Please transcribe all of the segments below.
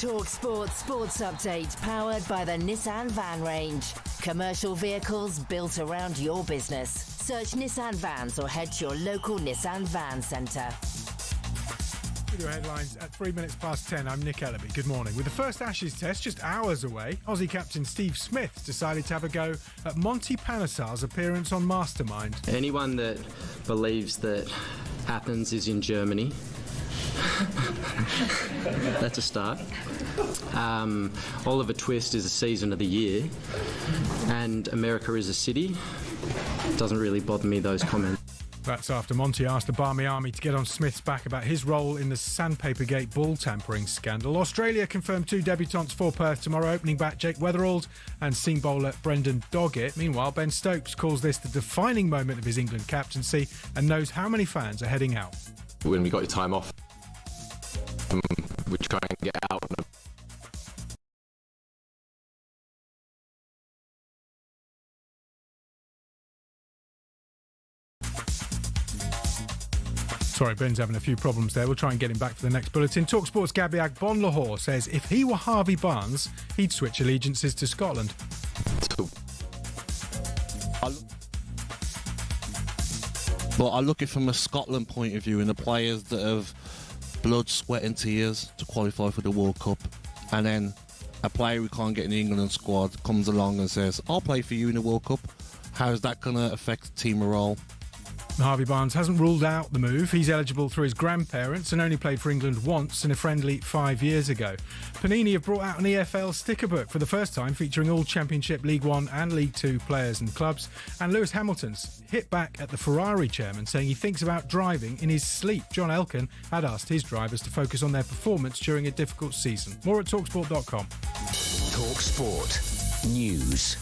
talkSPORT Sports Update, powered by the Nissan Van Range. Commercial vehicles built around your business. Search Nissan Vans or head to your local Nissan Van Centre. Video headlines at 3 minutes past 10. I'm Nick Ellaby. Good morning. With the first Ashes test just hours away, Aussie captain Steve Smith decided to have a go at Monty Panesar's appearance on Mastermind. Anyone that believes that Athens is in Germany, that's a start. Oliver Twist is a season of the year, and America is a city. Doesn't really bother me, those comments. That's after Monty asked the Barmy Army to get on Smith's back about his role in the Sandpapergate ball tampering scandal. Australia confirmed 2 debutants for Perth tomorrow, opening back Jake Weatherald and seam bowler Brendan Doggett. Meanwhile, Ben Stokes calls this the defining moment of his England captaincy and knows how many fans are heading out. When we got your time off, we try and get out. Sorry, Ben's having a few problems there. We'll try and get him back for the next bulletin. talkSPORT's Gabiag Bonlahor says if he were Harvey Barnes, he'd switch allegiances to Scotland. But I look at it from a Scotland point of view, and the players that have blood, sweat and tears to qualify for the World Cup, and then a player who can't get in the England squad comes along and says, I'll play for you in the World Cup. How is that going to affect team morale? Harvey Barnes hasn't ruled out the move. He's eligible through his grandparents and only played for England once in a friendly 5 years ago. Panini have brought out an EFL sticker book for the first time, featuring all Championship, League One and League Two players and clubs. And Lewis Hamilton's hit back at the Ferrari chairman, saying he thinks about driving in his sleep. John Elkann had asked his drivers to focus on their performance during a difficult season. More at talksport.com. talkSPORT News.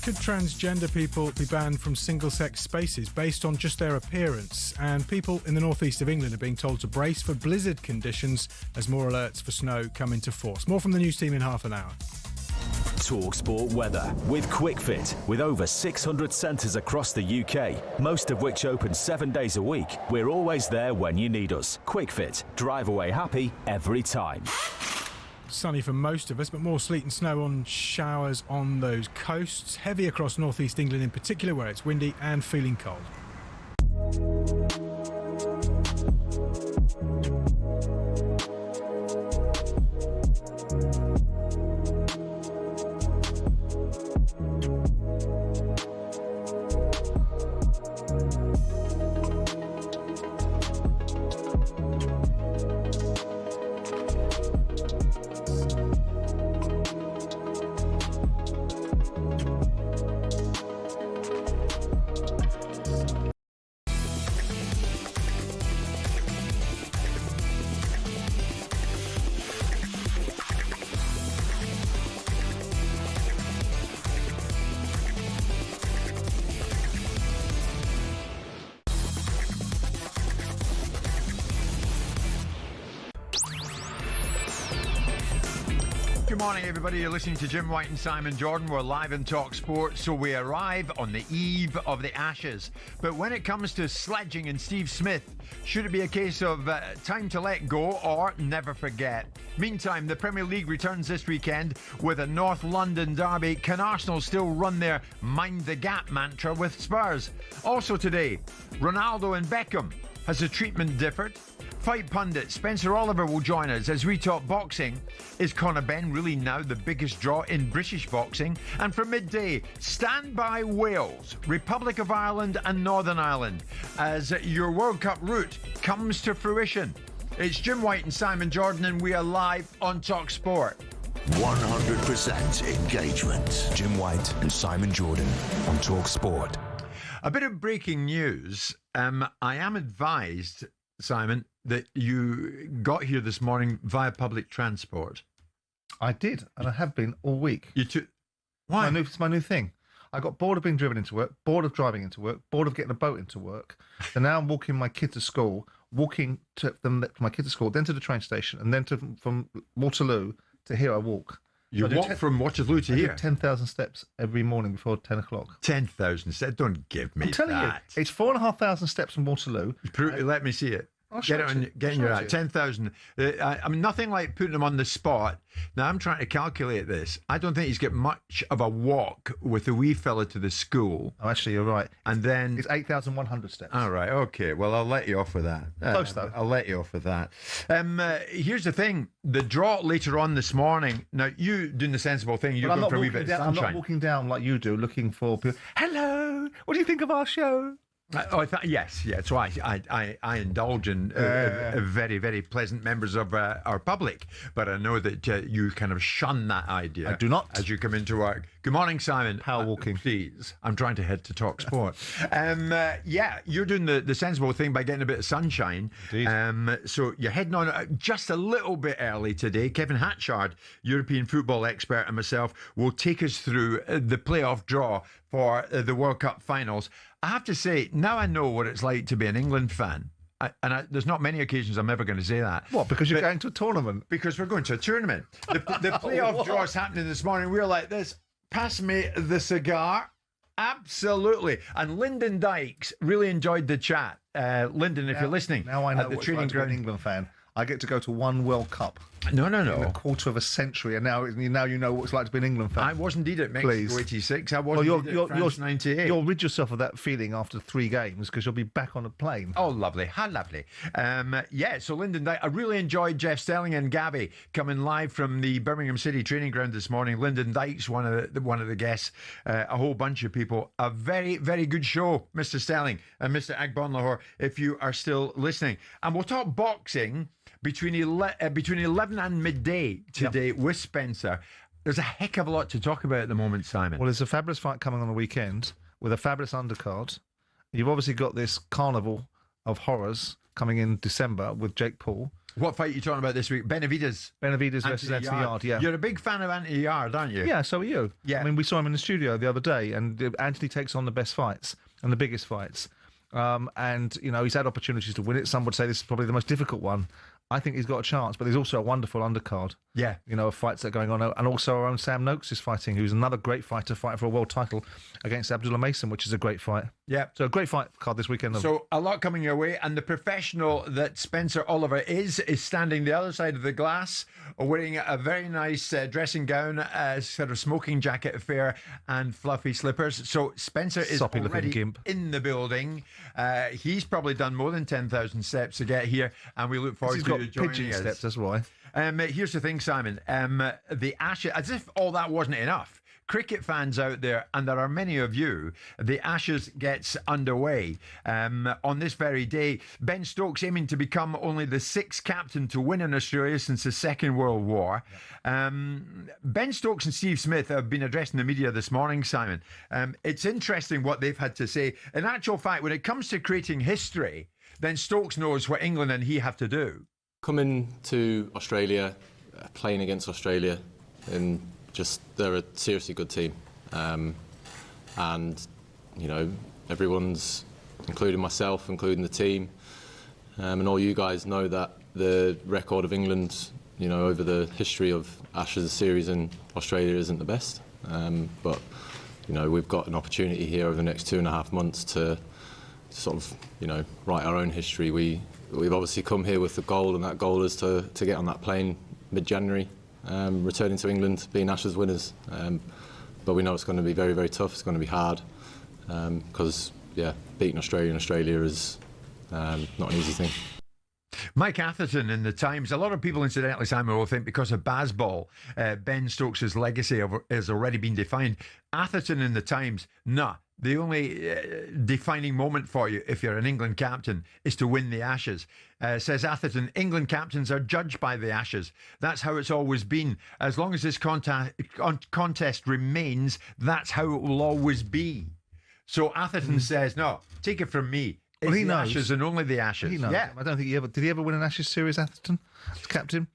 Could transgender people be banned from single-sex spaces based on just their appearance? And people in the northeast of England are being told to brace for blizzard conditions as more alerts for snow come into force. More from the news team in half an hour. talkSPORT weather with QuickFit. With over 600 centres across the UK, most of which open 7 days a week, we're always there when you need us. QuickFit. Drive away happy every time. Sunny for most of us, but more sleet and snow on showers on those coasts. Heavy across northeast England in particular, where it's windy and feeling cold. Good morning, everybody. You're listening to Jim White and Simon Jordan. We're live in talkSPORT, so we arrive on the eve of the Ashes. But when it comes to sledging and Steve Smith, should it be a case of time to let go or never forget? Meantime, the Premier League returns this weekend with a North London derby. Can Arsenal still run their mind the gap mantra with Spurs? Also today, Ronaldo and Beckham. Has the treatment differed? Fight pundit Spencer Oliver will join us as we talk boxing. Is Conor Benn really now the biggest draw in British boxing? And for midday, stand by Wales, Republic of Ireland and Northern Ireland as your World Cup route comes to fruition. It's Jim White and Simon Jordan, and we are live on talkSPORT. 100% engagement. Jim White and Simon Jordan on talkSPORT. A bit of breaking news. I am advised, Simon, that you got here this morning via public transport. I did, and I have been all week. You took... Why? It's my new thing. I got bored of being driven into work, bored of driving into work, bored of getting a boat into work. So now I'm walking my kid to school, walking to my kid to school, then to the train station, and then from Waterloo to here I walk. You walk from Waterloo to here? 10,000 steps every morning before 10 o'clock. 10,000 steps? Don't give me that. I'm telling you, it's 4,500 steps from Waterloo. Let me see it. Get in your act. 10,000. I mean, nothing like putting him on the spot. Now, I'm trying to calculate this. I don't think he's got much of a walk with the wee fella to the school. Oh, actually, you're right. And then... It's 8,100 steps. All right, okay. Well, I'll let you off with that. Close, though. I'll let you off with that. Here's the thing. The draw later on this morning. Now, you doing the sensible thing. You're going for a wee bit of sunshine. I'm not walking down like you do, looking for people. Hello, what do you think of our show? Yes. So I indulge in very, very pleasant members of our public, but I know that you kind of shun that idea. I do not. As you come into work. Good morning, Simon. Power walking. Please. I'm trying to head to talkSPORT. You're doing the sensible thing by getting a bit of sunshine. Indeed. So you're heading on just a little bit early today. Kevin Hatchard, European football expert, and myself will take us through the playoff draw for the World Cup finals. I have to say, now I know what it's like to be an England fan. There's not many occasions I'm ever going to say that. What, because you're going to a tournament? Because we're going to a tournament. The playoff draw is happening this morning. We're like this. Pass me the cigar. Absolutely. And Lyndon Dykes really enjoyed the chat. Lyndon, if you're listening. Now I know at the what training it's like to be ground. an England fan. I get to go to one World Cup. No. In a quarter of a century, and now you know what it's like to be an England fan. I was indeed at Mexico 86. I was at France 98. You'll rid yourself of that feeling after 3 games because you'll be back on a plane. Oh, lovely. How lovely. So Lyndon Dyke, I really enjoyed Jeff Stelling and Gabby coming live from the Birmingham City training ground this morning. Lyndon Dyke's one of the guests, a whole bunch of people. A very, very good show, Mr. Stelling and Mr. Agbonlahor, if you are still listening. And we'll talk boxing between 11 and midday today with Spencer. There's a heck of a lot to talk about at the moment, Simon. Well, there's a fabulous fight coming on the weekend with a fabulous undercard. You've obviously got this carnival of horrors coming in December with Jake Paul. What fight are you talking about this week? Benavidez versus Anthony Yarde, yeah. You're a big fan of Anthony Yarde, aren't you? Yeah, so are you. Yeah. I mean, we saw him in the studio the other day, and Anthony takes on the best fights and the biggest fights. And, he's had opportunities to win it. Some would say this is probably the most difficult one. I think he's got a chance, but there's also a wonderful undercard. Yeah. Of fights that are going on. And also our own Sam Noakes is fighting, who's another great fighter fighting for a world title against Abdullah Mason, which is a great fight. Yeah. So a great fight card this weekend. So a lot coming your way. And the professional that Spencer Oliver is standing the other side of the glass, wearing a very nice dressing gown, sort of smoking jacket affair and fluffy slippers. So Spencer is already gimp in the building. He's probably done more than 10,000 steps to get here, and we look forward to you joining pigeon us. Steps, that's why. Here's the thing, Simon. The Ashes, as if all that wasn't enough. Cricket fans out there, and there are many of you, the Ashes gets underway on this very day. Ben Stokes aiming to become only the 6th captain to win in Australia since the Second World War. Ben Stokes and Steve Smith have been addressing the media this morning, Simon. It's interesting what they've had to say. In actual fact, when it comes to creating history, then Stokes knows what England and he have to do. Coming to Australia, playing against Australia, and they're a seriously good team. And, everyone's, including myself, including the team, and all you guys know that the record of England, over the history of Ashes series in Australia isn't the best. But, we've got an opportunity here over the next 2.5 months to sort of, write our own history. We've obviously come here with the goal, and that goal is to get on that plane mid-January, returning to England, being Ashes winners. But we know it's going to be very, very tough. It's going to be hard because, beating Australia in Australia is not an easy thing. Mike Atherton in the Times. A lot of people, incidentally, Simon, will think because of Bazball, Ben Stokes' legacy has already been defined. Atherton in the Times, the only defining moment for you, if you're an England captain, is to win the Ashes. Says Atherton, England captains are judged by the Ashes. That's how it's always been. As long as this contest remains, that's how it will always be. So Atherton says, no, take it from me. It's he knows. Ashes and only the Ashes. He knows. Yeah. I don't think did he ever win an Ashes series, Atherton, as captain?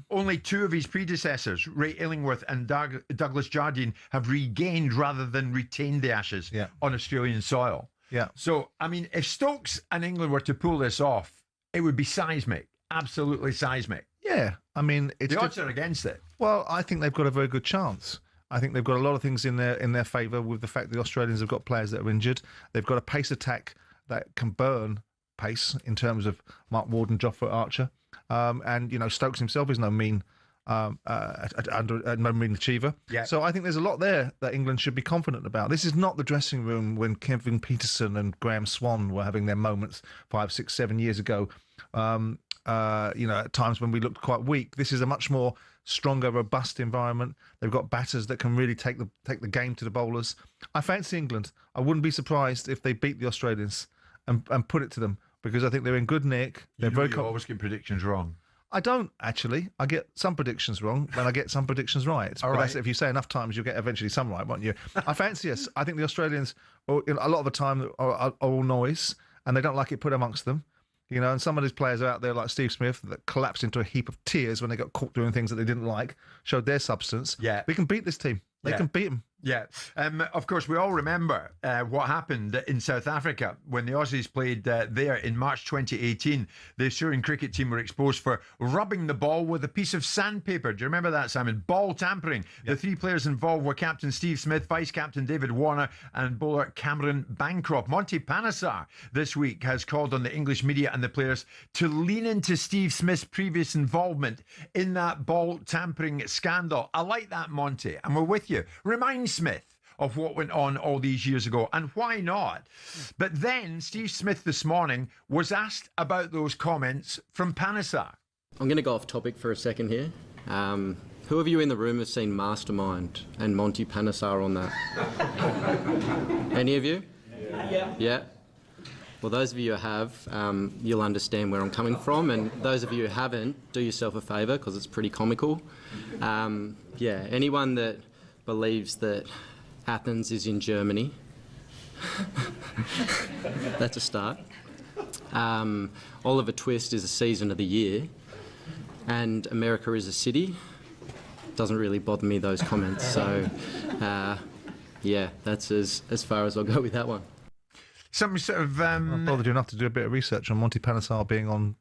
Only 2 of his predecessors, Ray Illingworth and Douglas Jardine, have regained rather than retained the Ashes on Australian soil. Yeah. So, I mean, if Stokes and England were to pull this off, it would be seismic, absolutely seismic. Yeah, I mean, the odds are against it. Well, I think they've got a very good chance. I think they've got a lot of things in their favour with the fact that the Australians have got players that are injured. They've got a pace attack that can burn pace in terms of Mark Ward and Jofra Archer. And, you know, Stokes himself is no mean achiever. Yeah. So I think there's a lot there that England should be confident about. This is not the dressing room when Kevin Peterson and Graham Swan were having their moments 5, 6, 7 years ago. You know, at times when we looked quite weak. This is a much more stronger, robust environment. They've got batters that can really take the game to the bowlers. I fancy England. I wouldn't be surprised if they beat the Australians and put it to them, because I think they're in good nick. They're you always get predictions wrong. I don't, actually. I get some predictions wrong, and I get some predictions right. All but right. That's, if you say enough times, you'll get eventually some right, won't you? I fancy us. I think the Australians, a lot of the time, are all noise, and they don't like it put amongst them. You know, and some of these players are out there, like Steve Smith, that collapsed into a heap of tears when they got caught doing things that they didn't like, showed their substance. Yeah. We can beat this team. They can beat them. Yeah. Of course, we all remember what happened in South Africa when the Aussies played there in March 2018. The Australian cricket team were exposed for rubbing the ball with a piece of sandpaper. Do you remember that, Simon? Ball tampering. Yeah. The 3 players involved were Captain Steve Smith, Vice-Captain David Warner and bowler Cameron Bancroft. Monty Panesar this week has called on the English media and the players to lean into Steve Smith's previous involvement in that ball tampering scandal. I like that, Monty, and we're with you. Remind Smith of what went on all these years ago, and why not? But then Steve Smith this morning was asked about those comments from Panesar. I'm going to go off topic for a second here. Who of you in the room have seen Mastermind and Monty Panesar on that? Any of you? Yeah. Well, those of you who have, you'll understand where I'm coming from, and those of you who haven't, do yourself a favour, because it's pretty comical. Yeah, anyone that believes that Athens is in Germany, that's a start. Oliver Twist is a season of the year, and America is a city. Doesn't really bother me, those comments. So, yeah, that's as far as I'll go with that one. Some sort of... I bothered you enough to do a bit of research on Monty Panesar being on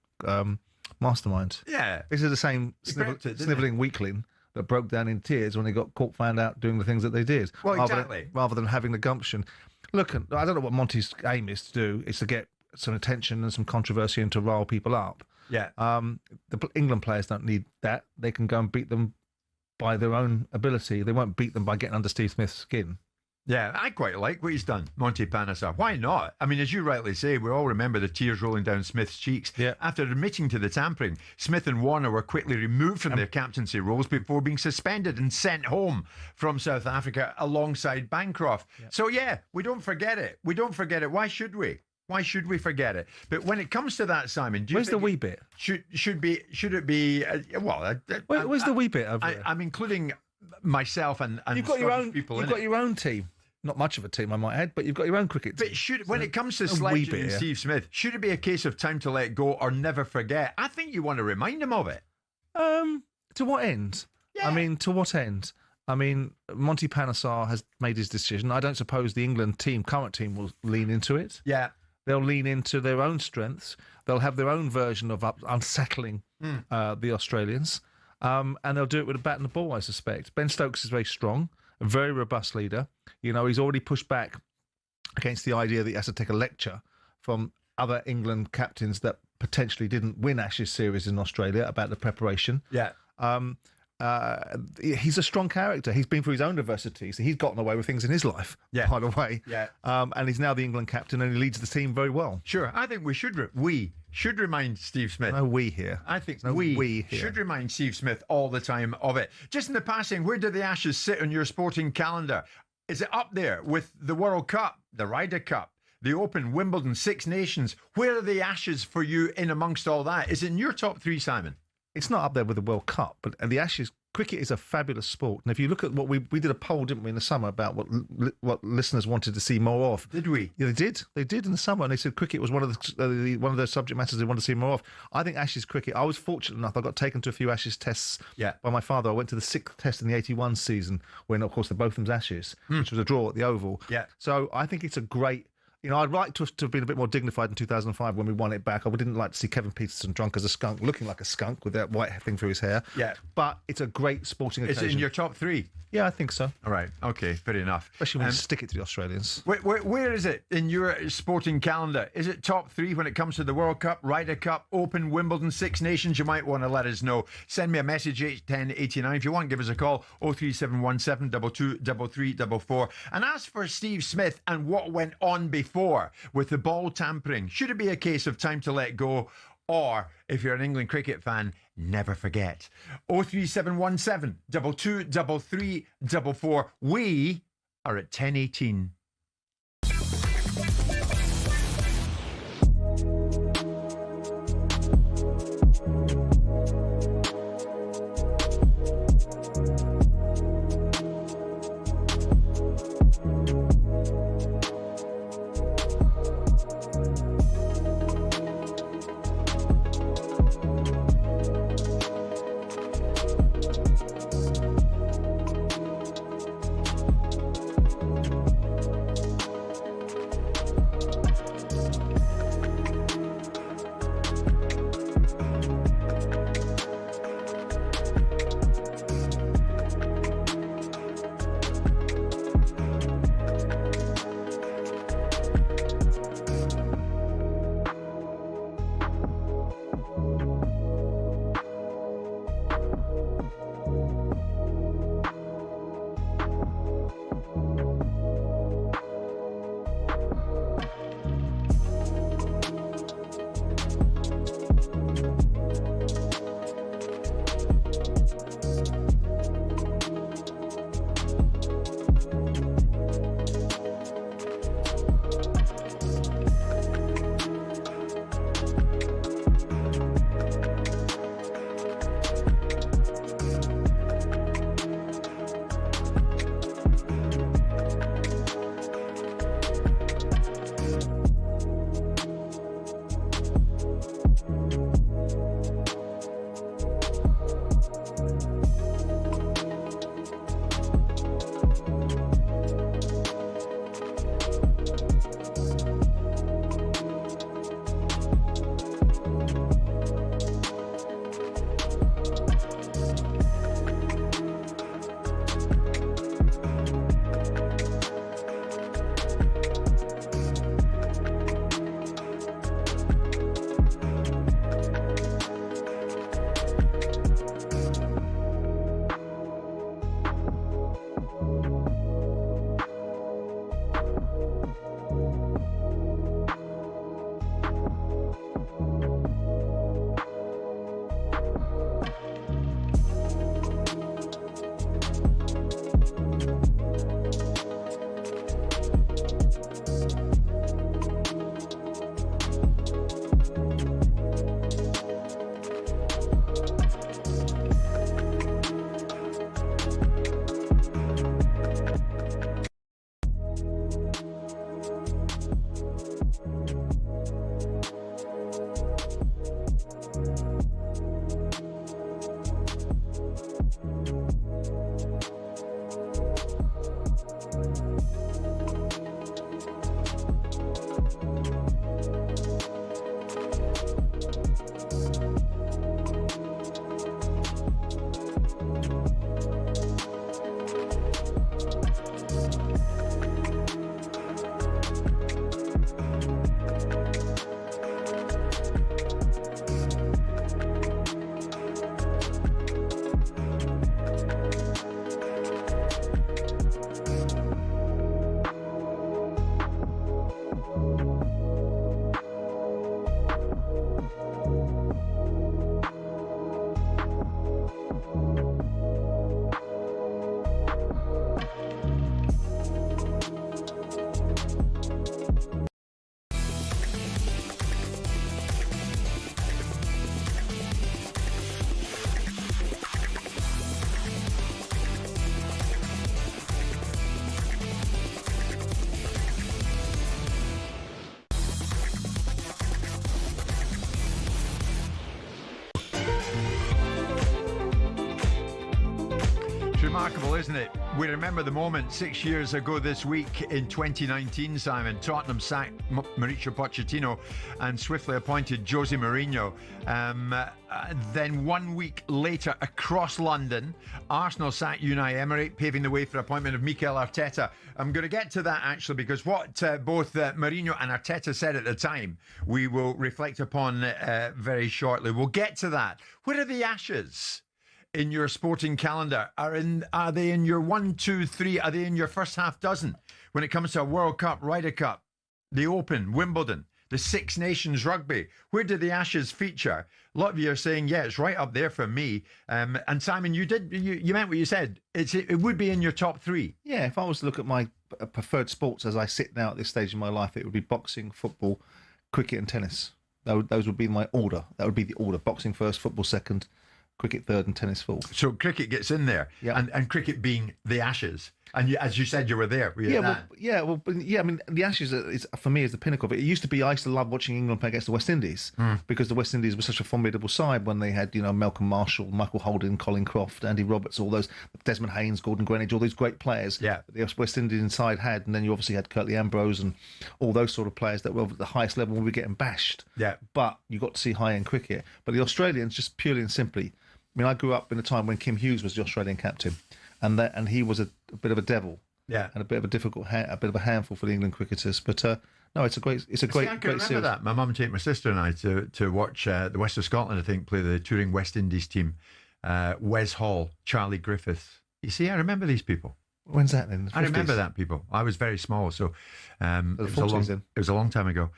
Mastermind. Yeah. This is the same snivelling weakling that broke down in tears when they got caught, found out doing the things that they did. Well, exactly. Rather than having the gumption. Look, I don't know what Monty's aim is to do. It's to get some attention and some controversy and to rile people up. Yeah. The England players don't need that. They can go and beat them by their own ability. They won't beat them by getting under Steve Smith's skin. Yeah, I quite like what he's done, Monty Panesar. Why not? I mean, as you rightly say, we all remember the tears rolling down Smith's cheeks. Yeah. After admitting to the tampering, Smith and Warner were quickly removed from their captaincy roles before being suspended and sent home from South Africa alongside Bancroft. Yeah. So, yeah, we don't forget it. We don't forget it. Why should we? Why should we forget it? But when it comes to that, Simon, do you where's think the wee bit? Should it be? Where's the wee bit? I'm including myself and you've got your own people. You've got your own team. Not much of a team, I might add, but you've got your own cricket team. But when it comes to sledging and Steve Smith, should it be a case of time to let go or never forget? I think you want to remind him of it. To what end? Yeah. I mean, to what end? I mean, Monty Panesar has made his decision. I don't suppose the England team, current team, will lean into it. Yeah. They'll lean into their own strengths. They'll have their own version of unsettling the Australians. And they'll do it with a bat and a ball, I suspect. Ben Stokes is very strong, a very robust leader. You know, he's already pushed back against the idea that he has to take a lecture from other England captains that potentially didn't win Ashes series in Australia about the preparation. Yeah. He's a strong character. He's been through his own adversities. He's gotten away with things in his life, by the way. Yeah. And he's now the England captain and he leads the team very well. Sure. I think we should remind Steve Smith. No we here. I think we here. Should remind Steve Smith all the time of it. Just in the passing, where do the Ashes sit on your sporting calendar? Is it up there with the World Cup, the Ryder Cup, the Open, Wimbledon, Six Nations? Where are the Ashes for you in amongst all that? Is it in your top 3, Simon? It's not up there with the World Cup, but the Ashes, cricket is a fabulous sport. And if you look at what we did a poll, didn't we, in the summer about what listeners wanted to see more of. Did we? Yeah, they did. They did in the summer, and they said cricket was one of the subject matters they wanted to see more of. I think Ashes cricket. I was fortunate enough. I got taken to a few Ashes tests by my father. I went to the 6th test in the '81 season when, of course, the Botham's Ashes, which was a draw at the Oval. Yeah. So I think it's a great. You know, I'd like to have been a bit more dignified in 2005 when we won it back. I didn't like to see Kevin Peterson drunk as a skunk, looking like a skunk with that white thing through his hair. Yeah. But it's a great sporting occasion. Is it in your top 3? Yeah, I think so. All right. Okay. Fair enough. Especially when you stick it to the Australians. Where is it in your sporting calendar? Is it top 3 when it comes to the World Cup, Ryder Cup, Open, Wimbledon, Six Nations? You might want to let us know. Send me a message, 81089. If you want, give us a call, 03717 223344. And ask for Steve Smith and what went on before with the ball tampering. Should it be a case of time to let go? Or, if you're an England cricket fan, never forget. 03717 223344. We are at 10:18. remarkable, isn't it? We remember the moment 6 years ago this week in 2019, Simon. Tottenham sacked Mauricio Pochettino and swiftly appointed Jose Mourinho. Then 1 week later, across London, Arsenal sacked Unai Emery, paving the way for the appointment of Mikel Arteta. I'm going to get to that, actually, because what both Mourinho and Arteta said at the time, we will reflect upon very shortly. We'll get to that. Where are the Ashes in your sporting calendar? Are they in your 1, 2, 3? Are they in your first half dozen when it comes to a World Cup, Ryder Cup, the Open, Wimbledon, the Six Nations rugby? Where do the Ashes feature? A lot of you are saying, yeah, it's right up there for me. And Simon, you meant what you said. It would be in your top 3. Yeah, if I was to look at my preferred sports as I sit now at this stage in my life, it would be boxing, football, cricket and tennis. Those would be my order. That would be the order. Boxing first, football second, cricket third and tennis fourth. So cricket gets in there, yeah. And cricket being the Ashes. And as you said, you were there. I mean, the Ashes is for me is the pinnacle of it. It used to be, I used to love watching England play against the West Indies because the West Indies was such a formidable side when they had, Malcolm Marshall, Michael Holden, Colin Croft, Andy Roberts, all those, Desmond Haynes, Gordon Greenidge, all these great players that the West Indian side had. And then you obviously had Curtly Ambrose and all those sort of players that were at the highest level when we were getting bashed. Yeah. But you got to see high-end cricket. But the Australians, just purely and simply, I mean, I grew up in a time when Kim Hughes was the Australian captain, and he was a bit of a devil, and a bit of a difficult, a bit of a handful for the England cricketers. But no, it's a great I can remember series. that. My mum took my sister and I to watch the West of Scotland, I think, play the touring West Indies team. Wes Hall, Charlie Griffiths. You see, I remember these people. When's that then? I remember that, people. I was very small, so it was a long time ago.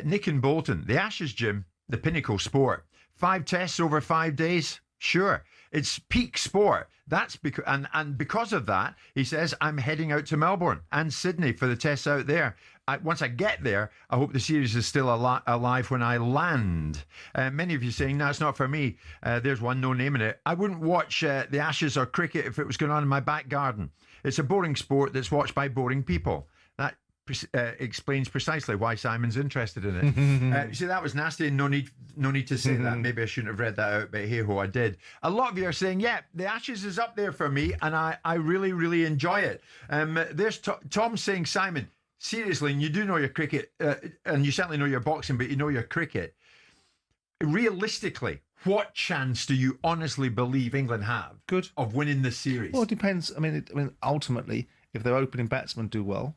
Nick and Bolton, the Ashes, Jim, the pinnacle sport. 5 tests over 5 days. Sure, it's peak sport. That's because and because of that, he says, I'm heading out to Melbourne and Sydney for the tests out there. Once I get there, I hope the series is still alive when I land. Many of you saying, no, it's not for me. There's one, no name in it. I wouldn't watch the Ashes or cricket if it was going on in my back garden. It's a boring sport that's watched by boring people. That explains precisely why Simon's interested in it. You see, that was nasty, and no need to say that. Maybe I shouldn't have read that out, but hey ho, I did. A lot of you are saying, yeah, the Ashes is up there for me, and I really, really enjoy it. There's Tom saying, Simon, seriously, and you do know your cricket, and you certainly know your boxing, but you know your cricket. Realistically, what chance do you honestly believe England have of winning this series? Well, it depends. I mean, ultimately, if their opening batsmen do well,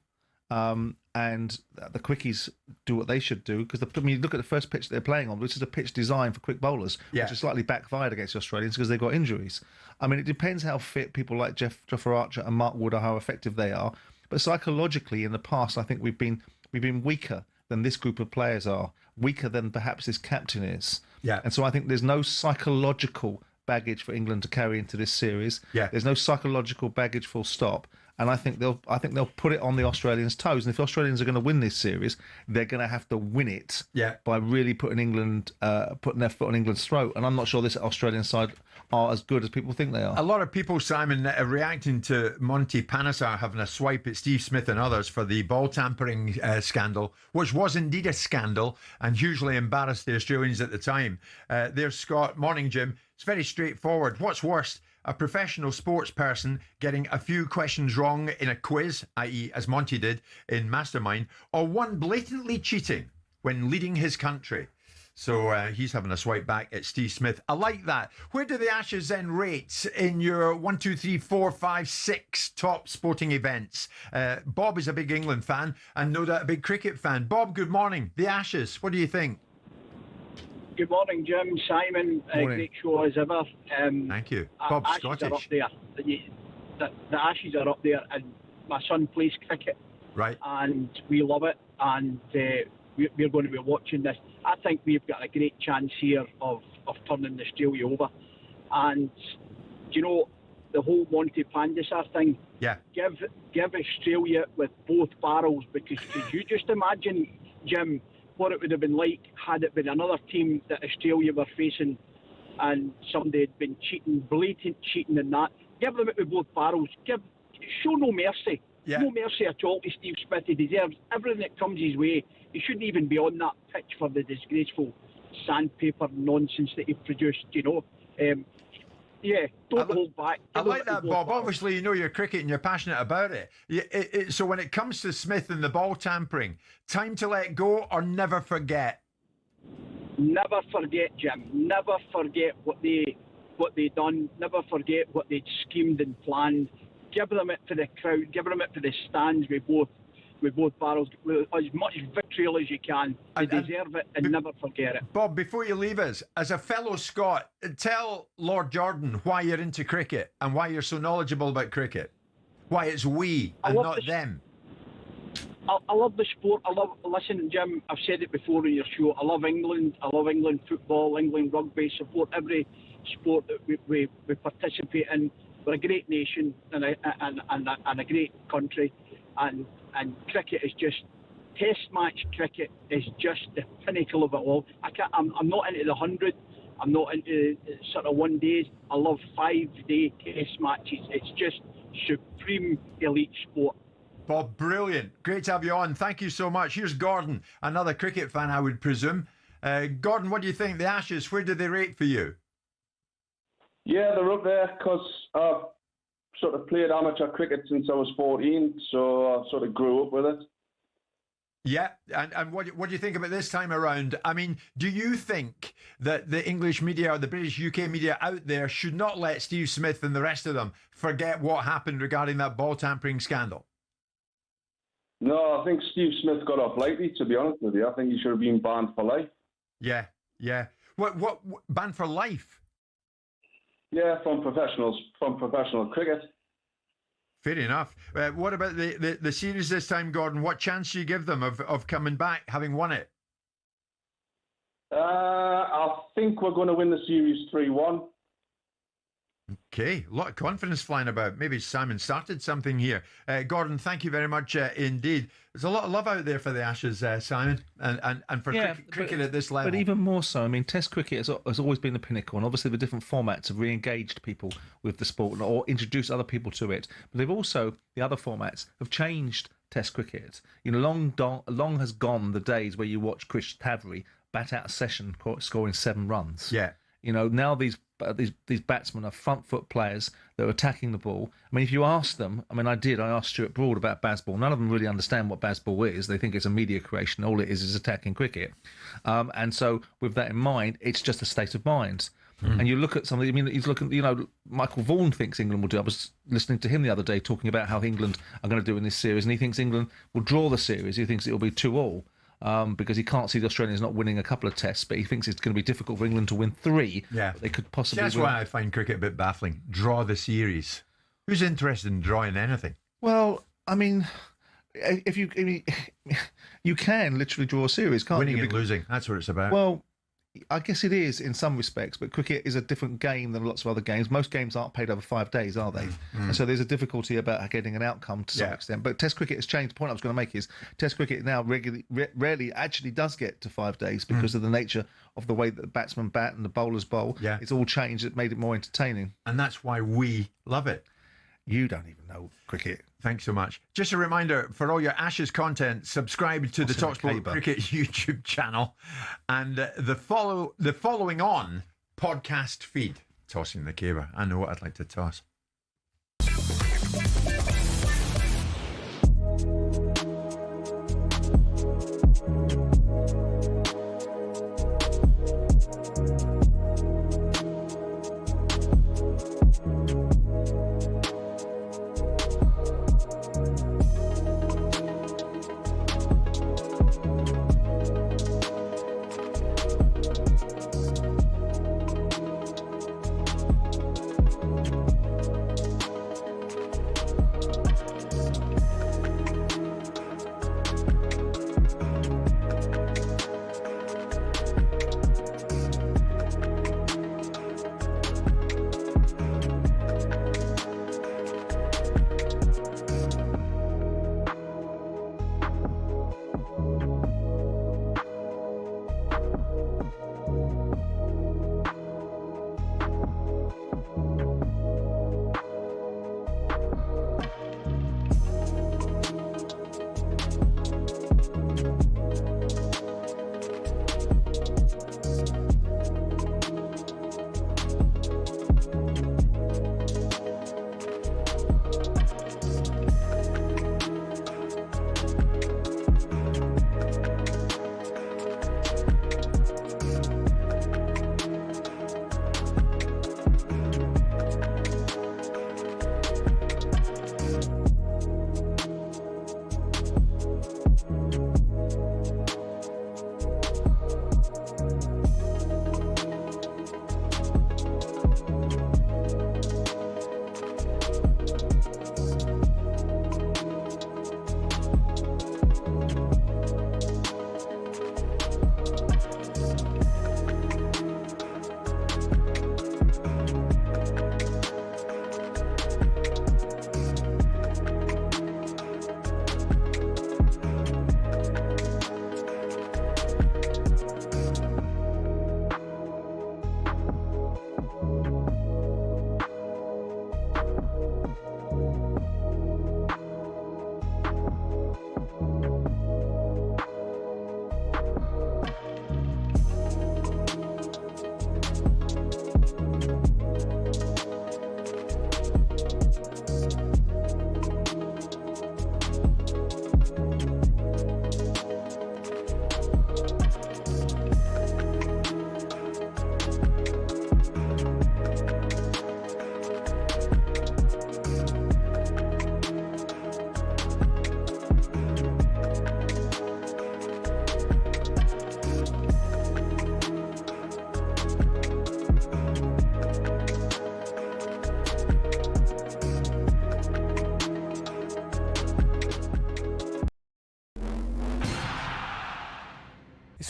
and the quickies do what they should do, because you look at the first pitch they're playing on, which is a pitch designed for quick bowlers, which is slightly backfired against the Australians because they've got injuries. I mean, it depends how fit people like Jofra Archer and Mark Wood are, how effective they are. But psychologically, in the past, I think we've been weaker than this group of players are, weaker than perhaps this captain is. Yeah. And so I think there's no psychological baggage for England to carry into this series. Yeah. There's no psychological baggage, full stop. And I think they'll put it on the Australians' toes. And if the Australians are going to win this series, they're going to have to win it by really putting their foot on England's throat. And I'm not sure this Australian side are as good as people think they are. A lot of people, Simon, are reacting to Monty Panesar having a swipe at Steve Smith and others for the ball tampering scandal, which was indeed a scandal and hugely embarrassed the Australians at the time. There's Scott. Morning, Jim. It's very straightforward. What's worse? A professional sports person getting a few questions wrong in a quiz, i.e. as Monty did in Mastermind, or one blatantly cheating when leading his country. So he's having a swipe back at Steve Smith. I like that. Where do the Ashes then rate in your 1, 2, 3, 4, 5, 6 top sporting events? Bob is a big England fan and no doubt a big cricket fan. Bob, good morning. The Ashes, what do you think? Good morning, Jim, Simon. Great show as ever. Thank you. Bob's Ashes Scottish. are up there. The Ashes are up there, and my son plays cricket. Right. And we love it, and we're going to be watching this. I think we've got a great chance here of turning Australia over. And, you know, the whole Monty Panesar thing, give Australia with both barrels, because could you just imagine, Jim, what it would have been like had it been another team that Australia were facing and somebody had been cheating, blatant cheating and that. Give them it with both barrels. Show no mercy. Yeah. No mercy at all to Steve Smith. He deserves everything that comes his way. He shouldn't even be on that pitch for the disgraceful sandpaper nonsense that he produced, you know. don't hold back. I like that, Bob. Obviously, you know your cricket and you're passionate about it. So when it comes to Smith and the ball tampering, time to let go or never forget? Never forget, Jim. Never forget what they done. Never forget what they'd schemed and planned. Give them it for the crowd. Give them it for the stands with both barrels. With as much vitriol as you can. They deserve it, and never forget it. Bob, before you leave us, as a fellow Scot, tell Lord Jordan why you're into cricket and why you're so knowledgeable about cricket. Why it's we and not them. I love the sport. Listen, Jim, I've said it before in your show. I love England. I love England football, England rugby. Support every sport that we participate in. We're a great nation and a great country, and cricket is just Test match cricket is just the pinnacle of it all. I'm not into the 100. I'm not into sort of 1 days. I love 5-day Test matches. It's just supreme elite sport. Bob, brilliant. Great to have you on. Thank you so much. Here's Gordon, another cricket fan, I would presume. Gordon, what do you think? The Ashes, where do they rate for you? Yeah, they're up there because I've sort of played amateur cricket since I was 14, so I sort of grew up with it. Yeah, and what do you think about this time around? I mean, do you think that the English media or the British UK media out there should not let Steve Smith and the rest of them forget what happened regarding that ball tampering scandal? No, I think Steve Smith got off lightly, to be honest with you. I think he should have been banned for life. Yeah. What banned for life? Yeah, from professional cricket. Fair enough. What about the series this time, Gordon? What chance do you give them of coming back, having won it? I think we're going to win the series 3-1. Okay, a lot of confidence flying about. Maybe Simon started something here. Gordon, thank you very much indeed. There's a lot of love out there for the Ashes, Simon, and for cricket at this level. But even more so, I mean, Test cricket has always been the pinnacle, and obviously the different formats have re-engaged people with the sport or introduced other people to it. But they've also, the other formats, have changed Test cricket. You know, long has gone the days where you watch Chris Tavery bat out a session scoring 7 runs. Yeah. You know, now these batsmen are front foot players that are attacking the ball. I mean, if you ask them, I asked Stuart Broad about Bazball. None of them really understand what Bazball is. They think it's a media creation. All it is attacking cricket. And so with that in mind, it's just a state of mind. And you look at something, I mean, he's looking, you know, Michael Vaughan thinks England will do. I was listening to him the other day talking about how England are going to do in this series, and he thinks England will draw the series. He thinks it will be 2-2. Because he can't see the Australians not winning a couple of tests, but he thinks it's going to be difficult for England to win 3. Yeah. They could possibly That's win. why I find cricket a bit baffling. Draw the series. Who's interested in drawing anything? Well, I mean, you can literally draw a series, can't Winning you? and losing, that's what it's about. Well, I guess it is in some respects, but cricket is a different game than lots of other games. Most games aren't played over 5 days, are they? And so there's a difficulty about getting an outcome to some extent. But Test cricket has changed. The point I was going to make is Test cricket now rarely actually does get to 5 days because of the nature of the way that the batsmen bat and the bowlers bowl. Yeah. It's all changed. It made it more entertaining. And that's why we love it. You don't even know cricket. Thanks so much. Just a reminder, for all your Ashes content, subscribe to the talkSPORT Cricket YouTube channel and the following on podcast feed. Tossing the caber. I know what I'd like to toss.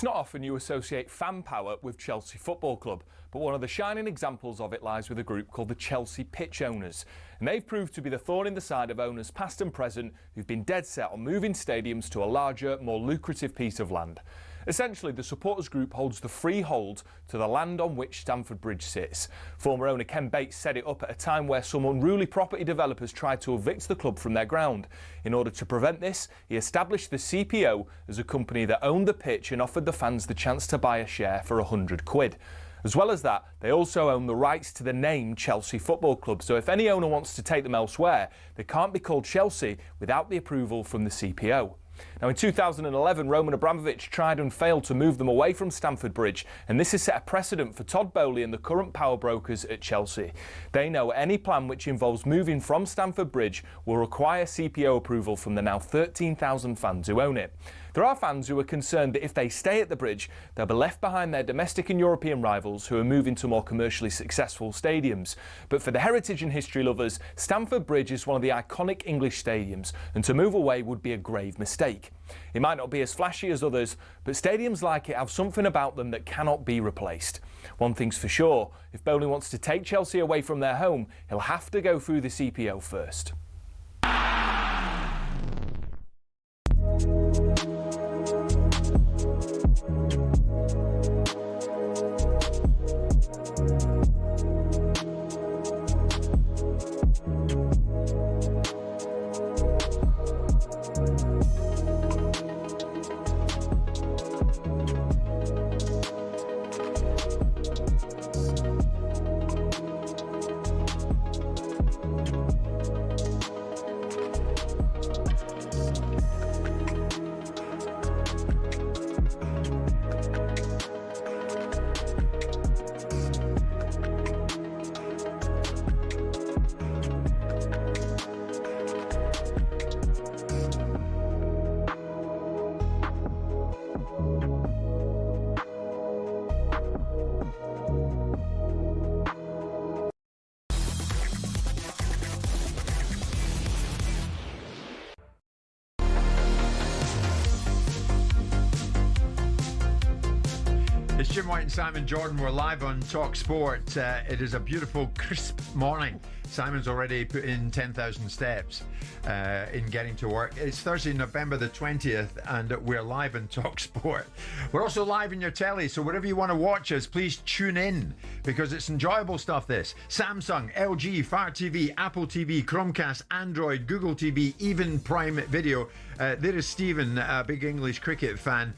It's not often you associate fan power with Chelsea Football Club, but one of the shining examples of it lies with a group called the Chelsea Pitch Owners. And they've proved to be the thorn in the side of owners past and present who've been dead set on moving stadiums to a larger, more lucrative piece of land. Essentially, the supporters group holds the freehold to the land on which Stamford Bridge sits. Former owner Ken Bates set it up at a time where some unruly property developers tried to evict the club from their ground. In order to prevent this, he established the CPO as a company that owned the pitch and offered the fans the chance to buy a share for £100. As well as that, they also own the rights to the name Chelsea Football Club, so if any owner wants to take them elsewhere, they can't be called Chelsea without the approval from the CPO. Now, in 2011, Roman Abramovich tried and failed to move them away from Stamford Bridge, and this has set a precedent for Todd Bowley and the current power brokers at Chelsea. They know any plan which involves moving from Stamford Bridge will require CPO approval from the now 13,000 fans who own it. There are fans who are concerned that if they stay at the bridge, they'll be left behind their domestic and European rivals who are moving to more commercially successful stadiums. But for the heritage and history lovers, Stamford Bridge is one of the iconic English stadiums, and to move away would be a grave mistake. It might not be as flashy as others, but stadiums like it have something about them that cannot be replaced. One thing's for sure, if Bowley wants to take Chelsea away from their home, he'll have to go through the CPO first. It's Jim White and Simon Jordan. We're live on talkSPORT. It is a beautiful, crisp morning. Simon's already put in 10,000 steps in getting to work. It's Thursday, November the 20th, and we're live on talkSPORT. We're also live in your telly, so wherever you want to watch us, please tune in, because it's enjoyable stuff, this. Samsung, LG, Fire TV, Apple TV, Chromecast, Android, Google TV, even Prime Video. There is Stephen, a big English cricket fan.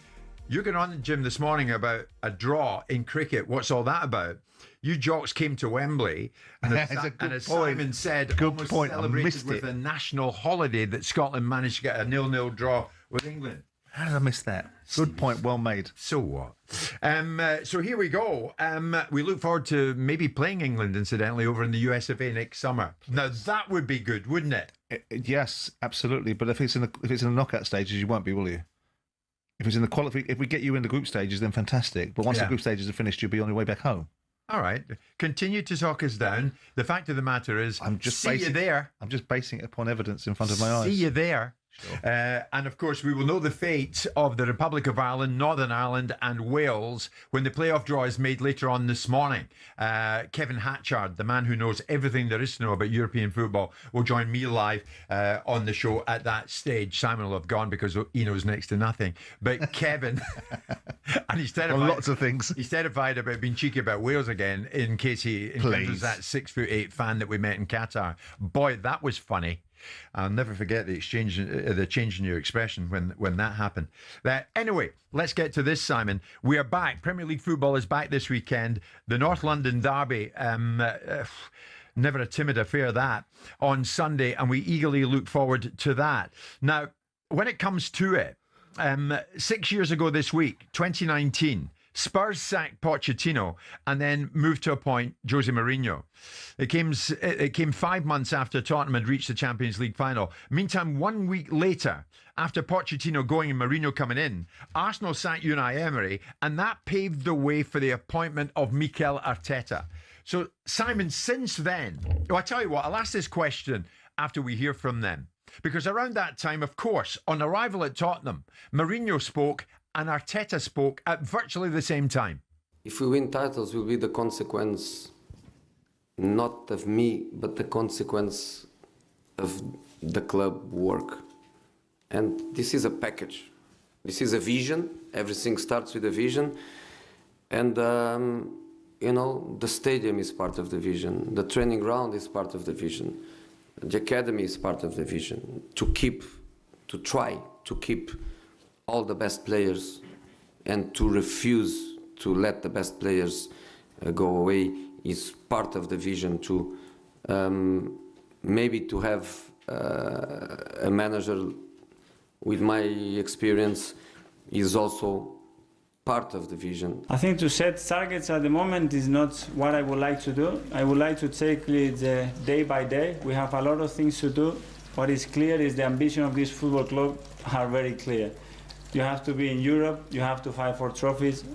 You're going on, Jim, this morning about a draw in cricket. What's all that about? You jocks came to Wembley, and as Simon said, almost celebrated with a national holiday that Scotland managed to get a 0-0 draw with England. How did I miss that? Good point, well made. So what? So here we go. We look forward to maybe playing England, incidentally, over in the US of A next summer. Now, that would be good, wouldn't it? Yes, absolutely. But if it's in the knockout stages, you won't be, will you? If it's in the if we get you in the group stages, then fantastic. But once the group stages are finished, you'll be on your way back home. All right. Continue to talk us down. The fact of the matter is, see you there. I'm just basing it upon evidence in front of my eyes. See you there. Sure. And of course, we will know the fate of the Republic of Ireland, Northern Ireland, and Wales when the playoff draw is made later on this morning. Kevin Hatchard, the man who knows everything there is to know about European football, will join me live on the show at that stage. Simon will have gone because he knows next to nothing. But Kevin, and he's terrified. Well, lots of things. He's terrified about being cheeky about Wales again in case he encounters that 6'8" fan that we met in Qatar. Boy, that was funny. I'll never forget the change in your expression when that happened. Anyway, let's get to this, Simon. We are back. Premier League football is back this weekend. The North London derby, never a timid affair, that, on Sunday, and we eagerly look forward to that. Now, when it comes to it, 6 years ago this week, 2019, Spurs sacked Pochettino and then moved to appoint Jose Mourinho. It came 5 months after Tottenham had reached the Champions League final. Meantime, 1 week later, after Pochettino going and Mourinho coming in, Arsenal sacked Unai Emery, and that paved the way for the appointment of Mikel Arteta. So, Simon, since then, I tell you what, I'll ask this question after we hear from them. Because around that time, of course, on arrival at Tottenham, Mourinho spoke and Arteta spoke at virtually the same time. If we win titles, will be the consequence not of me, but the consequence of the club work. And this is a package. This is a vision. Everything starts with a vision. And, the stadium is part of the vision. The training ground is part of the vision. The academy is part of the vision. To try to keep all the best players and to refuse to let the best players go away is part of the vision too. Maybe to have a manager with my experience is also part of the vision. I think to set targets at the moment is not what I would like to do. I would like to take it day by day. We have a lot of things to do. What is clear is the ambition of this football club are very clear. You have to be in Europe, you have to fight for trophies,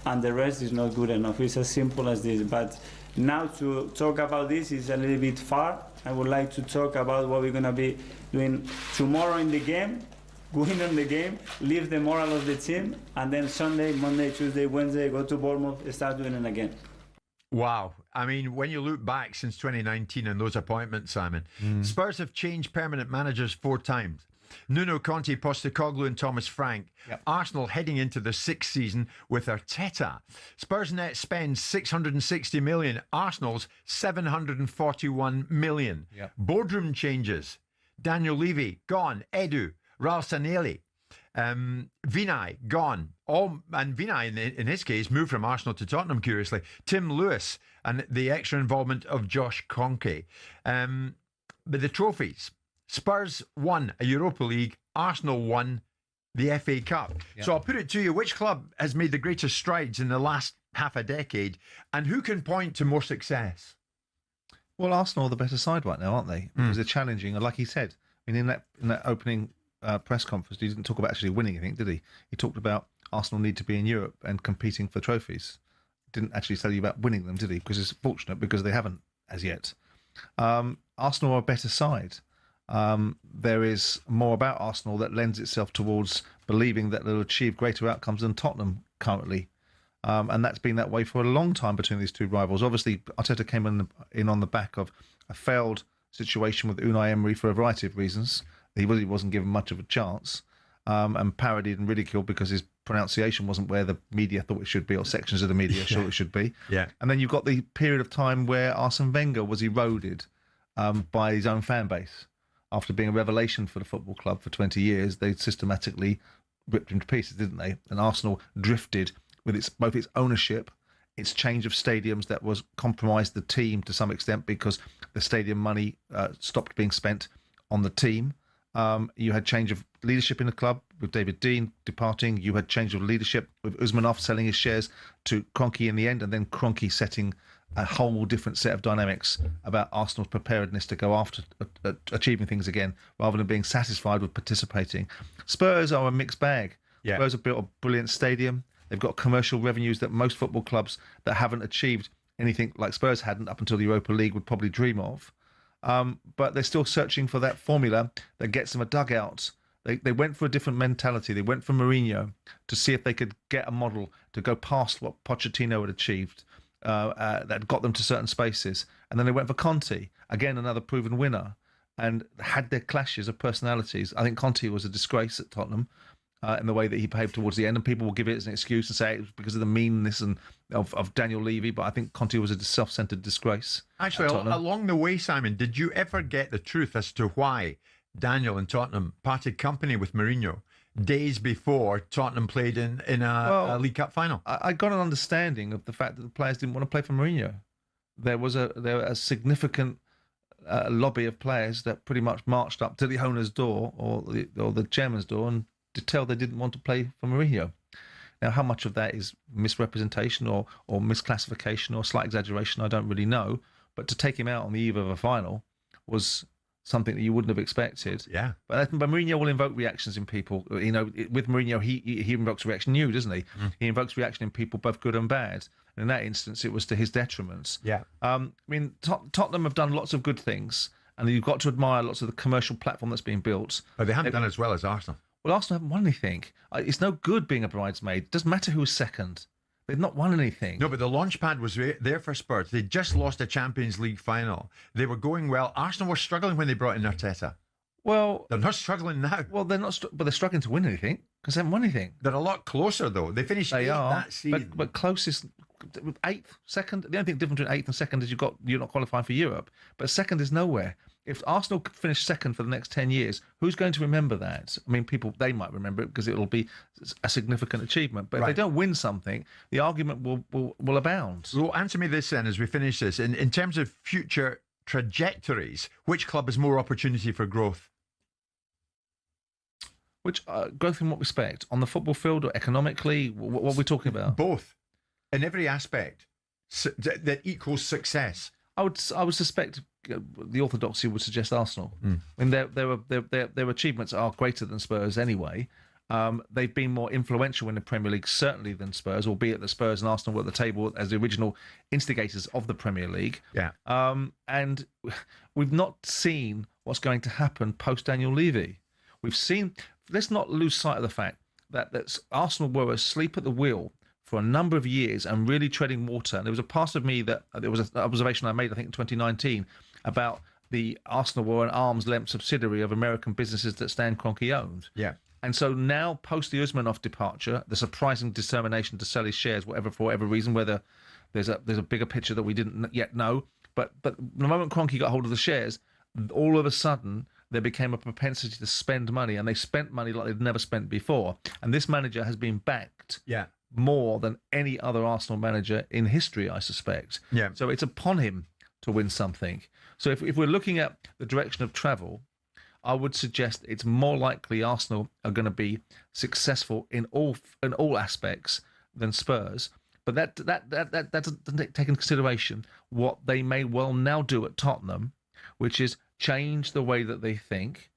and the rest is not good enough. It's as simple as this. But now to talk about this is a little bit far. I would like to talk about what we're going to be doing tomorrow in the game, win on the game, lift the morale of the team, and then Sunday, Monday, Tuesday, Wednesday, go to Bournemouth, start doing it again. Wow. I mean, when you look back since 2019 and those appointments, Simon, Spurs have changed permanent managers 4 times. Nuno Conte, Postecoglou and Thomas Frank. Yep. Arsenal heading into the 6th season with Arteta. Spurs net spends 660 million. Arsenal's 741 million. Yep. Boardroom changes. Daniel Levy, gone. Edu, Ralstonelli, Vinay, gone. And Vinay, in his case, moved from Arsenal to Tottenham, curiously. Tim Lewis and the extra involvement of Josh Kroenke. But the trophies. Spurs won a Europa League. Arsenal won the FA Cup. Yep. So I'll put it to you, which club has made the greatest strides in the last half a decade? And who can point to more success? Well, Arsenal are the better side right now, aren't they? Because they're challenging. And like he said, I mean, in that opening press conference, he didn't talk about actually winning anything, did he? He talked about Arsenal need to be in Europe and competing for trophies. Didn't actually tell you about winning them, did he? Because it's fortunate because they haven't as yet. Arsenal are a better side. There is more about Arsenal that lends itself towards believing that they'll achieve greater outcomes than Tottenham currently. And that's been that way for a long time between these two rivals. Obviously, Arteta came in on the back of a failed situation with Unai Emery for a variety of reasons. He really wasn't given much of a chance and parodied and ridiculed because his pronunciation wasn't where the media thought it should be, or sections of the media thought it should be. Yeah. And then you've got the period of time where Arsene Wenger was eroded by his own fan base. After being a revelation for the football club for 20 years, they systematically ripped him to pieces, didn't they? And Arsenal drifted with both its ownership, its change of stadiums that was compromised the team to some extent because the stadium money stopped being spent on the team. You had change of leadership in the club with David Dein departing. You had change of leadership with Usmanov selling his shares to Kroenke in the end, and then Kroenke setting a whole different set of dynamics about Arsenal's preparedness to go after achieving things again rather than being satisfied with participating. Spurs are a mixed bag. Yeah. Spurs have built a brilliant stadium. They've got commercial revenues that most football clubs that haven't achieved anything like Spurs hadn't up until the Europa League would probably dream of. But they're still searching for that formula that gets them a dugout. They went for a different mentality. They went for Mourinho to see if they could get a model to go past what Pochettino had achieved. That got them to certain spaces. And then they went for Conte, again, another proven winner, and had their clashes of personalities. I think Conte was a disgrace at Tottenham in the way that he behaved towards the end, and people will give it as an excuse and say it was because of the meanness of Daniel Levy, but I think Conte was a self-centred disgrace. Actually, along the way, Simon, did you ever get the truth as to why Daniel and Tottenham parted company with Mourinho days before Tottenham played in a League Cup final? I got an understanding of the fact that the players didn't want to play for Mourinho. There was a significant lobby of players that pretty much marched up to the owner's door or the chairman's door and to tell they didn't want to play for Mourinho. Now, how much of that is misrepresentation or misclassification or slight exaggeration, I don't really know. But to take him out on the eve of a final was something that you wouldn't have expected. Yeah. But Mourinho will invoke reactions in people. You know, with Mourinho, he invokes reaction in you, doesn't he? He invokes reaction in people, both good and bad. And in that instance, it was to his detriment. Yeah. I mean, Tottenham have done lots of good things, and you've got to admire lots of the commercial platform that's been built. But they haven't done as well as Arsenal. Well, Arsenal haven't won anything. It's no good being a bridesmaid. It doesn't matter who's second. They've not won anything. No, but the launch pad was there for Spurs. They just lost a Champions League final. They were going well. Arsenal were struggling when they brought in Arteta. Well, they're not struggling now. Well, they're not, but they're struggling to win anything because they haven't won anything. They're a lot closer, though. They finished eighth that season. But closest, 8th, 2nd. The only thing different between 8th and 2nd is you're not qualifying for Europe. But 2nd is nowhere. If Arsenal finish 2nd for the next 10 years, who's going to remember that? I mean, they might remember it because it'll be a significant achievement. But if they don't win something, the argument will abound. Well, answer me this then as we finish this. In terms of future trajectories, which club has more opportunity for growth? Which growth in what respect? On the football field or economically? What are we talking about? Both. In every aspect that equals success. I would suspect the orthodoxy would suggest Arsenal. I mean, their achievements are greater than Spurs anyway. They've been more influential in the Premier League certainly than Spurs, albeit that Spurs and Arsenal were at the table as the original instigators of the Premier League. Yeah. And we've not seen what's going to happen post Daniel Levy. We've seen. Let's not lose sight of the fact that Arsenal were asleep at the wheel for a number of years and really treading water. And there was a part of me that there was an observation I made, I think, in 2019 about the Arsenal were an arm's length subsidiary of American businesses that Stan Kroenke owned. Yeah. And so now, post the Usmanov departure, the surprising determination to sell his shares, for whatever reason, whether there's a bigger picture that we didn't yet know, but the moment Kroenke got hold of the shares, all of a sudden there became a propensity to spend money, and they spent money like they'd never spent before. And this manager has been backed more than any other Arsenal manager in history, I suspect. Yeah. So it's upon him to win something. So if we're looking at the direction of travel, I would suggest it's more likely Arsenal are going to be successful in all aspects than Spurs. But that doesn't take into consideration what they may well now do at Tottenham, which is change the way that they think,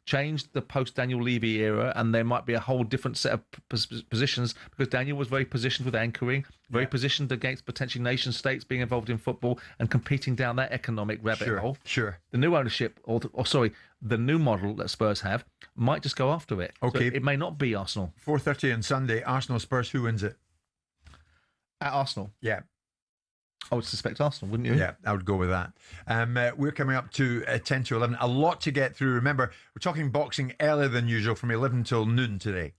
change the post-Daniel Levy era, and there might be a whole different set of positions, because Daniel was very positioned with anchoring, very positioned against potentially nation states being involved in football and competing down that economic rabbit hole. Sure. The new ownership, the new model that Spurs have might just go after it. Okay. So it may not be Arsenal. 4:30 on Sunday, Arsenal-Spurs, who wins it? At Arsenal? Yeah. I would suspect Arsenal, wouldn't you? Yeah, I would go with that. We're coming up to 10 to 11. A lot to get through. Remember, we're talking boxing earlier than usual from 11 till noon today.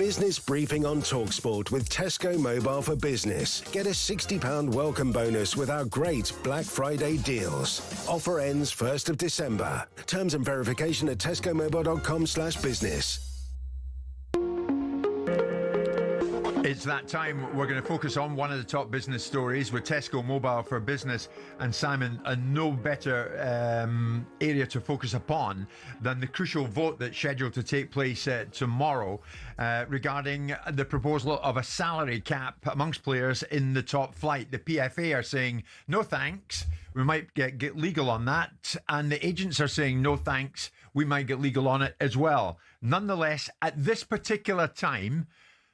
Business Briefing on talkSPORT with Tesco Mobile for Business. Get a £60 welcome bonus with our great Black Friday deals. Offer ends 1st of December. Terms and verification at tescomobile.com/business. It's that time. We're going to focus on one of the top business stories with Tesco Mobile for Business. And Simon, no better area to focus upon than the crucial vote that's scheduled to take place tomorrow regarding the proposal of a salary cap amongst players in the top flight. The PFA are saying, no thanks, we might get legal on that. And the agents are saying, no thanks, we might get legal on it as well. Nonetheless, at this particular time,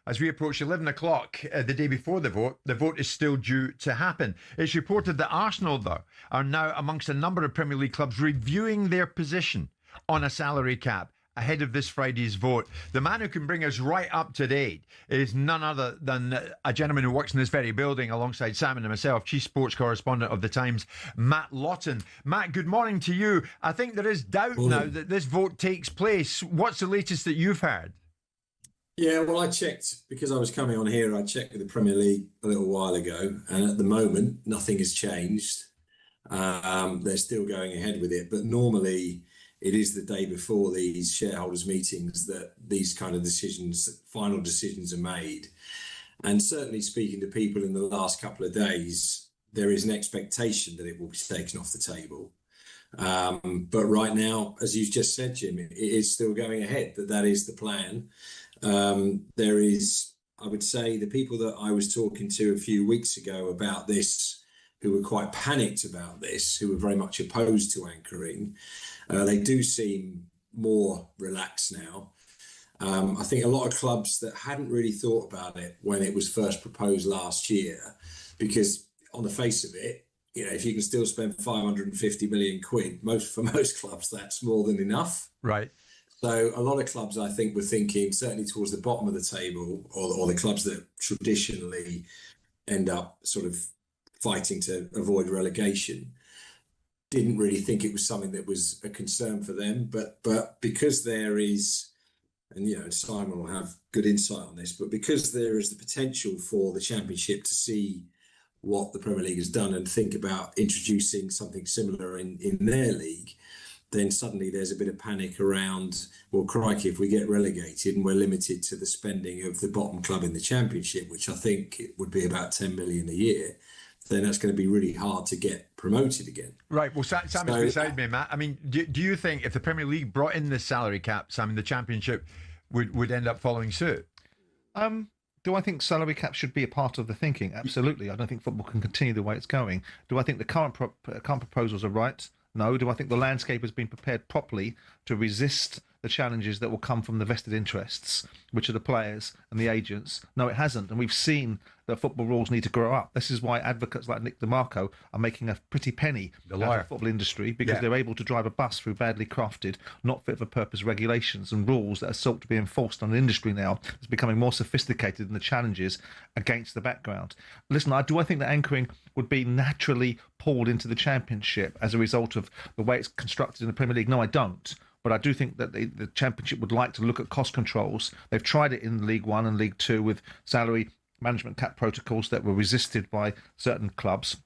as we approach 11 o'clock the day before the vote is still due to happen. It's reported that Arsenal, though, are now amongst a number of Premier League clubs reviewing their position on a salary cap ahead of this Friday's vote. The man who can bring us right up to date is none other than a gentleman who works in this very building alongside Simon and myself, Chief Sports Correspondent of The Times, Matt Lawton. Matt, good morning to you. I think there is doubt now that this vote takes place. What's the latest that you've heard? Yeah, well, I checked, because I was coming on here, I checked with the Premier League a little while ago, and at the moment, nothing has changed. They're still going ahead with it, but normally it is the day before these shareholders' meetings that these kind of decisions, final decisions are made. And certainly speaking to people in the last couple of days, there is an expectation that it will be taken off the table. But right now, as you just said, Jim, it is still going ahead, that is the plan. There is, I would say, the people that I was talking to a few weeks ago about this, who were quite panicked about this, who were very much opposed to anchoring, they do seem more relaxed now. I think a lot of clubs that hadn't really thought about it when it was first proposed last year, because on the face of it, you know, if you can still spend 550 million quid, for most clubs, that's more than enough. Right. So a lot of clubs, I think, were thinking, certainly towards the bottom of the table, or the clubs that traditionally end up sort of fighting to avoid relegation, didn't really think it was something that was a concern for them. But because there is, and you know, Simon will have good insight on this, but because there is the potential for the Championship to see what the Premier League has done and think about introducing something similar in their league, then suddenly there's a bit of panic around, well, crikey, if we get relegated and we're limited to the spending of the bottom club in the Championship, which I think it would be about 10 million a year, then that's going to be really hard to get promoted again. Right. Well, Simon's beside me, Matt. I mean, do you think if the Premier League brought in this salary cap, Simon, the Championship would end up following suit? Do I think salary cap should be a part of the thinking? Absolutely. I don't think football can continue the way it's going. Do I think the current proposals are right? No. Do I think the landscape has been prepared properly to resist the challenges that will come from the vested interests, which are the players and the agents? No, it hasn't. And we've seen that football rules need to grow up. This is why advocates like Nick DeMarco are making a pretty penny out of the football industry, because they're able to drive a bus through badly crafted, not fit for purpose regulations and rules that are sought to be enforced on an industry now that's becoming more sophisticated than the challenges against the background. Listen, do I think that anchoring would be naturally pulled into the Championship as a result of the way it's constructed in the Premier League? No, I don't. But I do think that the Championship would like to look at cost controls. They've tried it in League One and League Two with salary management cap protocols that were resisted by certain clubs.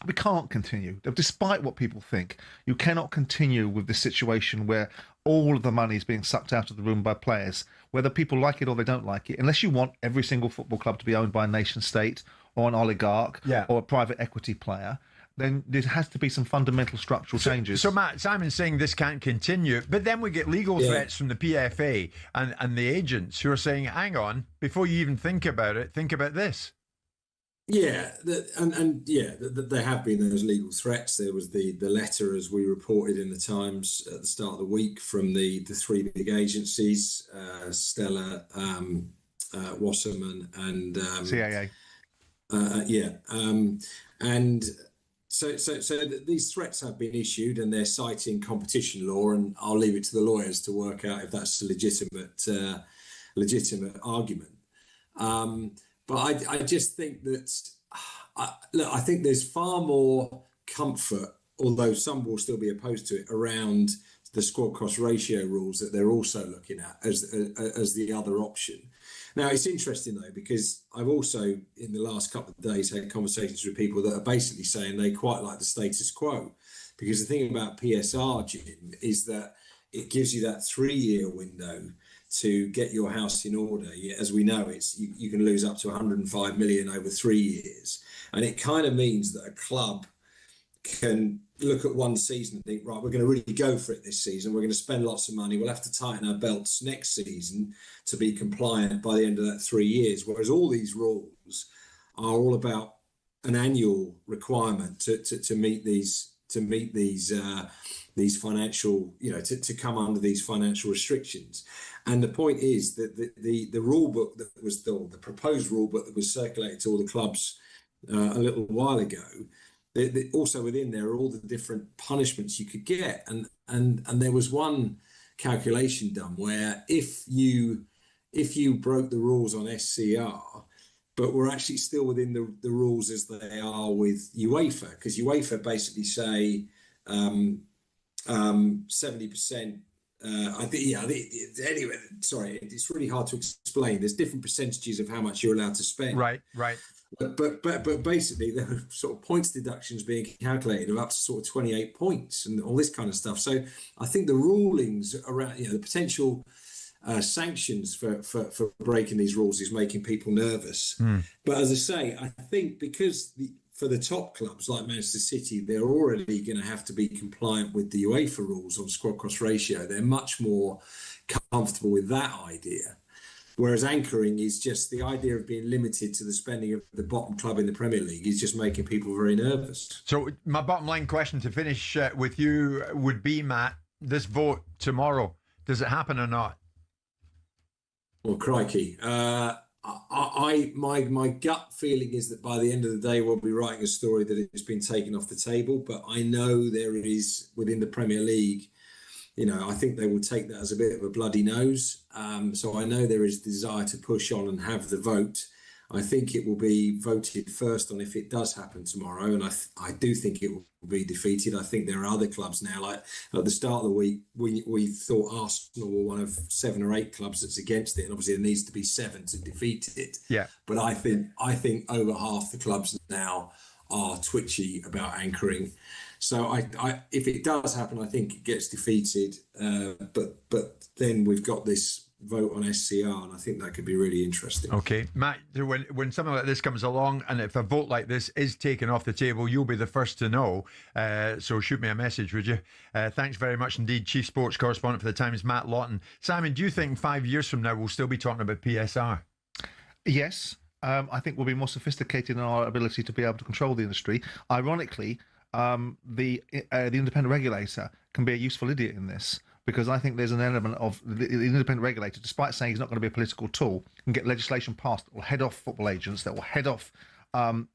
We can't continue. Despite what people think, you cannot continue with this situation where all of the money is being sucked out of the room by players, whether people like it or they don't like it, unless you want every single football club to be owned by a nation state or an oligarch or a private equity player. Then there has to be some fundamental structural changes. So, Matt, Simon's saying this can't continue, but then we get legal threats from the PFA and the agents who are saying, hang on, before you even think about it, think about this. Yeah, there have been those legal threats. There was the letter, as we reported in the Times at the start of the week, from the three big agencies, Stella, Wasserman and CAA. And so these threats have been issued, and they're citing competition law, and I'll leave it to the lawyers to work out if that's a legitimate argument. But I just think that, I think there's far more comfort, although some will still be opposed to it, around the squad cost ratio rules that they're also looking at as the other option. Now, it's interesting, though, because I've also, in the last couple of days, had conversations with people that are basically saying they quite like the status quo. Because the thing about PSR, Jim, is that it gives you that 3-year window to get your house in order. As we know, you can lose up to 105 million over 3 years. And it kind of means that a club can look at one season and think, right, we're going to really go for it this season. We're going to spend lots of money. We'll have to tighten our belts next season to be compliant by the end of that 3 years. Whereas all these rules are all about an annual requirement to meet these financial, to come under these financial restrictions. And the point is that the rule book that was the proposed rule book that was circulated to all the clubs a little while ago, also within there are all the different punishments you could get, and there was one calculation done where if you broke the rules on SCR, but were actually still within the rules as they are with UEFA, because UEFA basically say 70%. Anyway, sorry, it's really hard to explain. There's different percentages of how much you're allowed to spend. Right. But basically, there are sort of points deductions being calculated of up to sort of 28 points and all this kind of stuff. So I think the rulings around, the potential sanctions for breaking these rules is making people nervous. But as I say, I think because for the top clubs like Manchester City, they're already going to have to be compliant with the UEFA rules on squad cost ratio. They're much more comfortable with that idea. Whereas anchoring is just the idea of being limited to the spending of the bottom club in the Premier League is just making people very nervous. So my bottom line question to finish with you would be, Matt, this vote tomorrow, does it happen or not? Well, crikey. My gut feeling is that by the end of the day, we'll be writing a story that it's been taken off the table. But I know there is, within the Premier League, I think they will take that as a bit of a bloody nose. So I know there is desire to push on and have the vote. I think it will be voted first on if it does happen tomorrow. And I do think it will be defeated. I think there are other clubs now, like at the start of the week, we thought Arsenal were one of 7 or 8 clubs that's against it. And obviously there needs to be 7 to defeat it. Yeah. But I think over half the clubs now are twitchy about anchoring. So if it does happen, I think it gets defeated. But then we've got this vote on SCR, and I think that could be really interesting. Okay, Matt, when something like this comes along, and if a vote like this is taken off the table, you'll be the first to know. So shoot me a message, would you? Thanks very much indeed, Chief Sports Correspondent for the Times, Matt Lawton. Simon, do you think 5 years from now we'll still be talking about PSR? Yes. I think we'll be more sophisticated in our ability to be able to control the industry. Ironically, the independent regulator can be a useful idiot in this, because I think there's an element of the independent regulator, despite saying he's not going to be a political tool, can get legislation passed that will head off football agents, that will head off the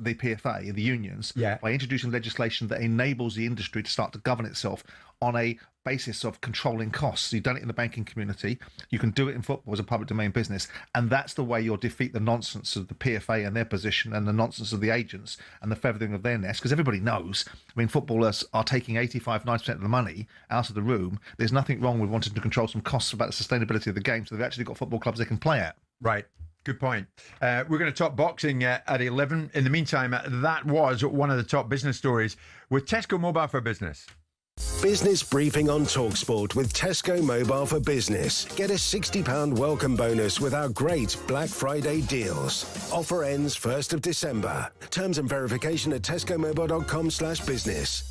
PFA, the unions, by introducing legislation that enables the industry to start to govern itself on a basis of controlling costs. You've done it in the banking community. You can do it in football as a public domain business. And that's the way you'll defeat the nonsense of the PFA and their position, and the nonsense of the agents and the feathering of their nest. Because everybody knows, footballers are taking 85-90% of the money out of the room. There's nothing wrong with wanting to control some costs about the sustainability of the game, so they've actually got football clubs they can play at. Right. Good point. We're going to talk boxing at 11. In the meantime, that was one of the top business stories with Tesco Mobile for Business. Business briefing on talkSPORT with Tesco Mobile for Business. Get a £60 welcome bonus with our great Black Friday deals. Offer ends 1st of December. Terms and verification at tescomobile.com/business.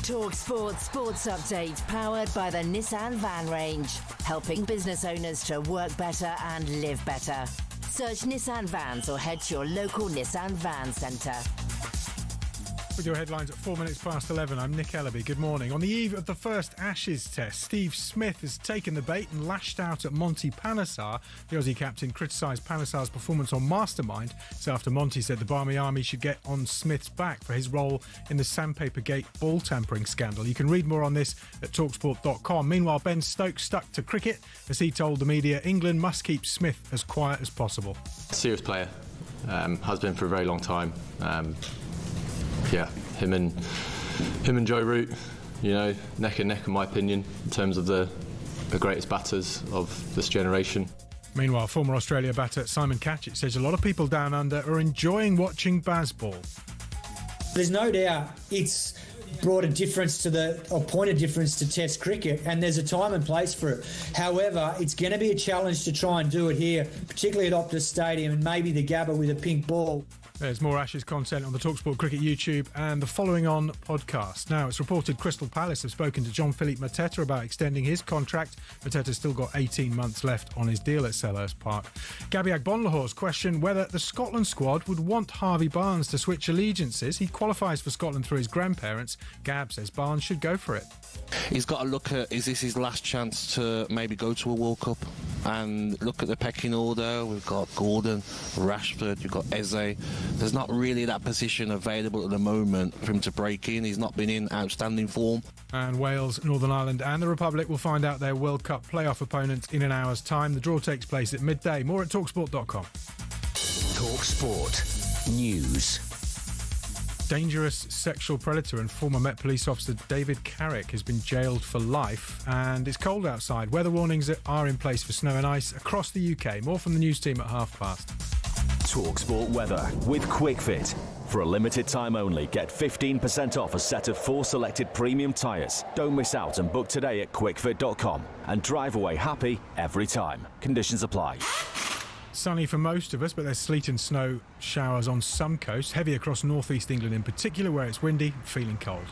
talkSPORT Sports Update, powered by the Nissan Van Range. Helping business owners to work better and live better. Search Nissan Vans or head to your local Nissan Van Centre. With your headlines at 4 minutes past 11, I'm Nick Ellaby. Good morning. On the eve of the first Ashes test, Steve Smith has taken the bait and lashed out at Monty Panesar. The Aussie captain criticised Panesar's performance on Mastermind. So after Monty said the Barmy Army should get on Smith's back for his role in the Sandpaper Gate ball tampering scandal. You can read more on this at talksport.com. Meanwhile, Ben Stokes stuck to cricket as he told the media England must keep Smith as quiet as possible. Serious player, has been for a very long time. Yeah, him and Joe Root, you know, neck and neck in my opinion, in terms of the greatest batters of this generation. Meanwhile, former Australia batter Simon Catchett says a lot of people down under are enjoying watching Bazball. There's no doubt it's brought a difference point of difference to Test cricket, and there's a time and place for it. However, it's going to be a challenge to try and do it here, particularly at Optus Stadium and maybe the Gabba with a pink ball. There's more Ashes content on the talkSPORT Cricket YouTube and the Following On podcast. Now, it's reported Crystal Palace have spoken to Jean-Philippe Mateta about extending his contract. Mateta's still got 18 months left on his deal at Selhurst Park. Gabby Agbonlahore's questioned whether the Scotland squad would want Harvey Barnes to switch allegiances. He qualifies for Scotland through his grandparents. Gab says Barnes should go for it. He's got to look at, is this his last chance to maybe go to a World Cup? And look at the pecking order. We've got Gordon, Rashford, you've got Eze. There's not really that position available at the moment for him to break in. He's not been in outstanding form. And Wales, Northern Ireland and the Republic will find out their World Cup playoff opponents in an hour's time. The draw takes place at midday. More at talksport.com. talkSPORT News. Dangerous sexual predator and former Met Police officer David Carrick has been jailed for life, and it's cold outside. Weather warnings are in place for snow and ice across the UK. More from the news team at past. talkSPORT weather with QuickFit. For a limited time only, get 15% off a set of 4 selected premium tyres. Don't miss out and book today at quickfit.com and drive away happy every time. Conditions apply. Sunny for most of us, but there's sleet and snow showers on some coasts, heavy across northeast England in particular, where it's windy, feeling cold.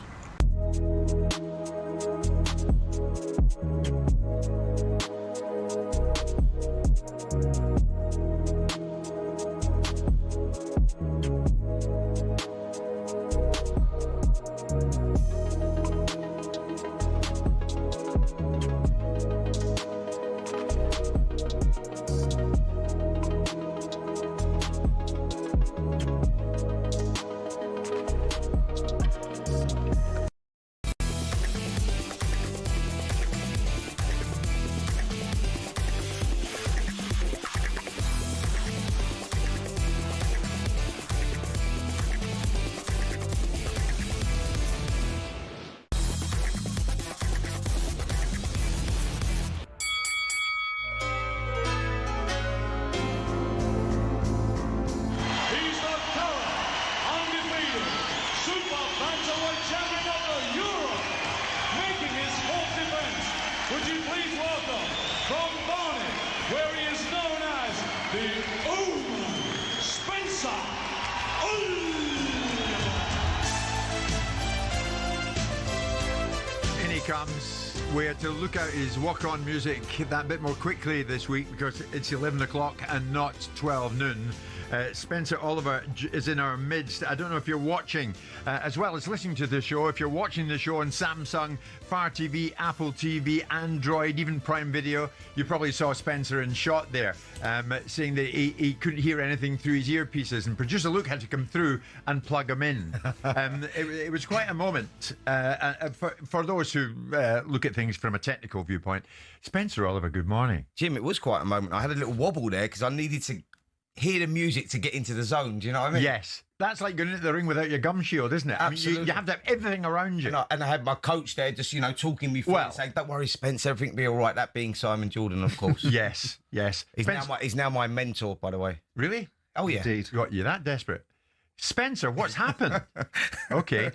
Comes. We had to look out his walk-on music that bit more quickly this week because it's 11 o'clock and not 12 noon. Spencer Oliver is in our midst. I don't know if you're watching as well as listening to the show. If you're watching the show on Samsung, Fire TV, Apple TV, Android, even Prime Video, you probably saw Spencer in shot there saying that he couldn't hear anything through his earpieces, and producer Luke had to come through and plug him in. It was quite a moment for those who look at things from a technical viewpoint. Spencer Oliver, good morning. Jim, it was quite a moment. I had a little wobble there because I needed to hear the music to get into the zone. Do you know what I mean? Yes. That's like going into the ring without your gum shield, isn't it? Absolutely. I mean, you have to have everything around you. And I had my coach there just, talking me through and saying, don't worry, Spence, everything will be all right. That being Simon Jordan, of course. Yes. He's now my mentor, by the way. Really? Oh, yeah. Indeed. Got you that desperate. Spencer, what's happened? Okay.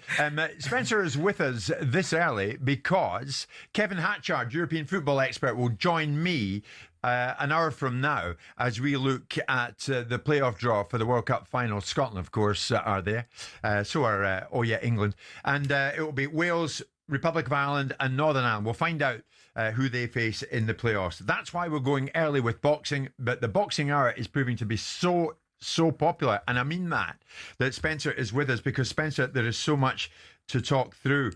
Spencer is with us this early because Kevin Hatchard, European football expert, will join me an hour from now, as we look at the playoff draw for the World Cup final. Scotland, of course, are there. So are, England. And it will be Wales, Republic of Ireland and Northern Ireland. We'll find out who they face in the playoffs. That's why we're going early with boxing. But the boxing hour is proving to be so popular. And I mean that Spencer is with us, because, Spencer, there is so much to talk through.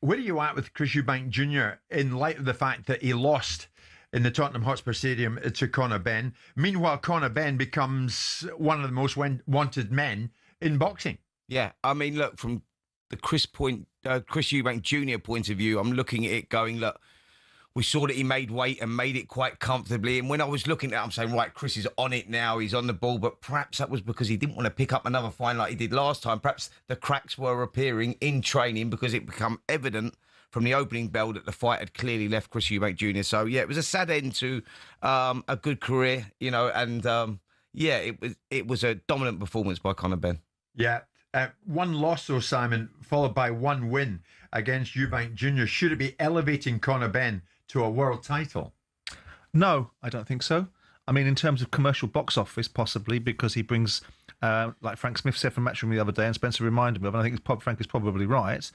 Where are you at with Chris Eubank Jr. in light of the fact that he lost in the Tottenham Hotspur Stadium to Conor Benn? Meanwhile, Conor Benn becomes one of the most wanted men in boxing. Yeah, I mean, look, from the Chris Eubank Jr. point of view, I'm looking at it going, look, we saw that he made weight and made it quite comfortably. And when I was looking at it, I'm saying, right, Chris is on it now. He's on the ball. But perhaps that was because he didn't want to pick up another fine like he did last time. Perhaps the cracks were appearing in training because it became evident from the opening bell that the fight had clearly left Chris Eubank Jr. So, yeah, it was a sad end to a good career, you know. And, it was a dominant performance by Conor Benn. Yeah. One loss, though, Simon, followed by one win against Eubank Jr. Should it be elevating Conor Benn to a world title? No, I don't think so. I mean, in terms of commercial box office, possibly, because he brings, like Frank Smith said from Matchroom the other day, and Spencer reminded me of, and I think Frank is probably right,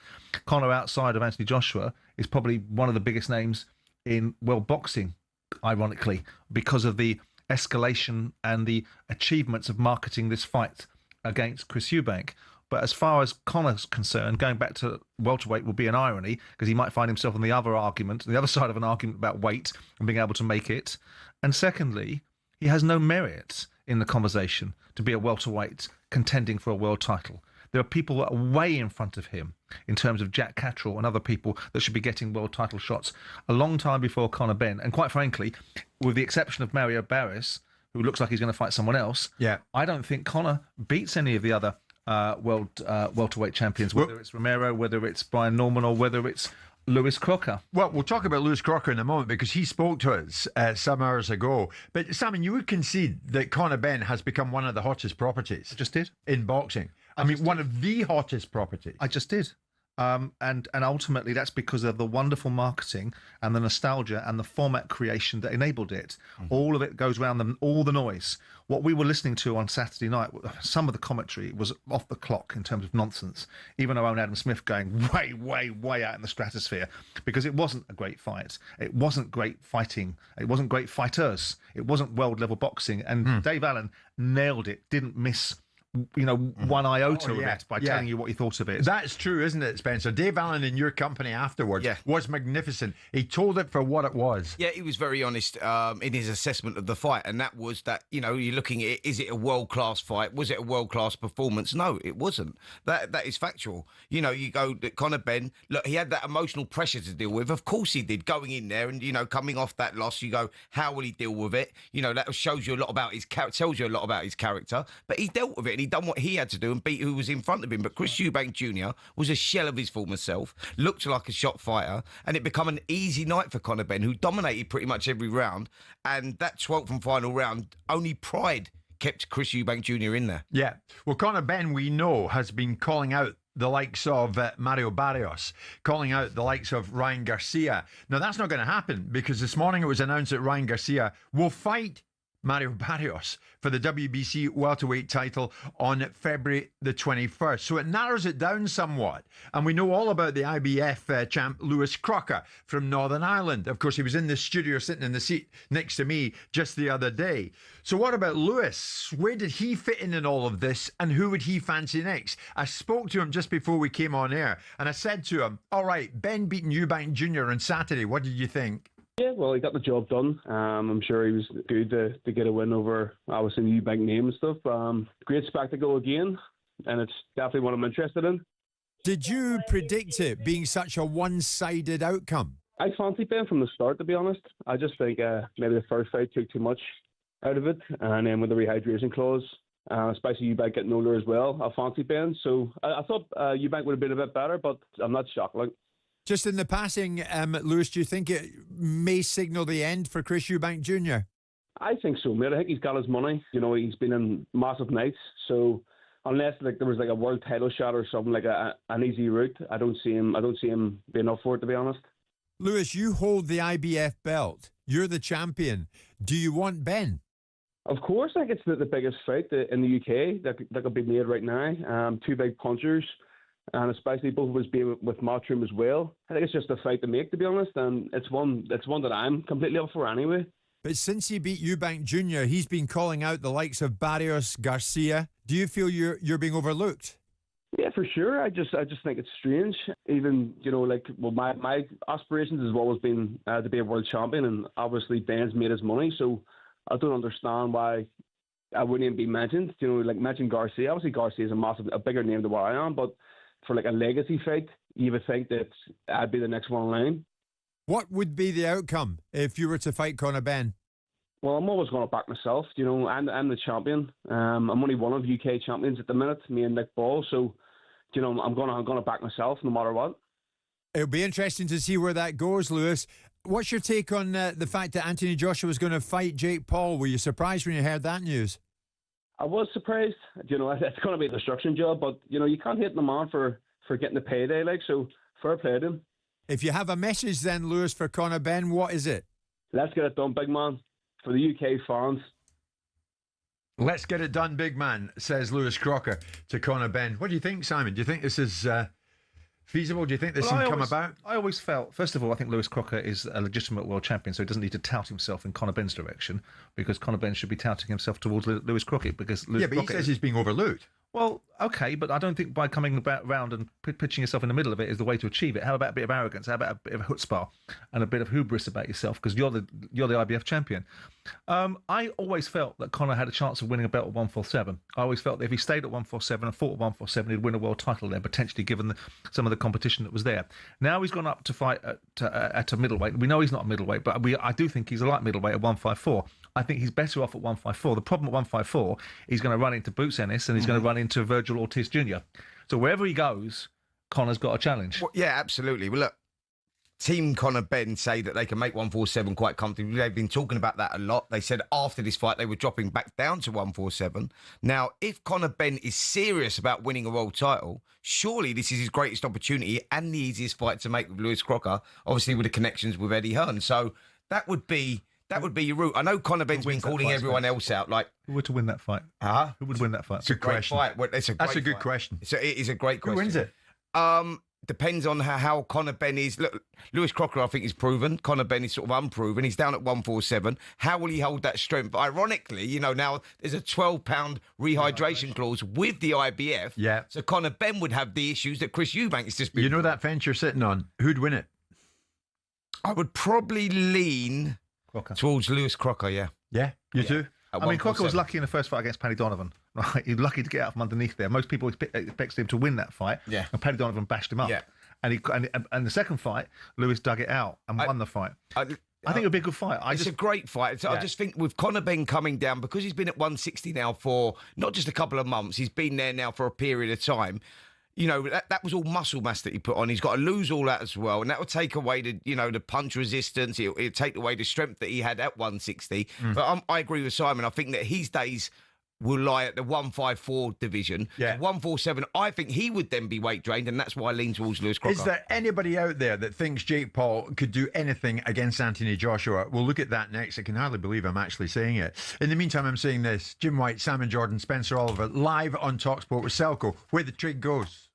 Conor, outside of Anthony Joshua, is probably one of the biggest names in world boxing, ironically, because of the escalation and the achievements of marketing this fight against Chris Eubank. But as far as Conor's concerned, going back to welterweight will be an irony, because he might find himself on the other argument, the other side of an argument about weight and being able to make it. And secondly, he has no merit in the conversation to be a welterweight contending for a world title. There are people that are way in front of him in terms of Jack Catterall and other people that should be getting world title shots a long time before Conor Benn. And quite frankly, with the exception of Mario Barris, who looks like he's going to fight someone else, I don't think Conor beats any of the other welterweight champions, whether it's Romero, whether it's Brian Norman, or whether it's Lewis Crocker. Well, we'll talk about Lewis Crocker in a moment, because he spoke to us some hours ago. But Simon, you would concede that Conor Benn has become one of the hottest properties. I just did. In boxing. I mean, one of the hottest properties. I just did. And ultimately that's because of the wonderful marketing and the nostalgia and the format creation that enabled it. All of it goes around all the noise. What we were listening to on Saturday night, some of the commentary was off the clock in terms of nonsense. Even our own Adam Smith going way out in the stratosphere, because it wasn't a great fight. It wasn't great fighting. It wasn't great fighters. It wasn't world level boxing. And Dave Allen nailed it, didn't miss one iota of it by telling you what he thought of it. That's true, isn't it, Spencer? Dave Allen in your company afterwards was magnificent. He told it for what it was. Yeah, he was very honest in his assessment of the fight, and that was that, you're looking at it, is it a world-class fight? Was it a world-class performance? No, it wasn't. That is factual. You go that Conor Benn, look, he had that emotional pressure to deal with. Of course he did, going in there and, coming off that loss, you go, how will he deal with it? That shows you a lot about his character, tells you a lot about his character, but he dealt with it, and he done what he had to do and beat who was in front of him. But Chris Eubank Jr. was a shell of his former self, looked like a shot fighter, and it became an easy night for Conor Benn, who dominated pretty much every round. And that 12th and final round, only pride kept Chris Eubank Jr. in there. Yeah. Well, Conor Benn, we know, has been calling out the likes of Mario Barrios, calling out the likes of Ryan Garcia. Now, that's not going to happen, because this morning it was announced that Ryan Garcia will fight Mario Barrios for the WBC welterweight title on February the 21st. So it narrows it down somewhat. And we know all about the IBF champ Lewis Crocker from Northern Ireland. Of course, he was in the studio sitting in the seat next to me just the other day. So what about Lewis? Where did he fit in all of this, and who would he fancy next? I spoke to him just before we came on air, and I said to him, all right, Benn beating Eubank Jr. on Saturday. What did you think? Yeah, well, he got the job done. I'm sure he was good to get a win over, obviously, the Eubank name and stuff. Great spectacle again, and it's definitely what I'm interested in. Did you predict it being such a one-sided outcome? I fancied Ben from the start, to be honest. I just think maybe the first fight took too much out of it, and then with the rehydration clause, especially Eubank getting older as well, I fancied Ben. So I thought Eubank would have been a bit better, but I'm not shocked. Just in the passing, Lewis, do you think it may signal the end for Chris Eubank Jr.? I think so, mate. I think he's got his money. He's been in massive nights. So unless there was a world title shot or something, an easy route, I don't see him being up for it, to be honest. Lewis, you hold the IBF belt. You're the champion. Do you want Ben? Of course, I think it's the biggest fight in the UK that could be made right now. Two big punchers, and especially both of us being with Matchroom as well. I think it's just a fight to make, to be honest, and it's one that I'm completely up for anyway. But since he beat Eubank Jr., he's been calling out the likes of Barrios, Garcia. Do you feel you're being overlooked? Yeah, for sure. I just think it's strange. Even, my aspirations has always been to be a world champion, and obviously Ben's made his money, so I don't understand why I wouldn't even be mentioned. Mention Garcia. Obviously Garcia is a bigger name than what I am, but for a legacy fight, you would think that I'd be the next one in line. What would be the outcome if you were to fight Conor Benn? Well, I'm always going to back myself. I'm the champion. I'm only one of UK champions at the minute, me and Nick Ball. So, I'm going to back myself no matter what. It'll be interesting to see where that goes, Lewis. What's your take on the fact that Anthony Joshua was going to fight Jake Paul? Were you surprised when you heard that news? I was surprised. It's going to be a destruction job, but you can't hate the man for getting the payday. So fair play to him. If you have a message then, Lewis, for Conor Benn, what is it? Let's get it done, big man. For the UK fans. Let's get it done, big man, says Lewis Crocker to Conor Benn. What do you think, Simon? Do you think this is feasible? Do you think this can come about? I always felt, first of all, I think Lewis Crocker is a legitimate world champion, so he doesn't need to tout himself in Conor Benn's direction, because Conor Benn should be touting himself towards Lewis Crocker. Because Lewis Crocker he says he's being overlooked. Well, okay, but I don't think by coming round and pitching yourself in the middle of it is the way to achieve it. How about a bit of arrogance? How about a bit of chutzpah and a bit of hubris about yourself? Because you're the IBF champion. I always felt that Conor had a chance of winning a belt at 147. I always felt that if he stayed at 147 and fought at 147, he'd win a world title there, potentially, given some of the competition that was there. Now he's gone up to fight at a middleweight. We know he's not a middleweight, but I do think he's a light middleweight at 154. I think he's better off at 154. The problem at 154, he's going to run into Boots Ennis and he's going to run into Virgil Ortiz Jr. So wherever he goes, Conor's got a challenge. Well, yeah, absolutely. Well, look, Team Conor Benn say that they can make 147 quite comfortably. They've been talking about that a lot. They said after this fight they were dropping back down to 147. Now, if Conor Benn is serious about winning a world title, surely this is his greatest opportunity and the easiest fight to make with Lewis Crocker, obviously with the connections with Eddie Hearn. So that would be your route. I know Conor Benn's been calling everyone else out. Like, who would to win that fight? Who would win that fight? It's a great fight. That's a good question. It is a great question. Who wins it? Depends on how Conor Benn is. Look, Lewis Crocker, I think, is proven. Conor Benn is sort of unproven. He's down at 147. How will he hold that strength? Ironically, now there's a 12-pound rehydration clause with the IBF. Yeah. So Conor Benn would have the issues that Chris Eubank has just been. You know that fence you're sitting on. Who'd win it? I would probably lean towards Lewis Crocker, yeah. Yeah, you too? I mean, Crocker was lucky in the first fight against Paddy Donovan. Right? He was lucky to get out from underneath there. Most people expected him to win that fight. Yeah. And Paddy Donovan bashed him up. Yeah. And the second fight, Lewis dug it out and won the fight. I think it would be a good fight. It's a great fight. I just think with Conor Benn coming down, because he's been at 160 now for not just a couple of months, he's been there now for a period of time. That was all muscle mass that he put on. He's got to lose all that as well. And that will take away the punch resistance. It'll take away the strength that he had at 160. But I agree with Simon. I think that his days will lie at the 154 division. Yeah. So 147, I think he would then be weight drained, and that's why I lean towards Lewis Crocker. Is there anybody out there that thinks Jake Paul could do anything against Anthony Joshua? We'll look at that next. I can hardly believe I'm actually saying it. In the meantime, I'm saying this. Jim White, Simon Jordan, Spencer Oliver, live on talkSPORT with Selco, where the trig goes.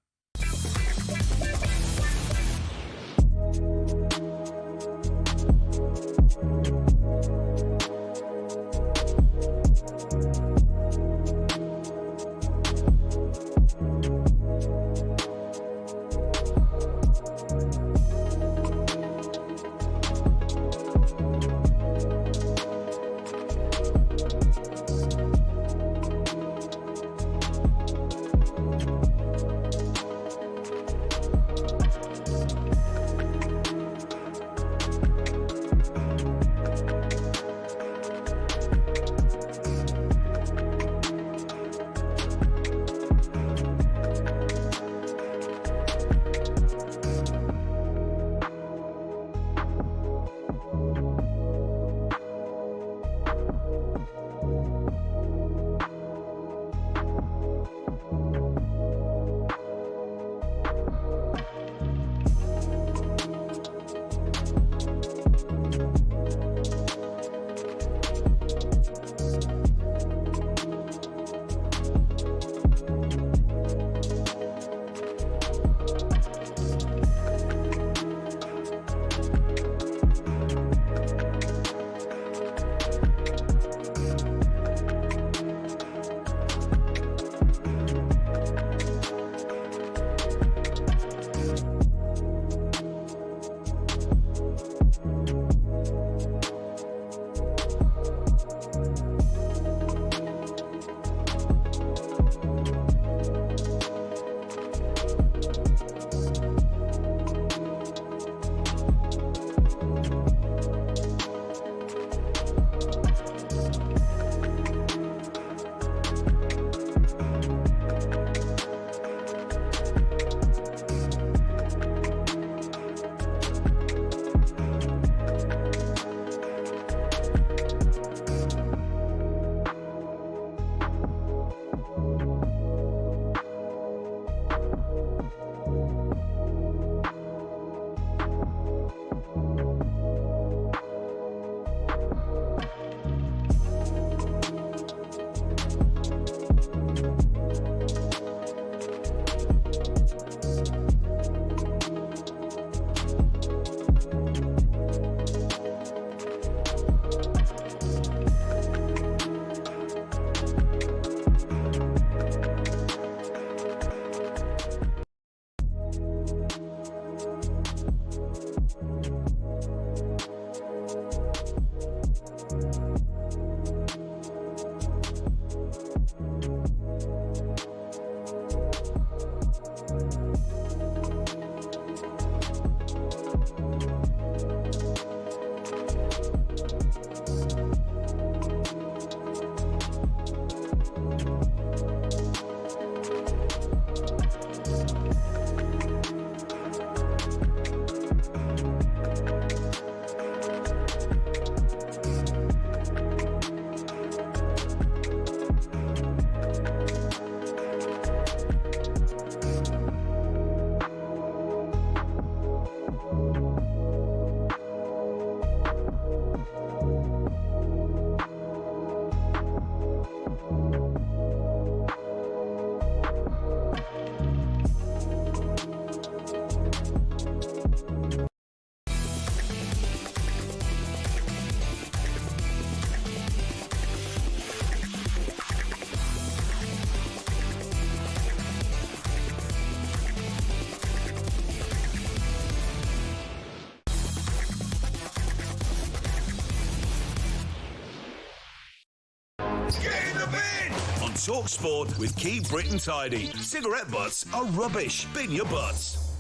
talkSPORT with Keep Britain Tidy. Cigarette butts are rubbish. Bin your butts.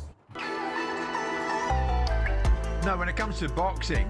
Now, when it comes to boxing,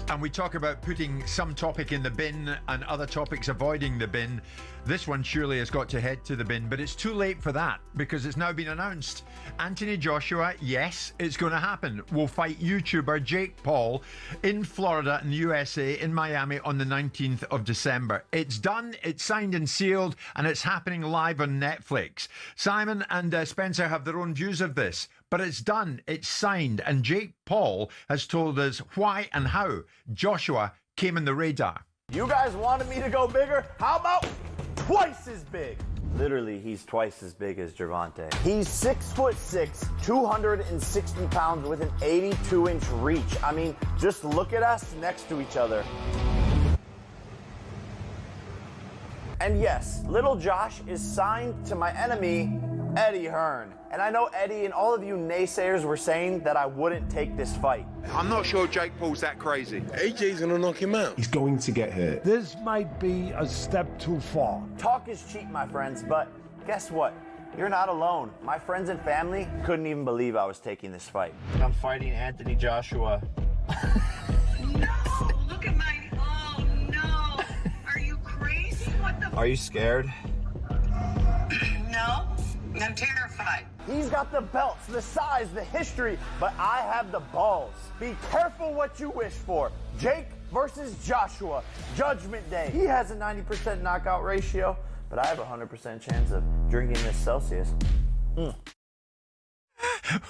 and we talk about putting some topic in the bin and other topics avoiding the bin, this one surely has got to head to the bin, but it's too late for that because it's now been announced. Anthony Joshua, yes, it's going to happen, will fight YouTuber Jake Paul in Florida in the USA, in Miami on the 19th of December. It's done, it's signed and sealed, and it's happening live on Netflix. Simon and Spencer have their own views of this, but it's done, it's signed, and Jake Paul has told us why and how Joshua came in the radar. You guys wanted me to go bigger? How about twice as big? Literally, he's twice as big as Gervonta. He's 6'6", 260 pounds with an 82-inch reach. I mean, just look at us next to each other. And yes, little Josh is signed to my enemy, Eddie Hearn. And I know Eddie and all of you naysayers were saying that I wouldn't take this fight. I'm not sure Jake Paul's that crazy. AJ's gonna knock him out. He's going to get hurt. This might be a step too far. Talk is cheap, my friends, but guess what? You're not alone. My friends and family couldn't even believe I was taking this fight. I'm fighting Anthony Joshua. No, look at my... Oh, no. Are you crazy? What the... Are you scared? No, I'm terrified. He's got the belts, the size, the history, but I have the balls. Be careful what you wish for. Jake versus Joshua, Judgment Day. He has a 90% knockout ratio, but I have a 100% chance of drinking this Celsius.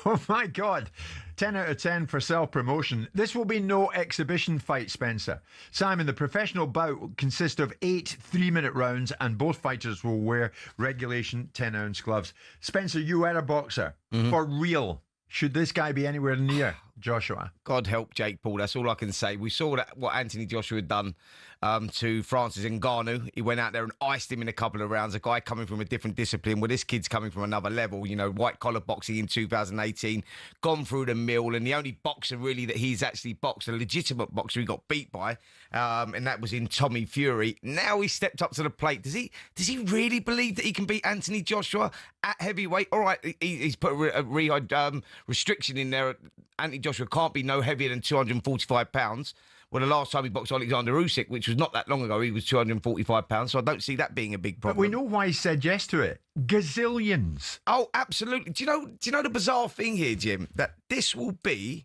Oh my God. 10 out of 10 for self-promotion. This will be no exhibition fight, Spencer. Simon, the professional bout will consist of 8 3-minute rounds and both fighters will wear regulation 10-ounce gloves. Spencer, you are a boxer. For real. Should this guy be anywhere near Joshua? God help Jake Paul. That's all I can say. We saw that what Anthony Joshua had done to Francis Ngannou. He went out there and iced him in a couple of rounds. A guy coming from a different discipline. Well, this kid's coming from another level. You know, white-collar boxing in 2018. Gone through the mill. And the only boxer, really, that he's actually boxed, a legitimate boxer he got beat by, and that was in Tommy Fury. Now he stepped up to the plate. Does he really believe that he can beat Anthony Joshua at heavyweight? All right, he's put a restriction in there. Anthony Joshua can't be no heavier than 245 pounds. Well, the last time he boxed Alexander Usyk, which was not that long ago, he was 245 pounds. So I don't see that being a big problem. But we know why he said yes to it. Gazillions. Oh, absolutely. Do you know the bizarre thing here, Jim? That this will be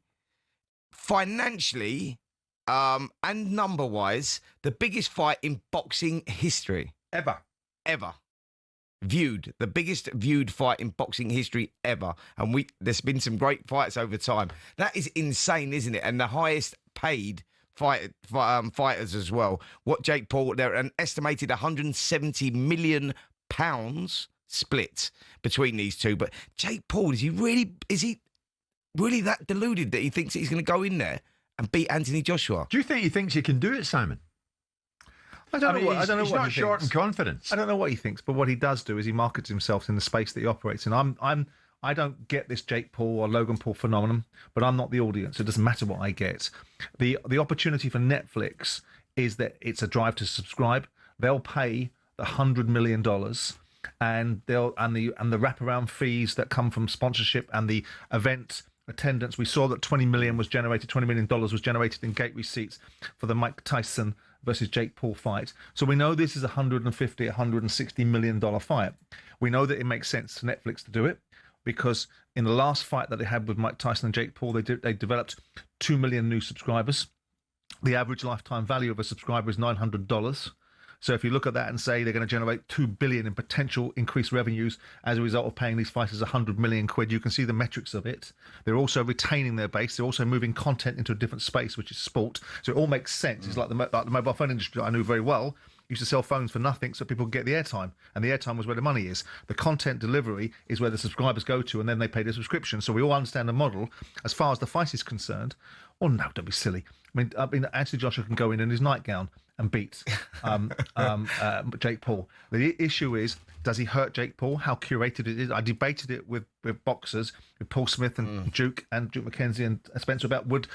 financially and number-wise the biggest fight in boxing history. Ever. Viewed, the biggest viewed fight in boxing history ever. And there's been some great fights over time. That is insane, isn't it? And the highest paid fighters as well. What Jake Paul, they're an estimated £170 million split between these two. But Jake Paul, is he really that deluded that he thinks that he's going to go in there and beat Anthony Joshua? Do you think he thinks he can do it, Simon? I don't know he's what not he short thinks. in confidence. I don't know what he thinks, but what he does do is he markets himself in the space that he operates in. I don't get this Jake Paul or Logan Paul phenomenon, but I'm not the audience. It doesn't matter what I get. The opportunity for Netflix is that it's a drive to subscribe. They'll pay the $100 million, and the wraparound fees that come from sponsorship and the event attendance. We saw that $20 million was generated in gate receipts for the Mike Tyson versus Jake Paul fight. So we know this is $160 million fight. We know that it makes sense to Netflix to do it because in the last fight that they had with Mike Tyson and Jake Paul, they developed 2 million new subscribers. The average lifetime value of a subscriber is $900. So if you look at that and say they're going to generate $2 billion in potential increased revenues as a result of paying these fighters 100 million quid, you can see the metrics of it. They're also retaining their base. They're also moving content into a different space, which is sport. So it all makes sense. It's like the mobile phone industry that I knew very well. Used to sell phones for nothing so people could get the airtime, and the airtime was where the money is. The content delivery is where the subscribers go to, and then they pay their subscription. So we all understand the model. As far as the fight is concerned, oh no, don't be silly. I mean, Anthony Joshua can go in his nightgown and beat Jake Paul. The issue is, does he hurt Jake Paul? How curated it is? I debated it with boxers, with Paul Smith and Duke McKenzie and Spencer about would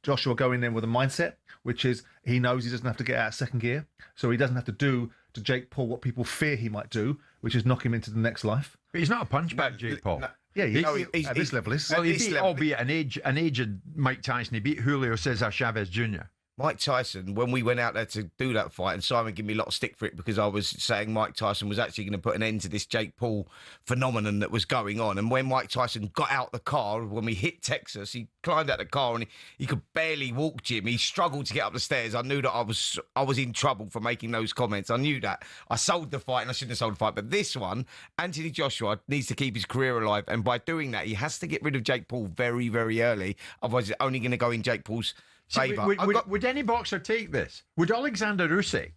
Joshua go in there with a mindset, which is he knows he doesn't have to get out of second gear, so he doesn't have to to Jake Paul what people fear he might do, which is knock him into the next life. But he's not a punch bag, Jake Paul. Yeah, at this level is. Well, he beat, albeit an aged Mike Tyson, he beat Julio Cesar Chavez Jr. Mike Tyson, when we went out there to do that fight, and Simon gave me a lot of stick for it because I was saying Mike Tyson was actually going to put an end to this Jake Paul phenomenon that was going on. And when Mike Tyson got out the car, when we hit Texas, he climbed out the car and he could barely walk, Jim. He struggled to get up the stairs. I knew that I was in trouble for making those comments. I knew that. I sold the fight and I shouldn't have sold the fight. But this one, Anthony Joshua needs to keep his career alive. And by doing that, he has to get rid of Jake Paul very, very early. Otherwise, it's only going to go in Jake Paul's favour. Would any boxer take this? Would Alexander Usyk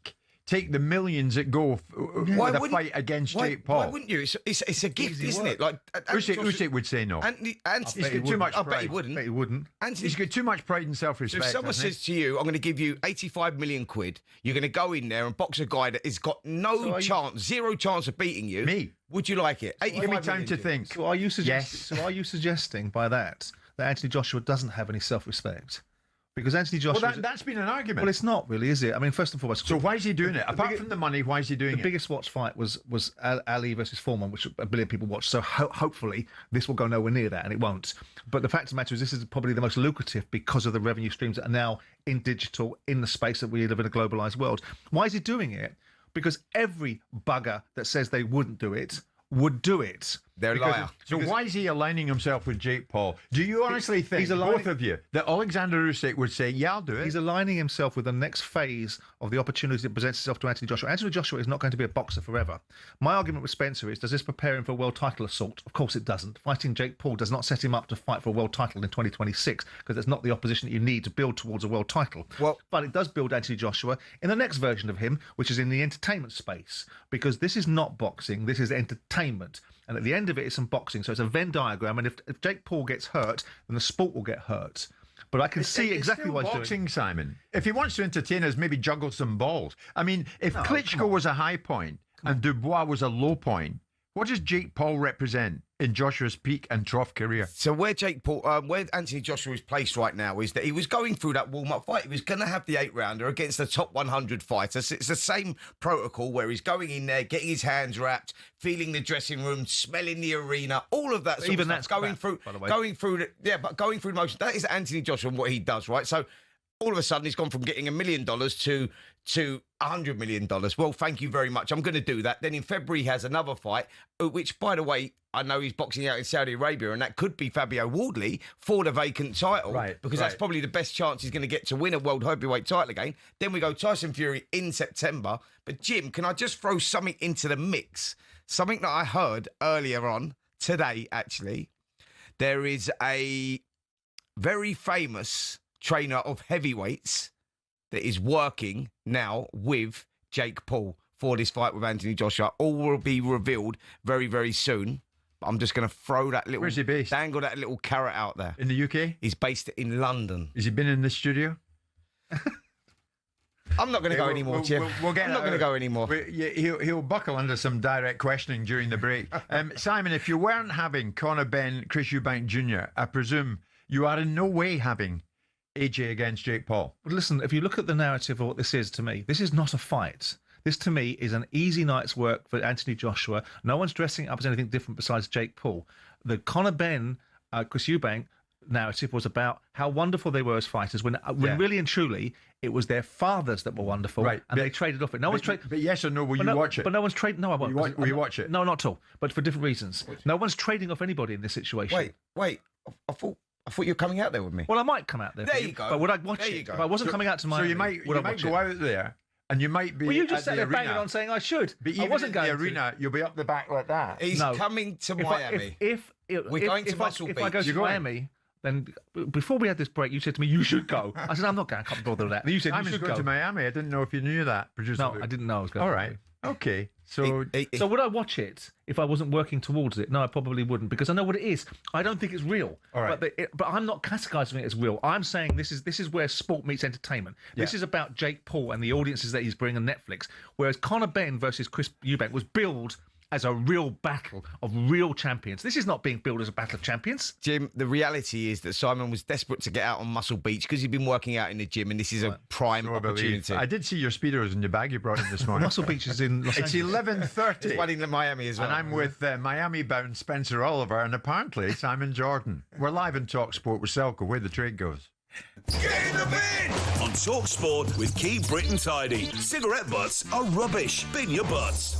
take the millions that go with a fight against Jake Paul? Why wouldn't you? It's a gift, isn't it? Like Usyk would say no. Anthony's got too much pride. I bet he wouldn't. He's got too much pride and self-respect. So if someone says to you, I'm going to give you 85 million quid, you're going to go in there and box a guy that has got zero chance of beating you. Me. Would you like it? Give me time to think. So are you suggesting by that Anthony Joshua doesn't have any self-respect? Because Anthony Joshua... Well, that's been an argument. Well, it's not really, is it? I mean, first and foremost... So why is he doing it? Apart from the money, why is he doing it? The biggest watched fight was Ali versus Foreman, which a billion people watched. So hopefully this will go nowhere near that, and it won't. But the fact of the matter is this is probably the most lucrative because of the revenue streams that are now in digital, in the space that we live in a globalised world. Why is he doing it? Because every bugger that says they wouldn't do it would do it. They're a liar. So why is he aligning himself with Jake Paul? Do you honestly think, both of you, that Alexander Usyk would say, yeah, I'll do it? He's aligning himself with the next phase of the opportunity that presents itself to Anthony Joshua. Anthony Joshua is not going to be a boxer forever. My argument with Spencer is, does this prepare him for a world title assault? Of course it doesn't. Fighting Jake Paul does not set him up to fight for a world title in 2026, because that's not the opposition that you need to build towards a world title. But it does build Anthony Joshua in the next version of him, which is in the entertainment space, because this is not boxing, this is entertainment. And at the end of it, it's some boxing. So it's a Venn diagram. And if Jake Paul gets hurt, then the sport will get hurt. But I can see exactly what he's doing. Boxing, Simon. If he wants to entertain us, maybe juggle some balls. I mean, if Klitschko was a high point and Dubois was a low point, what does Jake Paul represent in Joshua's peak and trough career? So where Anthony Joshua is placed right now is that he was going through that warm-up fight. He was going to have the 8-rounder against the top 100 fighters. It's the same protocol where he's going in there, getting his hands wrapped, feeling the dressing room, smelling the arena, all of that sort of stuff. Going through the motion. That is Anthony Joshua and what he does, right? So all of a sudden, he's gone from getting $1 million to $100 million. Well, thank you very much. I'm going to do that. Then in February, he has another fight, which, by the way, I know he's boxing out in Saudi Arabia, and that could be Fabio Wardley for the vacant title, because that's probably the best chance he's going to get to win a world heavyweight title again. Then we go Tyson Fury in September. But Jim, can I just throw something into the mix? Something that I heard earlier on today, actually. There is a very famous trainer of heavyweights that is working now with Jake Paul for this fight with Anthony Joshua. All will be revealed very, very soon. But I'm just going to throw that little... Where's he based? Dangle that little carrot out there. In the UK? He's based in London. Has he been in the studio? I'm not going to go anymore, Jim. I'm not going to go anymore. He'll buckle under some direct questioning during the break. Simon, if you weren't having Conor Benn, Chris Eubank Jr., I presume you are in no way having AJ against Jake Paul. Well, listen, if you look at the narrative of what this is to me, this is not a fight. This, to me, is an easy night's work for Anthony Joshua. No one's dressing it up as anything different besides Jake Paul. The Conor Benn, Chris Eubank narrative was about how wonderful they were as fighters when really and truly it was their fathers that were wonderful, and they traded off it. But yes or no, will you watch it? But no one's trading. No, I won't. Will you watch it? No, not at all. But for different reasons. No one's trading off anybody in this situation. Wait. I thought you were coming out there with me. Well, I might come out there. There you go. But would I watch it? If I wasn't coming out to Miami, so you might go out there. And you might be. Well, you just sat there banging on saying I should. But even I wasn't in the going arena, you'll be up the back like that. He's coming to Miami. We're going to Muscle Beach. If I go to Miami, then before we had this break, you said to me you should go. I said I'm not going. I can't bother with that. And you said you should go to Miami. I didn't know if you knew that. Producer No, I didn't know I was going. All right. Okay. So would I watch it if I wasn't working towards it? No, I probably wouldn't, because I know what it is. I don't think it's real. All right. But I'm not categorising it as real. I'm saying this is where sport meets entertainment. Yeah. This is about Jake Paul and the audiences that he's bringing on Netflix. Whereas Conor Benn versus Chris Eubank was billed as a real battle of real champions. This is not being billed as a battle of champions. Jim, the reality is that Simon was desperate to get out on Muscle Beach because he'd been working out in the gym, and this is a prime opportunity. I did see your Speedos in your bag you brought in this morning. Muscle Beach is in Los It's Angeles. 11:30. There's one in Miami as well. And I'm with Miami-bound Spencer Oliver and apparently Simon Jordan. We're live in talkSPORT with Selco, where the trade goes. Get in the bin! On talkSPORT with Keep Britain Tidy. Cigarette butts are rubbish. Bin your butts.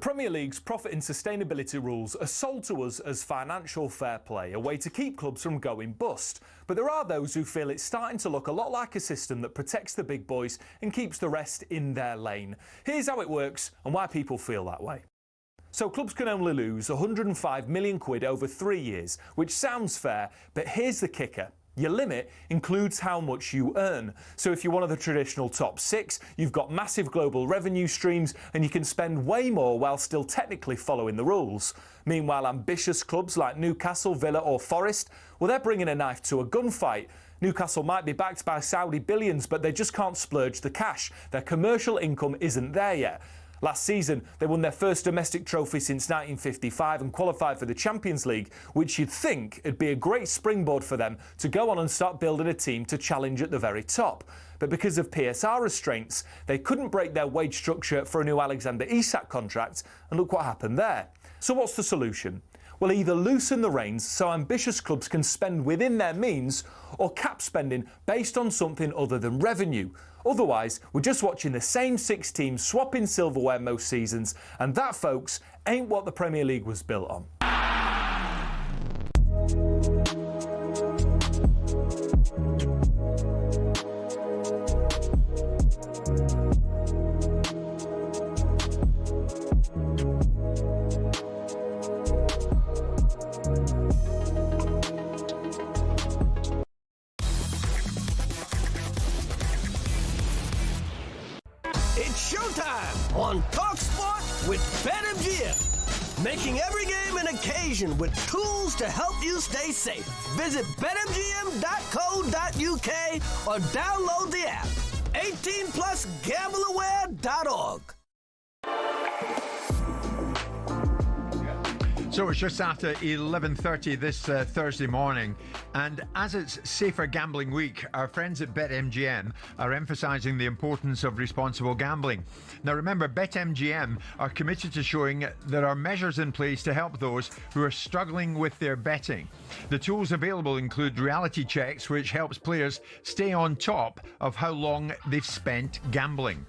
Premier League's profit and sustainability rules are sold to us as financial fair play, a way to keep clubs from going bust. But there are those who feel it's starting to look a lot like a system that protects the big boys and keeps the rest in their lane. Here's how it works and why people feel that way. So clubs can only lose 105 million quid over 3 years, which sounds fair, but here's the kicker. Your limit includes how much you earn. So if you're one of the traditional top 6, you've got massive global revenue streams and you can spend way more while still technically following the rules. Meanwhile, ambitious clubs like Newcastle, Villa or Forest, well, they're bringing a knife to a gunfight. Newcastle might be backed by Saudi billions, but they just can't splurge the cash. Their commercial income isn't there yet. Last season, they won their first domestic trophy since 1955 and qualified for the Champions League, which you'd think would be a great springboard for them to go on and start building a team to challenge at the very top. But because of PSR restraints, they couldn't break their wage structure for a new Alexander Isak contract, and look what happened there. So what's the solution? Well, either loosen the reins so ambitious clubs can spend within their means, or cap spending based on something other than revenue. Otherwise, we're just watching the same 6 teams swapping silverware most seasons, and that, folks, ain't what the Premier League was built on. showtime on talkSPORT with BetMGM. Making every game an occasion with tools to help you stay safe. Visit betmgm.co.uk or download the app. 18 plus gambleaware.org. So it's just after 11:30 this Thursday morning, and as it's Safer Gambling Week, our friends at BetMGM are emphasising the importance of responsible gambling. Now remember, BetMGM are committed to showing there are measures in place to help those who are struggling with their betting. The tools available include reality checks, which helps players stay on top of how long they've spent gambling.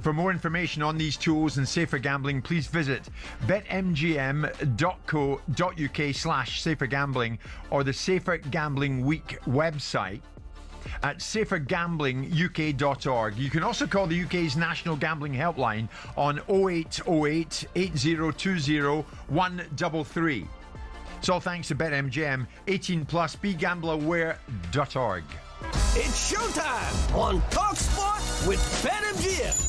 For more information on these tools and safer gambling, please visit betmgm.co.uk/safergambling or the Safer Gambling Week website at safergamblinguk.org. You can also call the UK's National Gambling Helpline on 0808 8020 133. It's all thanks to BetMGM. 18 plus, begambleaware.org. It's showtime on talkSPORT with BetMGM.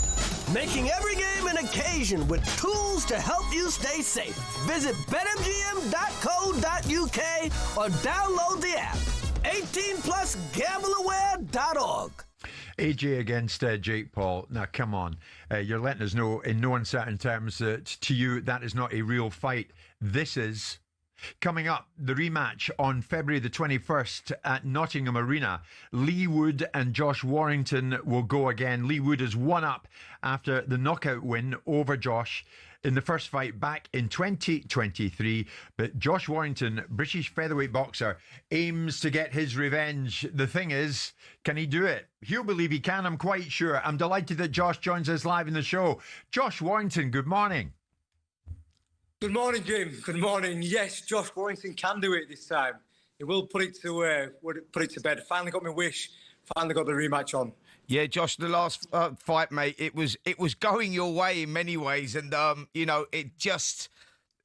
Making every game an occasion with tools to help you stay safe. Visit betmgm.co.uk or download the app. 18 plus gambleaware.org. AJ against Jake Paul. Now, come on. You're letting us know in no uncertain terms that to you that is not a real fight. This is. Coming up, the rematch on February the 21st at Nottingham Arena. Lee Wood and Josh Warrington will go again. Lee Wood is one up after the knockout win over Josh in the first fight back in 2023. But Josh Warrington, British featherweight boxer, aims to get his revenge. The thing is, can he do it? He'll believe he can, I'm quite sure. I'm delighted that Josh joins us live in the show. Josh Warrington, good morning. Good morning, Jim. Good morning. Yes, Josh Warrington can do it this time. He will put it to bed. Finally got my wish. Finally got the rematch on. Yeah, Josh, the last fight, mate, it was going your way in many ways, and it just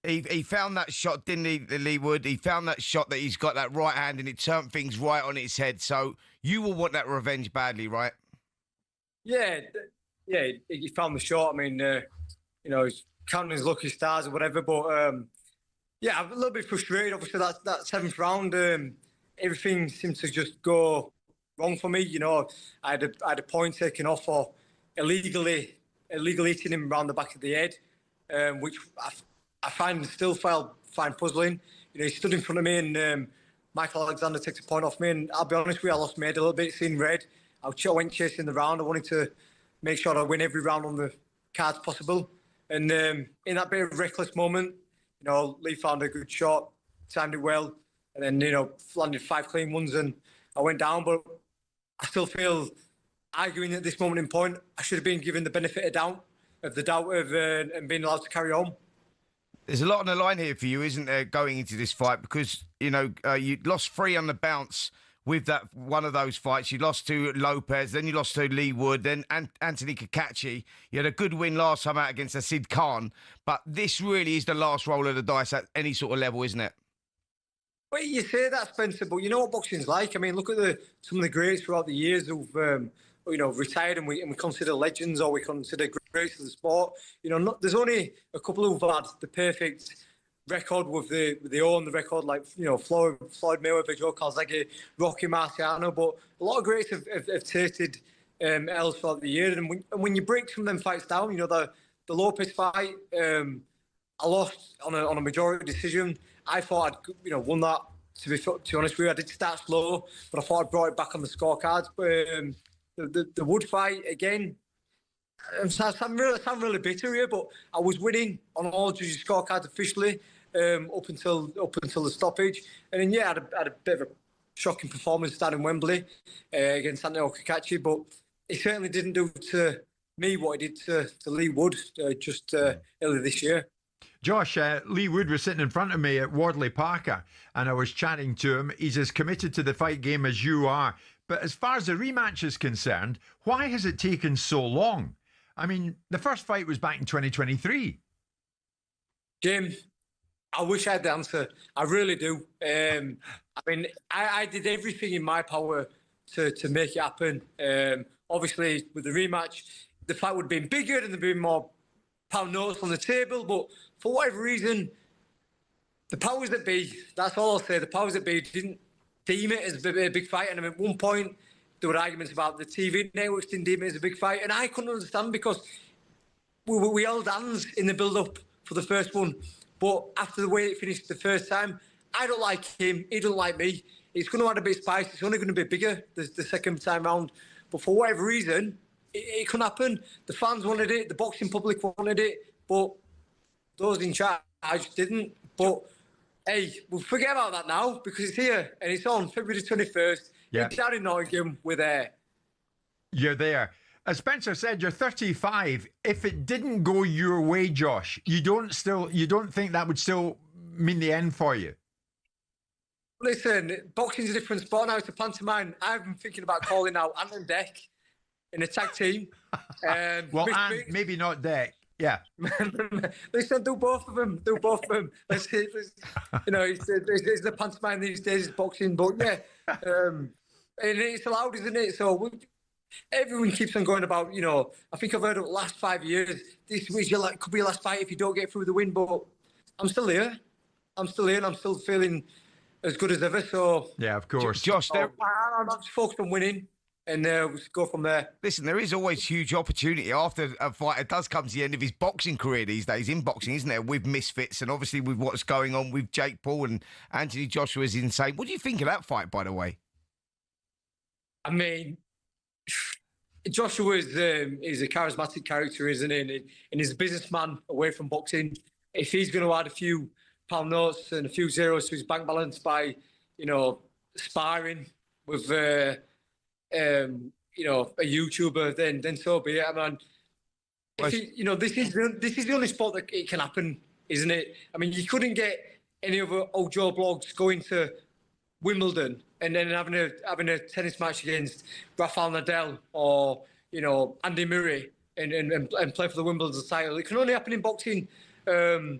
he found that shot, didn't he, Lee Wood? He found that shot that he's got that right hand, and it turned things right on its head. So you will want that revenge badly, right? Yeah, he found the shot. I mean, he's counting his lucky stars or whatever, but I'm a little bit frustrated. Obviously, that seventh round, everything seemed to just go wrong for me. I had a point taken off for illegally hitting him around the back of the head, which I find puzzling. He stood in front of me, and Michael Alexander takes a point off me, and I'll be honest with you, I lost my head a little bit, seeing red. I went chasing the round. I wanted to make sure I win every round on the cards possible. And in that bit of reckless moment, Lee found a good shot, timed it well, and then, landed 5 clean ones, and I went down. But I still feel, arguing at this moment in point, I should have been given the benefit of the doubt and being allowed to carry on. There's a lot on the line here for you, isn't there, going into this fight? Because, you lost 3 on the bounce with that one of those fights. You lost to Lopez, then you lost to Lee Wood, then Anthony Kakachi. You had a good win last time out against Sid Khan, but this really is the last roll of the dice at any sort of level, isn't it? Well, you say that, Spencer, but you know what boxing's like. I mean, look at some of the greats throughout the years who've retired, and we consider legends, or we consider greats of the sport. There's only a couple who've had the perfect record with the own the record, like Floyd Mayweather, Joe Calzaghe, Rocky Marciano, but a lot of greats have tasted L's throughout the year. And when you break some of them fights down, the Lopez fight, I lost on a majority decision. I thought I'd won that. To be honest with you, I did start slow, but I thought I brought it back on the scorecards. But the Wood fight again, I sound really bitter here, but I was winning on all judges' scorecards officially up until the stoppage, and then I had a bit of a shocking performance down in Wembley against Anthony Kakachi, but he certainly didn't do to me what he did to Lee Wood earlier this year. Josh, Lee Wood was sitting in front of me at Wardley Parker, and I was chatting to him. He's as committed to the fight game as you are. But as far as the rematch is concerned, why has it taken so long? I mean, the first fight was back in 2023. Jim, I wish I had the answer. I really do. I did everything in my power to make it happen. Obviously, with the rematch, the fight would have been bigger and there'd been more pound notes on the table. But for whatever reason, the powers that be, that's all I'll say, the powers that be didn't deem it as a big fight. And at one point, there were arguments about the TV networks didn't deem it as a big fight. And I couldn't understand because we held hands in the build-up for the first one. But after the way it finished the first time, I don't like him, he don't like me. It's going to add a bit of spice. It's only going to be bigger the second time round. But for whatever reason, it couldn't happen. The fans wanted it, the boxing public wanted it, but those in charge didn't. But hey, we'll forget about that now because it's here and it's on February 21st. Yeah. Down in Nottingham, we're there. You're there. As Spencer said, you're 35. If it didn't go your way, Josh, you don't think that would still mean the end for you? Listen, boxing's a different sport now. It's a pantomime. I've been thinking about calling out Ant and Deck in a tag team. Well, Ant, maybe not Deck. Yeah. Listen, do both of them. Let's you know, it's the pantomime these days, it's boxing. But yeah, and it's allowed, isn't it? So everyone keeps on going about, you know, I think I've heard of the last 5 years, this was could be your last fight if you don't get through the win. But I'm still here. And I'm still feeling as good as ever. So yeah, of course. Josh, I'm just focused on winning. And we'll go from there. Listen, there is always huge opportunity after a fighter does come to the end of his boxing career these days, in boxing, isn't there, with misfits and obviously with what's going on with Jake Paul and Anthony Joshua is insane. What do you think of that fight, by the way? I mean, Joshua is a charismatic character, isn't he? And he's a businessman away from boxing. If he's going to add a few pound notes and a few zeros to his bank balance by, you know, sparring with... you know, a YouTuber, then so be it. I mean, you know, this is the only sport that it can happen, isn't it? I mean, you couldn't get any other old Joe blogs going to Wimbledon and then having a tennis match against Rafael Nadal or, you know, Andy Murray and play for the Wimbledon title. It can only happen in boxing. Listen,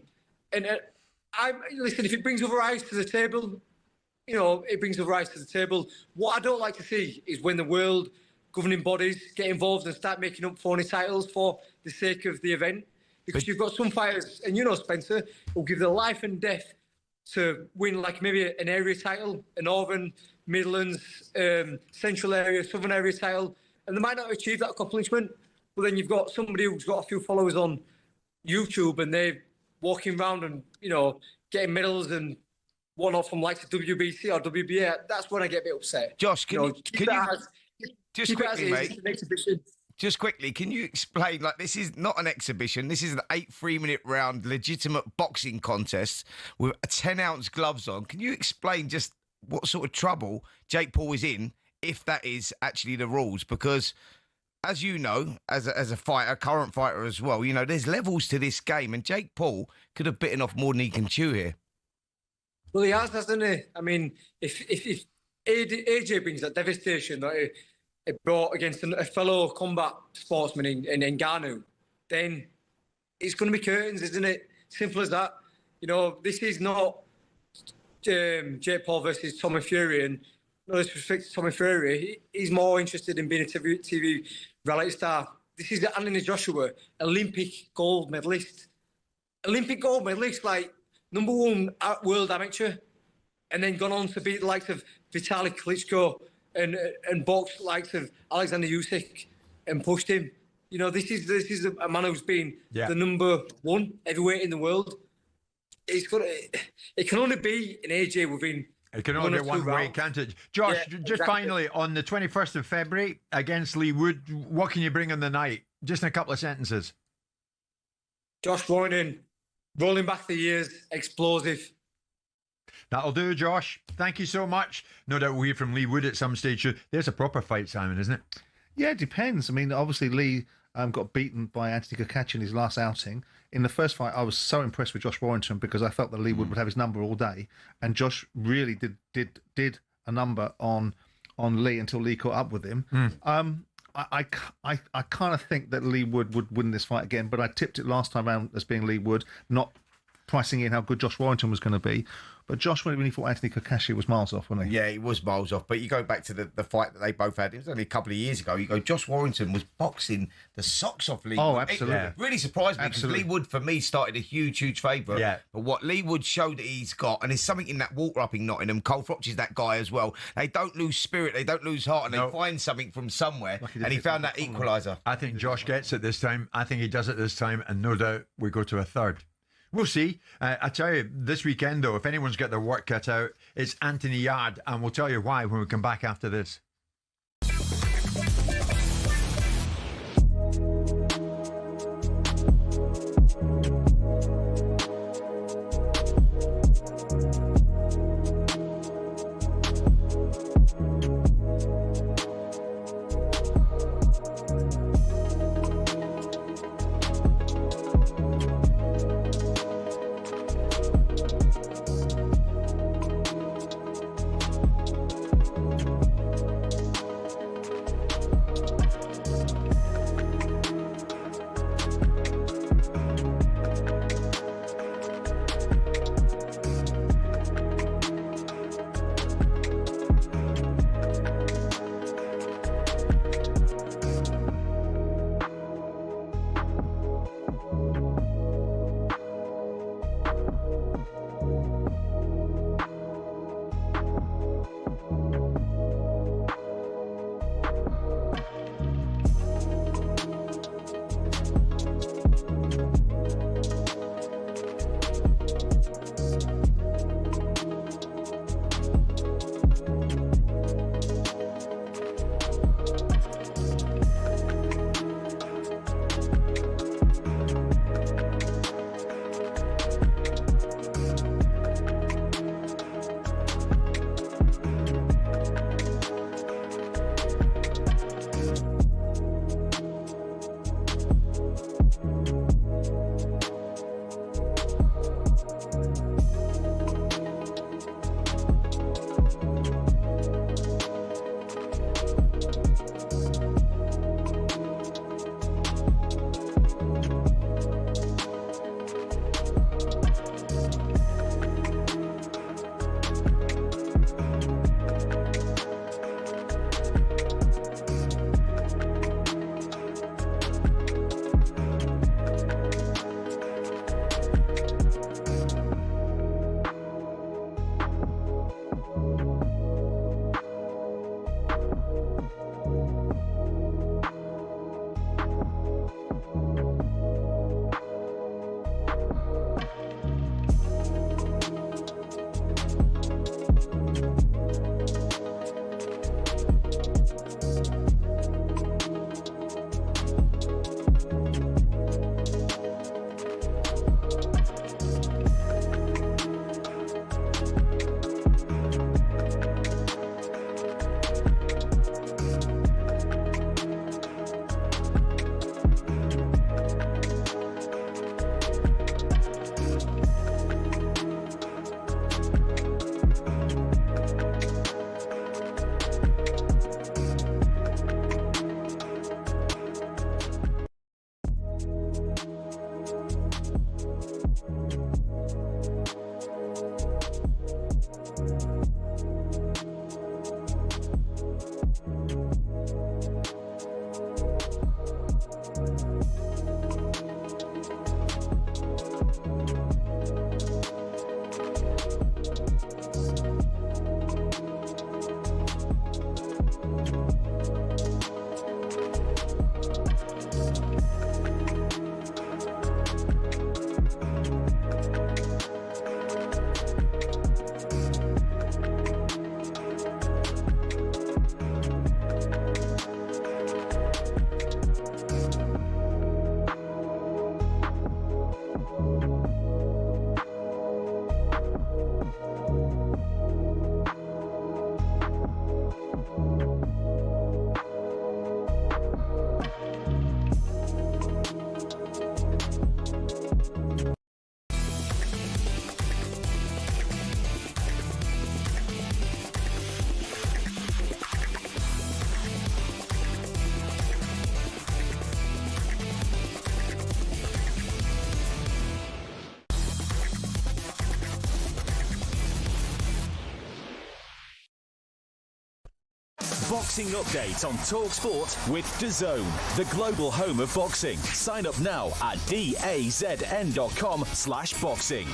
if it brings other eyes to the table, you know, it brings the rights to the table. What I don't like to see is when the world governing bodies get involved and start making up phony titles for the sake of the event. Because you've got some fighters, and you know, Spencer, who'll give their life and death to win, like maybe an area title, a Northern, Midlands, Central area, Southern area title, and they might not achieve that accomplishment. But then you've got somebody who's got a few followers on YouTube and they're walking around and, you know, getting medals and one-off from like the WBC or WBA, that's when I get a bit upset. Josh, can you just quickly, mate, an exhibition. Just quickly, can you explain, like, this is not an exhibition, this is an 8 3-minute round legitimate boxing contest with 10-ounce gloves on. Can you explain just what sort of trouble Jake Paul is in if that is actually the rules? Because, as you know, as a fighter, current fighter as well, you know, there's levels to this game, and Jake Paul could have bitten off more than he can chew here. Well, he has, hasn't he? I mean, if AJ brings that devastation that it brought against a fellow combat sportsman in Ngannou, then it's going to be curtains, isn't it? Simple as that. You know, this is not Jake Paul versus Tommy Fury, and no disrespect to Tommy Fury, he's more interested in being a TV reality star. This is Anthony Joshua, Olympic gold medalist. Olympic gold medalist, like, #1 world amateur, and then gone on to beat the likes of Vitaly Klitschko and box the likes of Alexander Usyk and pushed him. You know, this is a man who's been the #1 heavyweight in the world. It can only be an AJ within. It can only be one way, can't it? Josh, just finally, on the 21st of February against Lee Wood, what can you bring on the night? Just in a couple of sentences. Josh Warrington. Rolling back the years, explosive. That'll do, Josh. Thank you so much. No doubt we'll hear from Lee Wood at some stage. There's a proper fight, Simon, isn't it? Yeah, it depends. I mean, obviously Lee got beaten by Anthony Kokachi in his last outing. In the first fight, I was so impressed with Josh Warrington because I felt that Lee Wood would have his number all day, and Josh really did a number on Lee until Lee caught up with him. I kind of think that Lee Wood would win this fight again, but I tipped it last time around as being Lee Wood, not pricing in how good Josh Warrington was going to be. But Josh really thought Anthony Kakashi was miles off, wasn't he? Yeah, he was miles off. But you go back to the fight that they both had. It was only a couple of years ago. You go, Josh Warrington was boxing the socks off Lee Wood. Oh, absolutely. It really surprised me because Lee Wood, for me, started a huge favourite. Yeah. But what Lee Wood showed that he's got, and there's something in that water up in Nottingham. Cole Froch is that guy as well. They don't lose spirit. They don't lose heart. And they find something from somewhere. And he found that equaliser. I think Josh gets it this time. I think he does it this time. And no doubt we go to a third. We'll see. I tell you, this weekend, though, if anyone's got their work cut out, it's Anthony Yarde. And we'll tell you why when we come back after this. boxing update on talkSPORT with DAZN, the global home of boxing. Sign up now at dazn.com/boxing.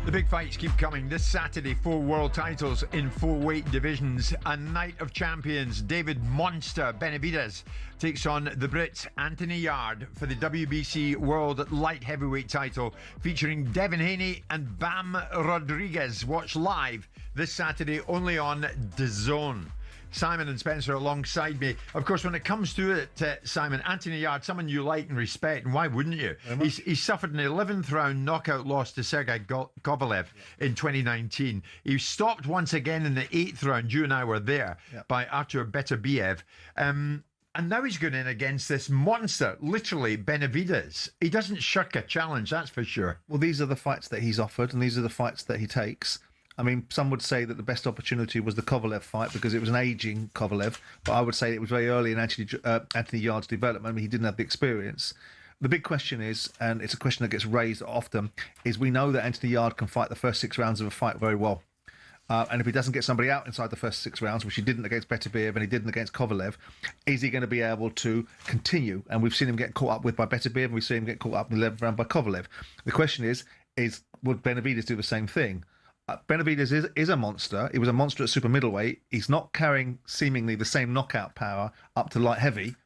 The big fights keep coming. This Saturday, 4 world titles in 4 weight divisions. A night of champions. David Monster Benavidez takes on the Brit Anthony Yarde for the WBC World Light Heavyweight title, featuring Devin Haney and Bam Rodriguez. Watch live this Saturday only on DAZN. Simon and Spencer alongside me. Of course, when it comes to it, Simon, Anthony Yarde, someone you like and respect, and why wouldn't you? He suffered an 11th round knockout loss to Sergei Kovalev in 2019. He stopped once again in the 8th round. You and I were there by Artur Beterbiev. And now he's going in against this monster, literally Benavidez. He doesn't shirk a challenge, that's for sure. Well, these are the fights that he's offered, and these are the fights that he takes. I mean, some would say that the best opportunity was the Kovalev fight because it was an ageing Kovalev, but I would say it was very early in Anthony Yarde's development. I mean, he didn't have the experience. The big question is, and it's a question that gets raised often, is we know that Anthony Yarde can fight the first 6 rounds of a fight very well. And if he doesn't get somebody out inside the first 6 rounds, which he didn't against Beterbiev and he didn't against Kovalev, is he going to be able to continue? And we've seen him get caught up with by Beterbiev, and we've seen him get caught up in the 11th round by Kovalev. The question is would Benavidez do the same thing? Benavidez is a monster. He was a monster at super middleweight. He's not carrying seemingly the same knockout power up to light heavy,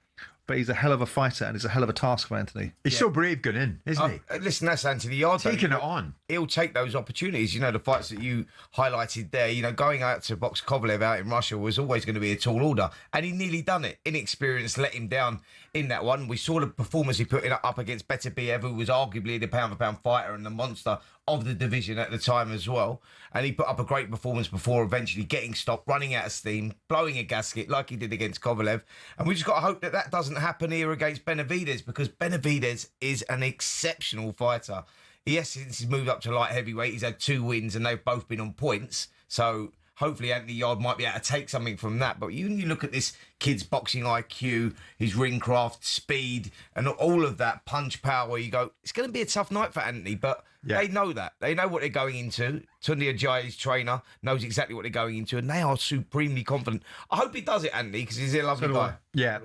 but he's a hell of a fighter, and it's a hell of a task for Anthony. He's so brave going in, isn't he? Listen, that's Anthony Yarde. Taking it on. He'll take those opportunities. You know, the fights that you highlighted there, you know, going out to box Kovalev out in Russia was always going to be a tall order, and he nearly done it. Inexperience let him down in that one. We saw the performance he put in up against Beterbiev, who was arguably the pound-for-pound fighter and the monster of the division at the time as well. And he put up a great performance before eventually getting stopped, running out of steam, blowing a gasket like he did against Kovalev. And we just got to hope that that doesn't happen here against Benavidez, because Benavidez is an exceptional fighter. Yes, since he's moved up to light heavyweight, he's had 2 wins and they've both been on points. So hopefully Anthony Yarde might be able to take something from that. But you look at this kid's boxing IQ, his ring craft, speed, and all of that punch power, you go, it's going to be a tough night for Anthony, but they know that. They know what they're going into. Tunde Ajayi's trainer knows exactly what they're going into, and they are supremely confident. I hope he does it, Anthony, because he's a lovely guy. Yeah,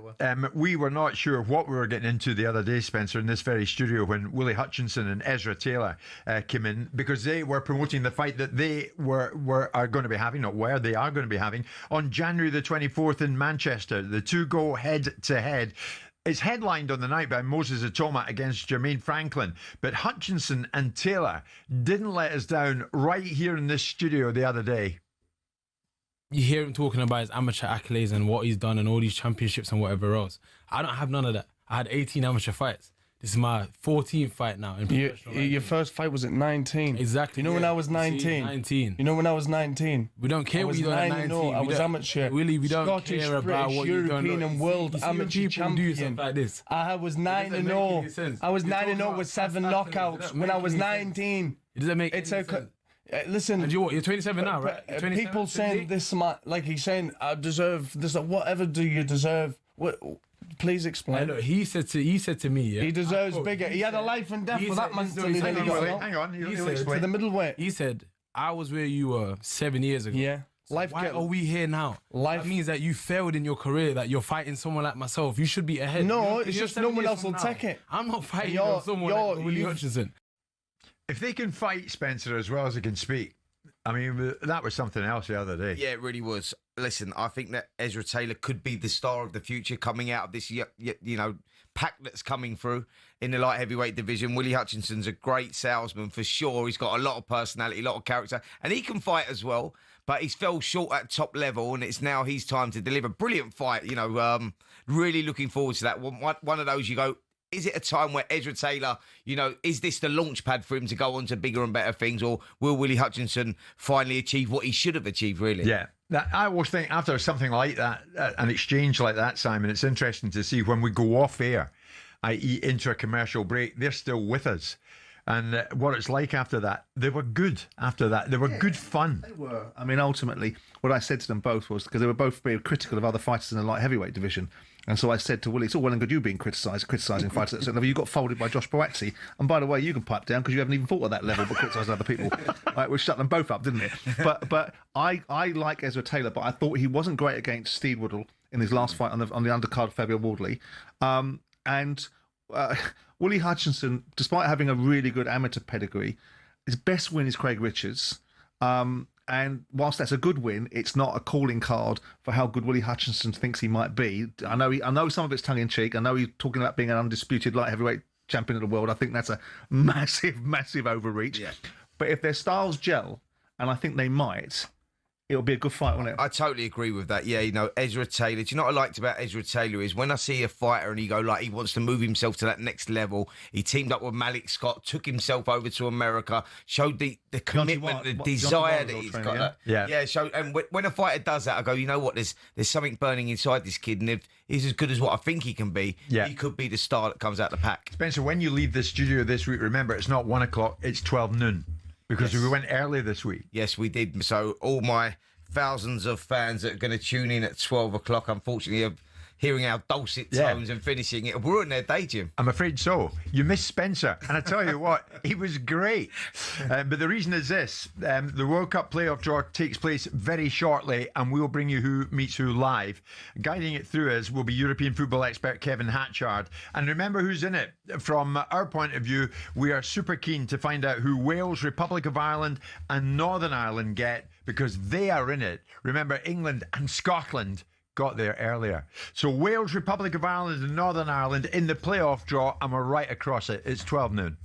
we were not sure what we were getting into the other day, Spencer, in this very studio when Willie Hutchinson and Ezra Taylor came in, because they were promoting the fight that they are going to be having, they are going to be having on January the 24th in Manchester. The two go head-to-head. It's headlined on the night by Moses Atoma against Jermaine Franklin, but Hutchinson and Taylor didn't let us down right here in this studio the other day. You hear him talking about his amateur accolades and what he's done and all these championships and whatever else. I don't have none of that. I had 18 amateur fights. This is my 14th fight now. Your first fight was at 19. Exactly. You know when I was 19? 19. You know when I was 19? We don't care what you done at 19. I was amateur. Willie, we don't Scottish, care about British, what you've done. European and world amateur champion. Like this. I was 9-0. I was 9-0 with 7 knockouts when I was 19. It doesn't make any sense. Listen, and you're 27 now, right? 27, people saying this, like he's saying, I deserve this. Whatever do you deserve? What? Please explain. Hey, look, he said to me, yeah, he deserves bigger. He had a life and death for that man. Hang on, he'll explain. To the middleweight. He said, I was where you were 7 years ago. Yeah. So why are we here now? That means that you failed in your career, that you're fighting someone like myself. You should be ahead. No, it's just no one else will take it. I'm not fighting someone like Willie Hutchinson. If they can fight, Spencer, as well as they can speak, I mean, that was something else the other day. Yeah, it really was. Listen, I think that Ezra Taylor could be the star of the future coming out of this, pack that's coming through in the light heavyweight division. Willie Hutchinson's a great salesman for sure. He's got a lot of personality, a lot of character, and he can fight as well. But he's fell short at top level, and it's now his time to deliver. Brilliant fight, really looking forward to that. One of those you go, is it a time where Ezra Taylor, is this the launch pad for him to go on to bigger and better things, or will Willie Hutchinson finally achieve what he should have achieved, really? Yeah. I always think after something like that, an exchange like that, Simon, it's interesting to see when we go off air, i.e. into a commercial break, they're still with us. and what it's like after that. They were good after that. They were good fun. They were. I mean, ultimately, what I said to them both was, because they were both very critical of other fighters in the light heavyweight division, and so I said to Willie, it's all well and good you being criticising fighters at a certain level. You got folded by Josh Boaxi, and by the way, you can pipe down because you haven't even fought at that level, but criticising other people. Right, which shut them both up, didn't it? But I like Ezra Taylor, but I thought he wasn't great against Steve Woodall in his last fight on the undercard of Fabio Wardley. Willie Hutchinson, despite having a really good amateur pedigree, his best win is Craig Richards. And whilst that's a good win, it's not a calling card for how good Willie Hutchinson thinks he might be. I know some of it's tongue-in-cheek. I know he's talking about being an undisputed light heavyweight champion of the world. I think that's a massive overreach. Yeah. But if their styles gel, and I think they might, it'll be a good fight, won't it? I totally agree with that. Yeah, Ezra Taylor. Do you know what I liked about Ezra Taylor is when I see a fighter and he wants to move himself to that next level. He teamed up with Malik Scott, took himself over to America, showed the commitment, the desire that he's got. Yeah. And when a fighter does that, I go, you know what? There's something burning inside this kid, and if he's as good as what I think he can be, he could be the star that comes out the pack. Spencer, when you leave the studio this week, remember it's not 1 o'clock, it's 12 noon. Because we went early this week. Yes, we did. So all my thousands of fans that are going to tune in at 12 o'clock, unfortunately, are hearing our dulcet tones and finishing it. We're on their day, Jim. I'm afraid so. You missed Spencer. And I tell you what, he was great. But the reason is this. The World Cup playoff draw takes place very shortly, and we'll bring you Who Meets Who live. Guiding it through us will be European football expert Kevin Hatchard. And remember who's in it. From our point of view, we are super keen to find out who Wales, Republic of Ireland and Northern Ireland get, because they are in it. Remember, England and Scotland got there earlier. So Wales, Republic of Ireland and Northern Ireland in the playoff draw, and we're right across it. It's 12 noon.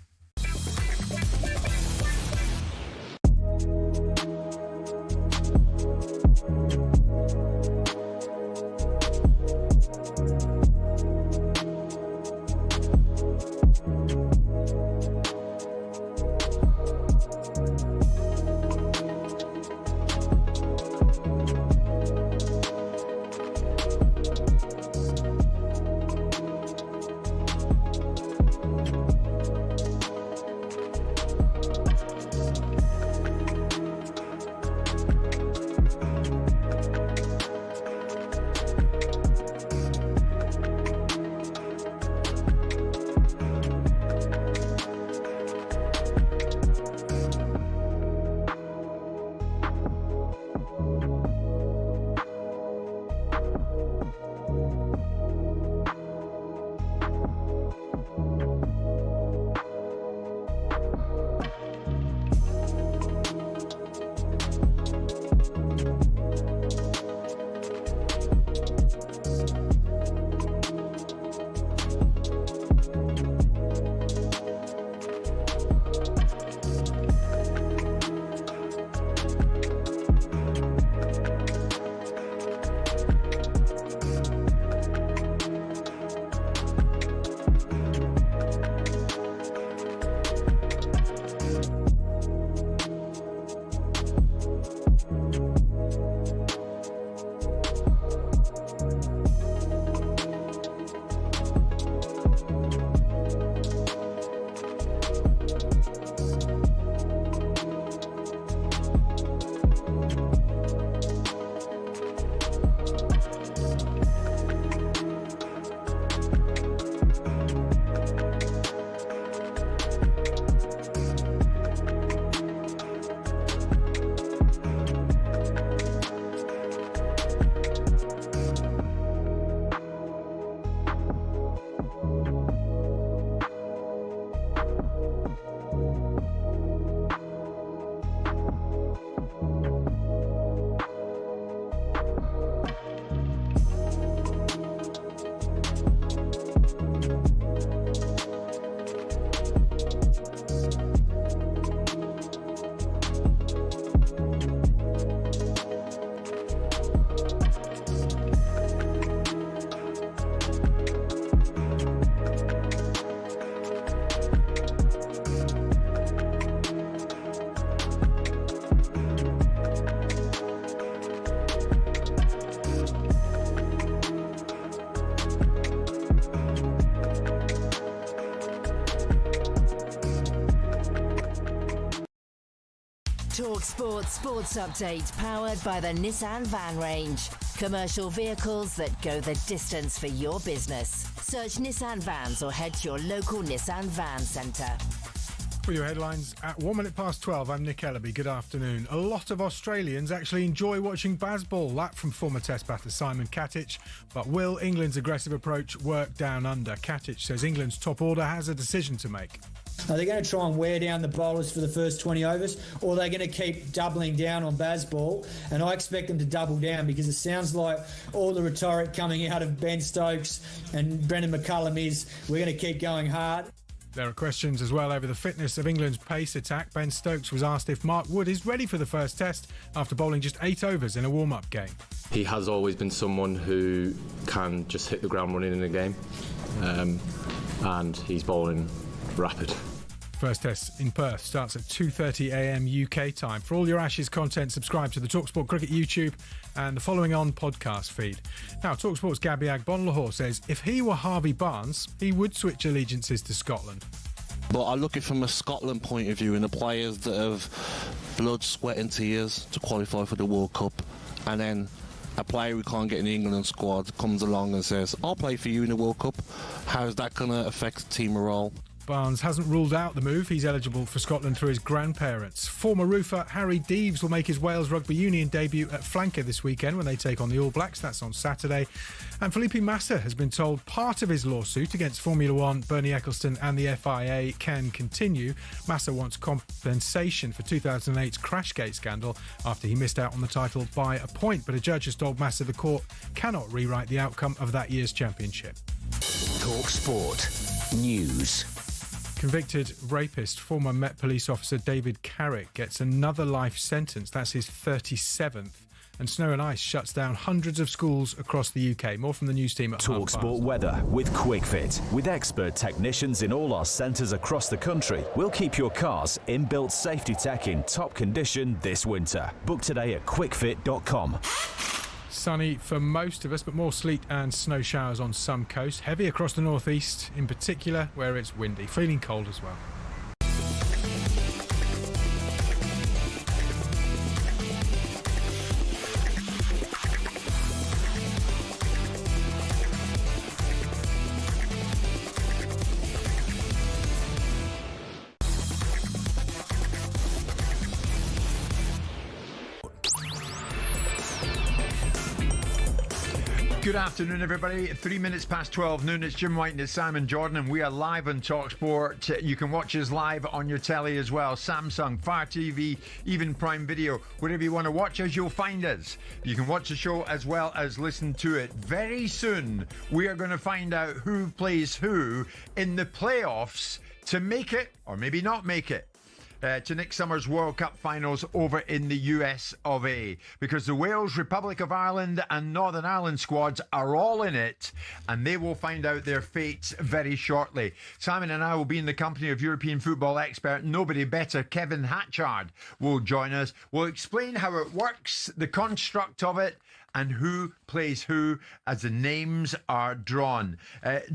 talkSPORT Sports Update, powered by the Nissan Van Range. Commercial vehicles that go the distance for your business. Search Nissan Vans or head to your local Nissan Van Centre. For your headlines at 12:01, I'm Nick Ellaby. Good afternoon. A lot of Australians actually enjoy watching baseball. That from former Test batter Simon Katic. But will England's aggressive approach work down under? Katic says England's top order has a decision to make. Are they going to try and wear down the bowlers for the first 20 overs, or are they going to keep doubling down on baseball? And I expect them to double down, because it sounds like all the rhetoric coming out of Ben Stokes and Brendan McCullum is we're going to keep going hard. There are questions as well over the fitness of England's pace attack. Ben Stokes was asked if Mark Wood is ready for the first test after bowling just 8 overs in a warm-up game. He has always been someone who can just hit the ground running in a game, and he's bowling rapid. First test in Perth starts at 2:30am UK time. For all your Ashes content, subscribe to the talkSPORT Cricket YouTube and the following on podcast feed. Now, talkSPORT's Gabby Agbonlahor says if he were Harvey Barnes, he would switch allegiances to Scotland. But I look at it from a Scotland point of view, and the players that have blood, sweat and tears to qualify for the World Cup, and then a player who can't get in the England squad comes along and says, I'll play for you in the World Cup. How is that going to affect team morale? Barnes hasn't ruled out the move. He's eligible for Scotland through his grandparents. Former roofer Harry Deeves will make his Wales Rugby Union debut at flanker this weekend when they take on the All Blacks. That's on Saturday. And Felipe Massa has been told part of his lawsuit against Formula One, Bernie Ecclestone and the FIA can continue. Massa wants compensation for 2008's Crashgate scandal after he missed out on the title by a point. But a judge has told Massa the court cannot rewrite the outcome of that year's championship. talkSPORT News. Convicted rapist, former Met Police officer David Carrick gets another life sentence. That's his 37th. And snow and ice shuts down hundreds of schools across the UK. More from the news team at talkSPORT weather with QuickFit. With expert technicians in all our centres across the country, we'll keep your car's inbuilt safety tech in top condition this winter. Book today at quickfit.com. Sunny for most of us, but more sleet and snow showers on some coasts. Heavy across the northeast, in particular, where it's windy. Feeling cold as well. Good afternoon, everybody. 3 minutes past 12 noon. It's Jim White and it's Simon Jordan, and we are live on talkSPORT. You can watch us live on your telly as well. Samsung, Fire TV, even Prime Video. Wherever you want to watch us, you'll find us. You can watch the show as well as listen to it. Very soon, we are going to find out who plays who in the playoffs to make it, or maybe not make it, to next summer's World Cup finals over in the US of A, because the Wales, Republic of Ireland and Northern Ireland squads are all in it, and they will find out their fates very shortly. Simon and I will be in the company of European football expert, nobody better, Kevin Hatchard will join us. We'll explain how it works, the construct of it, and who plays who as the names are drawn.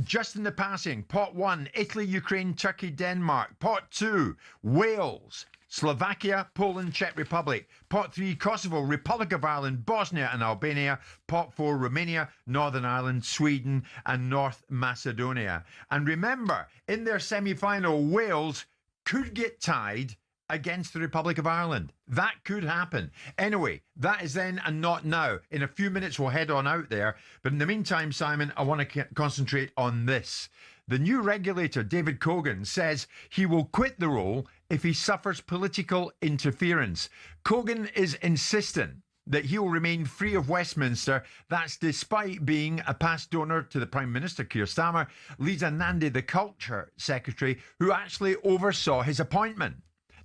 Just in the passing, Pot 1, Italy, Ukraine, Turkey, Denmark. Pot 2, Wales, Slovakia, Poland, Czech Republic. Pot 3, Kosovo, Republic of Ireland, Bosnia and Albania. Pot 4, Romania, Northern Ireland, Sweden and North Macedonia. And remember, in their semi-final, Wales could get tied against the Republic of Ireland. That could happen. Anyway, that is then and not now. In a few minutes, we'll head on out there. But in the meantime, Simon, I want to concentrate on this. The new regulator, David Cogan, says he will quit the role if he suffers political interference. Cogan is insistent that he will remain free of Westminster. That's despite being a past donor to the Prime Minister, Keir Starmer, Lisa Nandy, the Culture Secretary, who actually oversaw his appointment.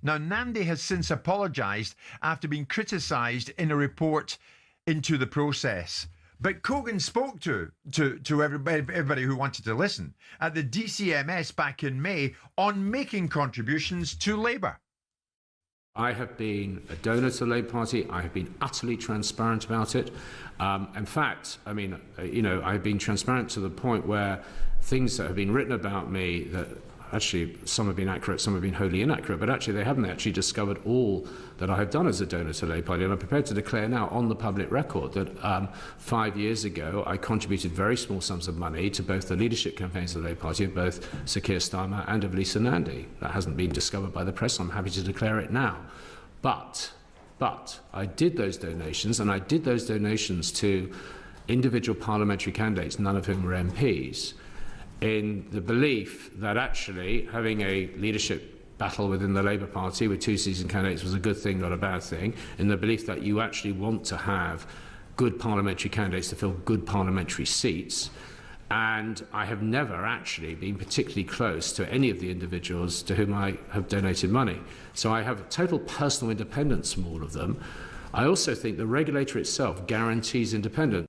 Now, Nandy has since apologised after being criticised in a report into the process. But Cogan spoke to everybody who wanted to listen at the DCMS back in May on making contributions to Labour. I have been a donor to the Labour Party. I have been utterly transparent about it. In fact, I mean, I've been transparent to the point where things that have been written about me that actually, some have been accurate, some have been wholly inaccurate, but actually they haven't actually discovered all that I have done as a donor to the Labour Party. And I'm prepared to declare now on the public record that 5 years ago I contributed very small sums of money to both the leadership campaigns of the Labour Party of both Sir Keir Starmer and of Lisa Nandy. That hasn't been discovered by the press. I'm happy to declare it now. But I did those donations, and I did those donations to individual parliamentary candidates, none of whom were MPs, in the belief that actually having a leadership battle within the Labour Party with two seasoned candidates was a good thing, not a bad thing, in the belief that you actually want to have good parliamentary candidates to fill good parliamentary seats. And I have never actually been particularly close to any of the individuals to whom I have donated money. So I have total personal independence from all of them. I also think the regulator itself guarantees independence.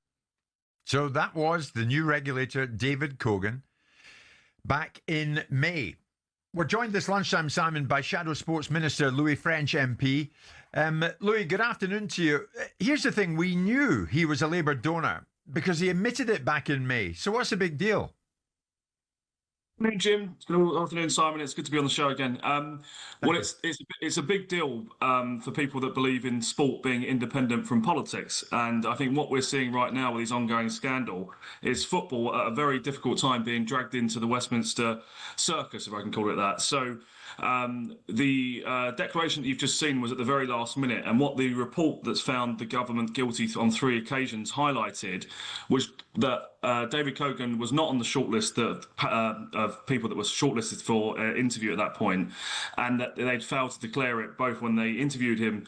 So that was the new regulator, David Cogan, back in May. We're joined this lunchtime, Simon, by Shadow Sports Minister Louis French MP. Louis, good afternoon to you. Here's the thing. We knew he was a Labour donor because he admitted it back in May. So what's the big deal? Good afternoon, Jim. Good afternoon, Simon. It's good to be on the show again. Well, it's a big deal for people that believe in sport being independent from politics. And I think what we're seeing right now with this ongoing scandal is football at a very difficult time being dragged into the Westminster circus, if I can call it that. So the declaration that you've just seen was at the very last minute, and what the report that's found the government guilty on 3 occasions highlighted was that David Cogan was not on the shortlist of people that were shortlisted for interview at that point, and that they'd failed to declare it both when they interviewed him.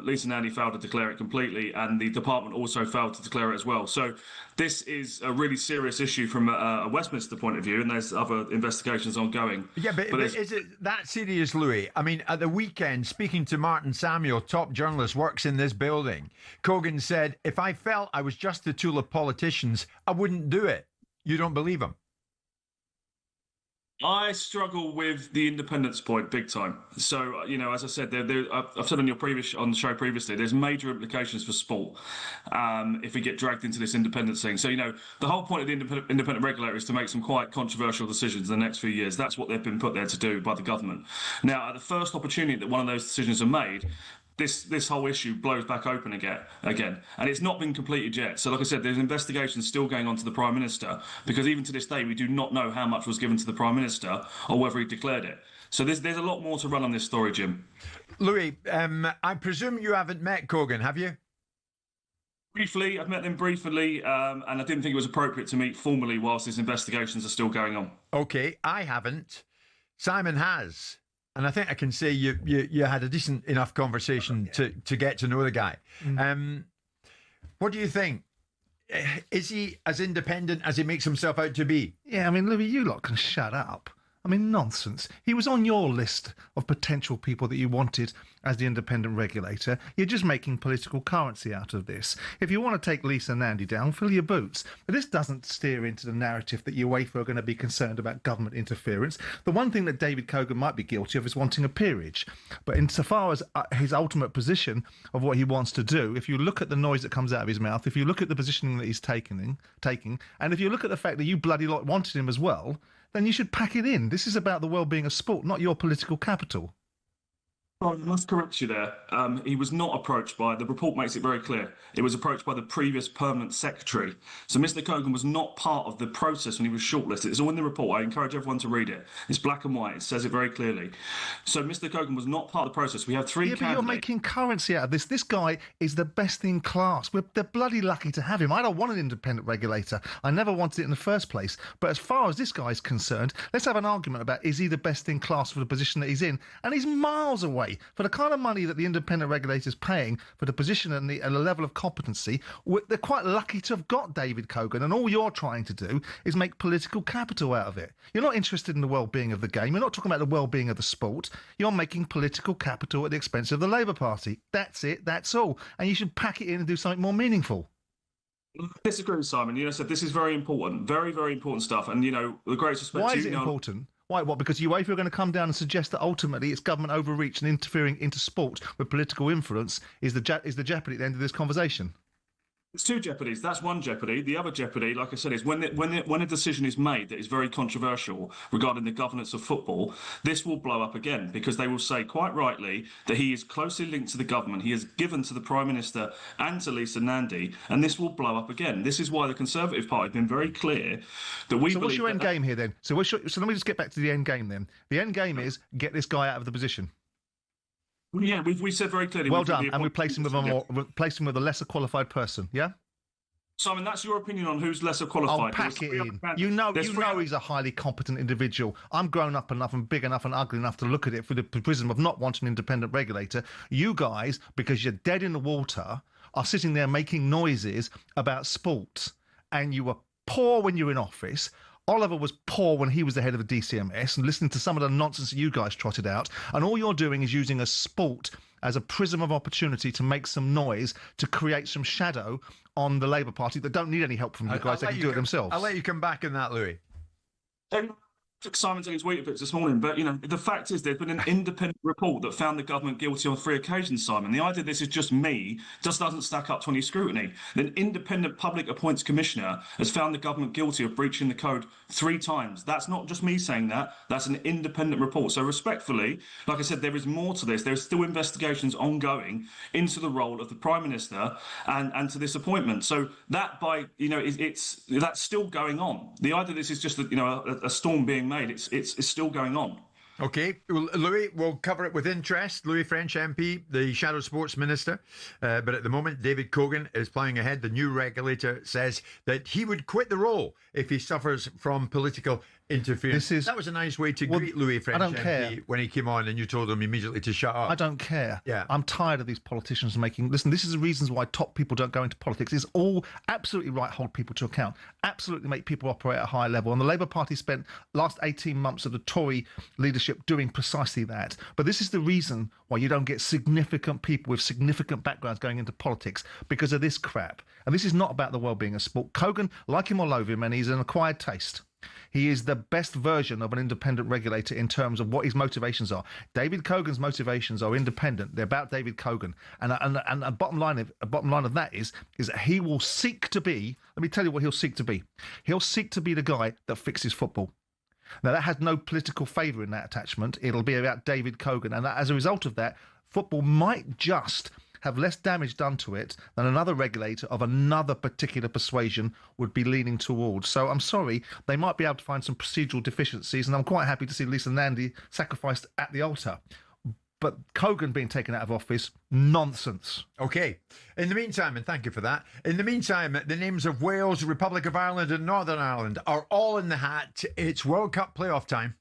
Lisa Nandy failed to declare it completely, and the department also failed to declare it as well. So this is a really serious issue from a Westminster point of view, and there's other investigations ongoing. Yeah, but is it that serious, Louis? I mean, at the weekend, speaking to Martin Samuel, top journalist, works in this building, Cogan said, if I felt I was just a tool of politicians, I wouldn't do it. You don't believe him? I struggle with the independence point big time. So, as I said, I've said on the show previously, there's major implications for sport if we get dragged into this independence thing. So, the whole point of the independent regulator is to make some quite controversial decisions in the next few years. That's what they've been put there to do by the government. Now, at the first opportunity that one of those decisions are made, this whole issue blows back open again, and it's not been completed yet. So, like I said, there's investigations still going on to the Prime Minister, because even to this day we do not know how much was given to the Prime Minister or whether he declared it. So there's a lot more to run on this story, Jim. Louis, I presume you haven't met Cogan, have you? Briefly, I've met them briefly, and I didn't think it was appropriate to meet formally whilst these investigations are still going on. Okay, I haven't. Simon has. And I think I can say you had a decent enough conversation to get to know the guy. What do you think? Is he as independent as he makes himself out to be? Yeah, I mean, Louis, you lot can shut up. I mean, nonsense. He was on your list of potential people that you wanted as the independent regulator. You're just making political currency out of this. If you want to take Lisa Nandy down, fill your boots. But this doesn't steer into the narrative that UEFA are going to be concerned about government interference. The one thing that David Cogan might be guilty of is wanting a peerage. But insofar as his ultimate position of what he wants to do, if you look at the noise that comes out of his mouth, if you look at the positioning that he's taking, and if you look at the fact that you bloody lot wanted him as well, then you should pack it in. This is about the well-being of sport, not your political capital. Well, I must correct you there. He was not approached by, the report makes it very clear, it was approached by the previous permanent secretary. So Mr. Cogan was not part of the process when he was shortlisted. It's all in the report. I encourage everyone to read it. It's black and white. It says it very clearly. So Mr. Cogan was not part of the process. We have three candidates. But you're making currency out of this. This guy is the best in class. They're bloody lucky to have him. I don't want an independent regulator. I never wanted it in the first place. But as far as this guy's concerned, let's have an argument about is he the best in class for the position that he's in? And he's miles away. For the kind of money that the independent regulator's paying for the position and the level of competency, they're quite lucky to have got David Cogan, and all you're trying to do is make political capital out of it. You're not interested in the well-being of the game. You're not talking about the well-being of the sport. You're making political capital at the expense of the Labour Party. That's it. That's all. And you should pack it in and do something more meaningful. I disagree with Simon. You know, said this is very important, very, very important stuff. And, the greatest respect Why is it important? Why? What? Because UEFA are going to come down and suggest that ultimately it's government overreach and interfering into sport with political influence is the jeopardy at the end of this conversation? It's two jeopardies. That's one jeopardy. The other jeopardy, like I said, is when a decision is made that is very controversial regarding the governance of football, this will blow up again, because they will say quite rightly that he is closely linked to the government. He has given to the Prime Minister and to Lisa Nandy, and this will blow up again. This is why the Conservative Party have been very clear that we. So what's your end game here then? So let me just get back to the end game then. The end game is get this guy out of the position. Well, yeah, we said very clearly. Well done, and replace him with a lesser qualified person. Yeah. Simon, that's your opinion on who's lesser qualified. I'll pack it in. You know he's a highly competent individual. I'm grown up enough and big enough and ugly enough to look at it through the prism of not wanting an independent regulator. You guys, because you're dead in the water, are sitting there making noises about sport, and you were poor when you were in office. Oliver was poor when he was the head of the DCMS, and listening to some of the nonsense that you guys trotted out, and all you're doing is using a sport as a prism of opportunity to make some noise, to create some shadow on the Labour Party that don't need any help from you guys. They can do it themselves. I'll let you come back on that, Louis. Simon took his tweet this morning, but the fact is there's been an independent report that found the government guilty on 3 occasions, Simon. The idea this is just me just doesn't stack up to any scrutiny. An independent public appoints commissioner has found the government guilty of breaching the code 3 times. That's not just me saying that, that's an independent report. So respectfully, like I said, there is more to this. There's still investigations ongoing into the role of the Prime Minister and to this appointment. So that that's still going on. The idea this is just a storm being made. It's still going on. Okay, well, Louis, we'll cover it with interest. Louis French MP, the Shadow Sports Minister. But at the moment, David Cogan is ploughing ahead. The new regulator says that he would quit the role if he suffers from political interference. That was a nice way to greet Louis French MP when he came on and you told him immediately to shut up. I don't care. Yeah. I'm tired of these politicians making... Listen, this is the reasons why top people don't go into politics. It's all absolutely right, hold people to account. Absolutely make people operate at a high level. And the Labour Party spent last 18 months of the Tory leadership doing precisely that. But this is the reason why you don't get significant people with significant backgrounds going into politics, because of this crap. And this is not about the well-being of sport. Cogan, like him or loathe him, and he's an acquired taste. He is the best version of an independent regulator in terms of what his motivations are. David Cogan's motivations are independent. They're about David Cogan. And a bottom line of that is that he will seek to be, let me tell you what he'll seek to be. He'll seek to be the guy that fixes football. Now, that has no political favour in that attachment. It'll be about David Cogan. And as a result of that, football might just have less damage done to it than another regulator of another particular persuasion would be leaning towards. So I'm sorry, they might be able to find some procedural deficiencies, and I'm quite happy to see Lisa Nandy sacrificed at the altar. But Cogan being taken out of office, nonsense. Okay. In the meantime, and thank you for that, in the meantime, the names of Wales, Republic of Ireland and Northern Ireland are all in the hat. It's World Cup playoff time.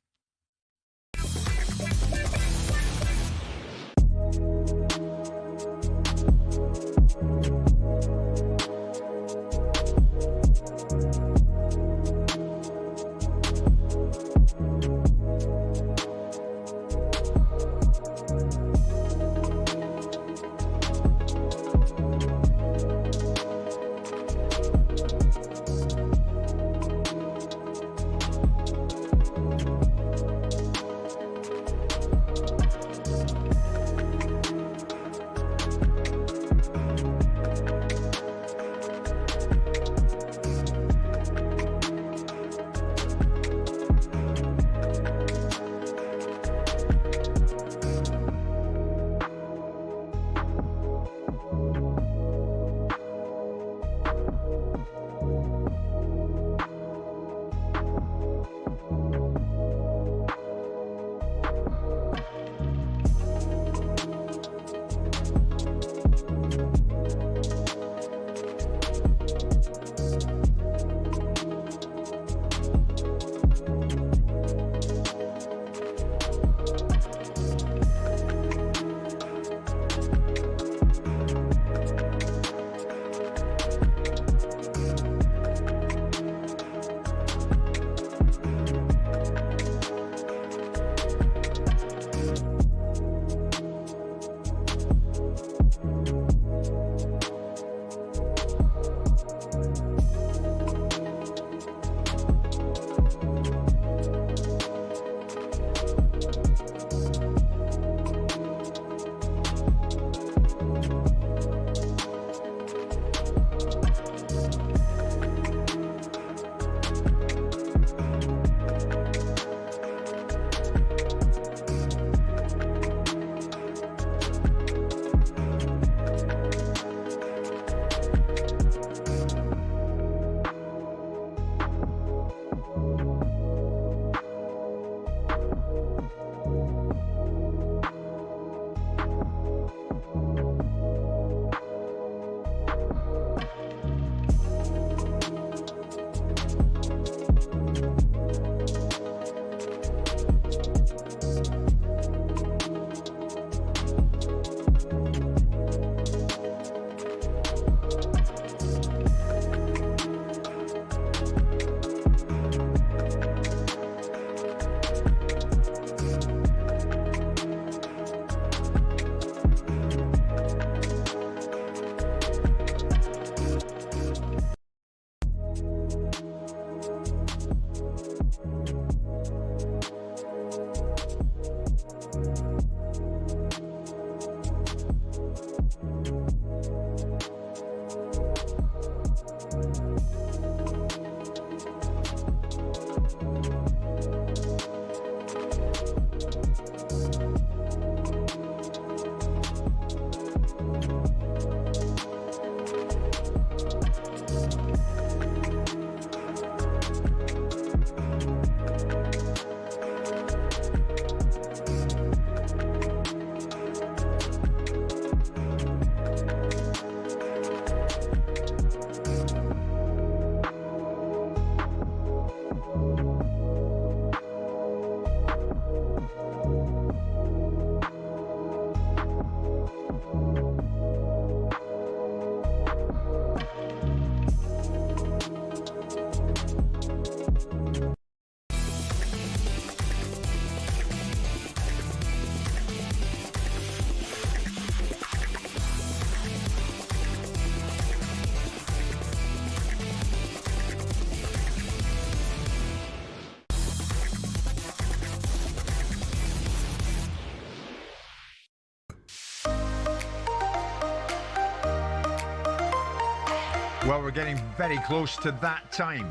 Well, we're getting very close to that time.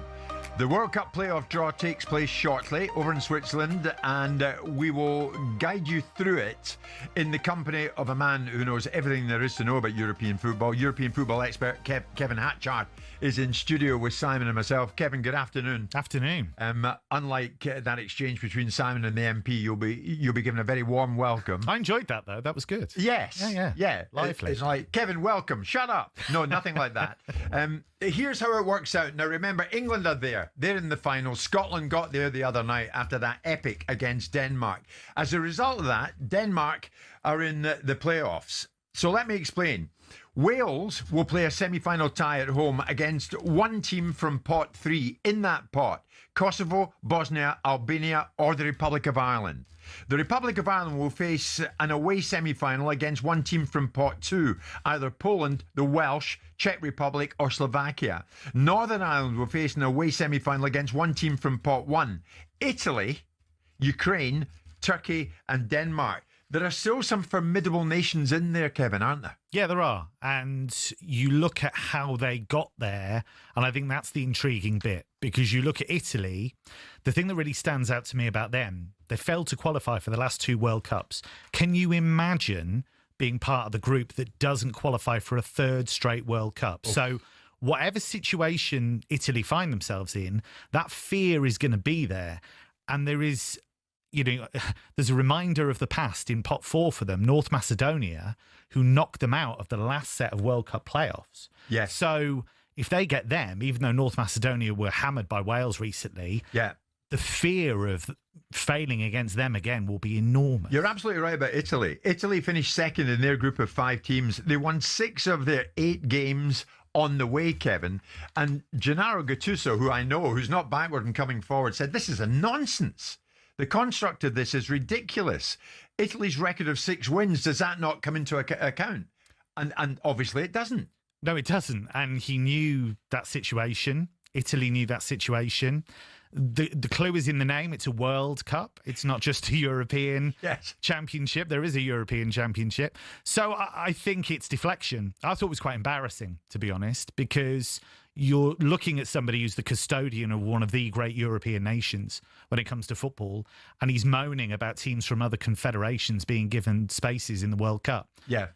The World Cup playoff draw takes place shortly over in Switzerland, and we will guide you through it in the company of a man who knows everything there is to know about European football. European football expert Kevin Hatchard is in studio with Simon and myself. Kevin, good afternoon. Afternoon. Unlike that exchange between Simon and the MP, you'll be given a very warm welcome. I enjoyed that, though. That was good. Yes. Yeah. Lively. It's like, Kevin, welcome. Shut up. No, nothing like that. Here's how it works out. Now, remember, England are there. They're in the final. Scotland got there the other night after that epic against Denmark. As a result of that, Denmark are in the playoffs. So let me explain. Wales will play a semi-final tie at home against one team from pot 3 in that pot: Kosovo, Bosnia, Albania, or the Republic of Ireland. The Republic of Ireland will face an away semi-final against one team from pot 2, either Poland, the Welsh, Czech Republic, or Slovakia. Northern Ireland will face an away semi-final against one team from pot 1, Italy, Ukraine, Turkey, and Denmark. There are still some formidable nations in there, Kevin, aren't there? Yeah, there are. And you look at how they got there, and I think that's the intriguing bit, because you look at Italy, the thing that really stands out to me about them, they failed to qualify for the last 2 World Cups. Can you imagine being part of the group that doesn't qualify for a 3rd straight World Cup? Oh. So whatever situation Italy find themselves in, that fear is going to be there. And there is... there's a reminder of the past in pot 4 for them, North Macedonia, who knocked them out of the last set of World Cup playoffs. Yes. So if they get them, even though North Macedonia were hammered by Wales recently, the fear of failing against them again will be enormous. You're absolutely right about Italy. Italy finished second in their group of 5 teams. They won 6 of their 8 games on the way, Kevin. And Gennaro Gattuso, who I know, who's not backward and coming forward, said this is a nonsense. The construct of this is ridiculous. Italy's record of 6 wins, does that not come into account? And obviously it doesn't. No, it doesn't. And he knew that situation. Italy knew that situation. The clue is in the name. It's a World Cup. It's not just a European championship. There is a European championship. So I think it's deflection. I thought it was quite embarrassing, to be honest, because you're looking at somebody who's the custodian of one of the great European nations when it comes to football, and he's moaning about teams from other confederations being given spaces in the World Cup. Yeah.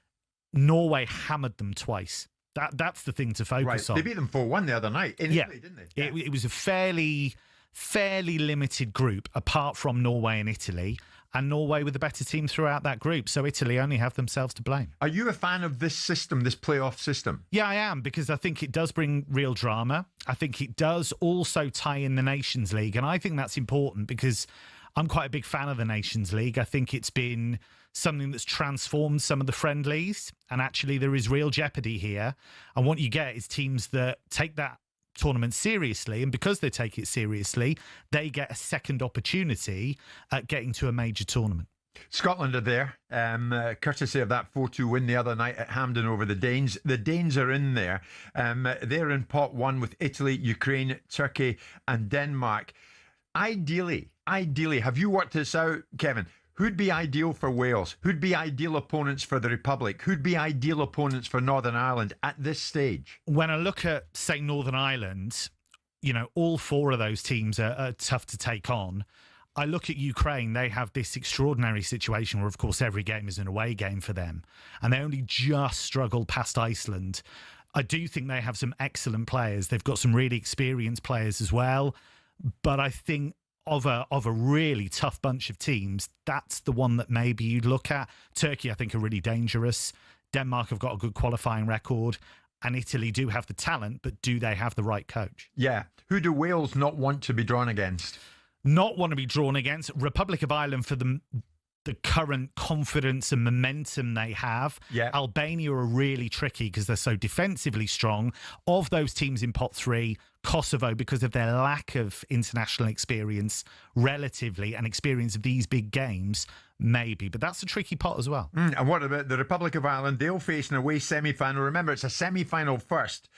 Norway hammered them twice. That's the thing to focus on. They beat them 4-1 the other night in Italy, didn't they? Yeah. It was a fairly limited group apart from Norway and Italy, and Norway were the better team throughout that group, so Italy only have themselves to blame. Are you a fan of this system, this playoff system? Yeah, I am, because I think it does bring real drama. I think it does also tie in the Nations League, and I think that's important because I'm quite a big fan of the Nations League. I think it's been something that's transformed some of the friendlies, and actually there is real jeopardy here. And what you get is teams that take that tournament seriously, and because they take it seriously, they get a second opportunity at getting to a major tournament. Scotland are there, courtesy of that 4-2 win the other night at Hampden over the Danes. The Danes are in there. They're in pot 1 with Italy, Ukraine, Turkey and Denmark. Ideally, have you worked this out, Kevin? Who'd be ideal for Wales? Who'd be ideal opponents for the Republic? Who'd be ideal opponents for Northern Ireland at this stage? When I look at, say, Northern Ireland, you know, all four of those teams are tough to take on. I look at Ukraine, they have this extraordinary situation where, of course, every game is an away game for them, and they only just struggled past Iceland. I do think they have some excellent players. They've got some really experienced players as well, but I think of a really tough bunch of teams, that's the one that maybe you'd look at. Turkey, I think, are really dangerous. Denmark have got a good qualifying record, and Italy do have the talent, but do they have the right coach? Yeah. Who do Wales not want to be drawn against? Not want to be drawn against. Republic of Ireland for the current confidence and momentum they have. Yeah. Albania are really tricky because they're so defensively strong. Of those teams in pot 3, Kosovo, because of their lack of international experience relatively and experience of these big games, maybe. But that's a tricky pot as well. And what about the Republic of Ireland? They'll face an away semi-final. Remember, it's a semi-final first.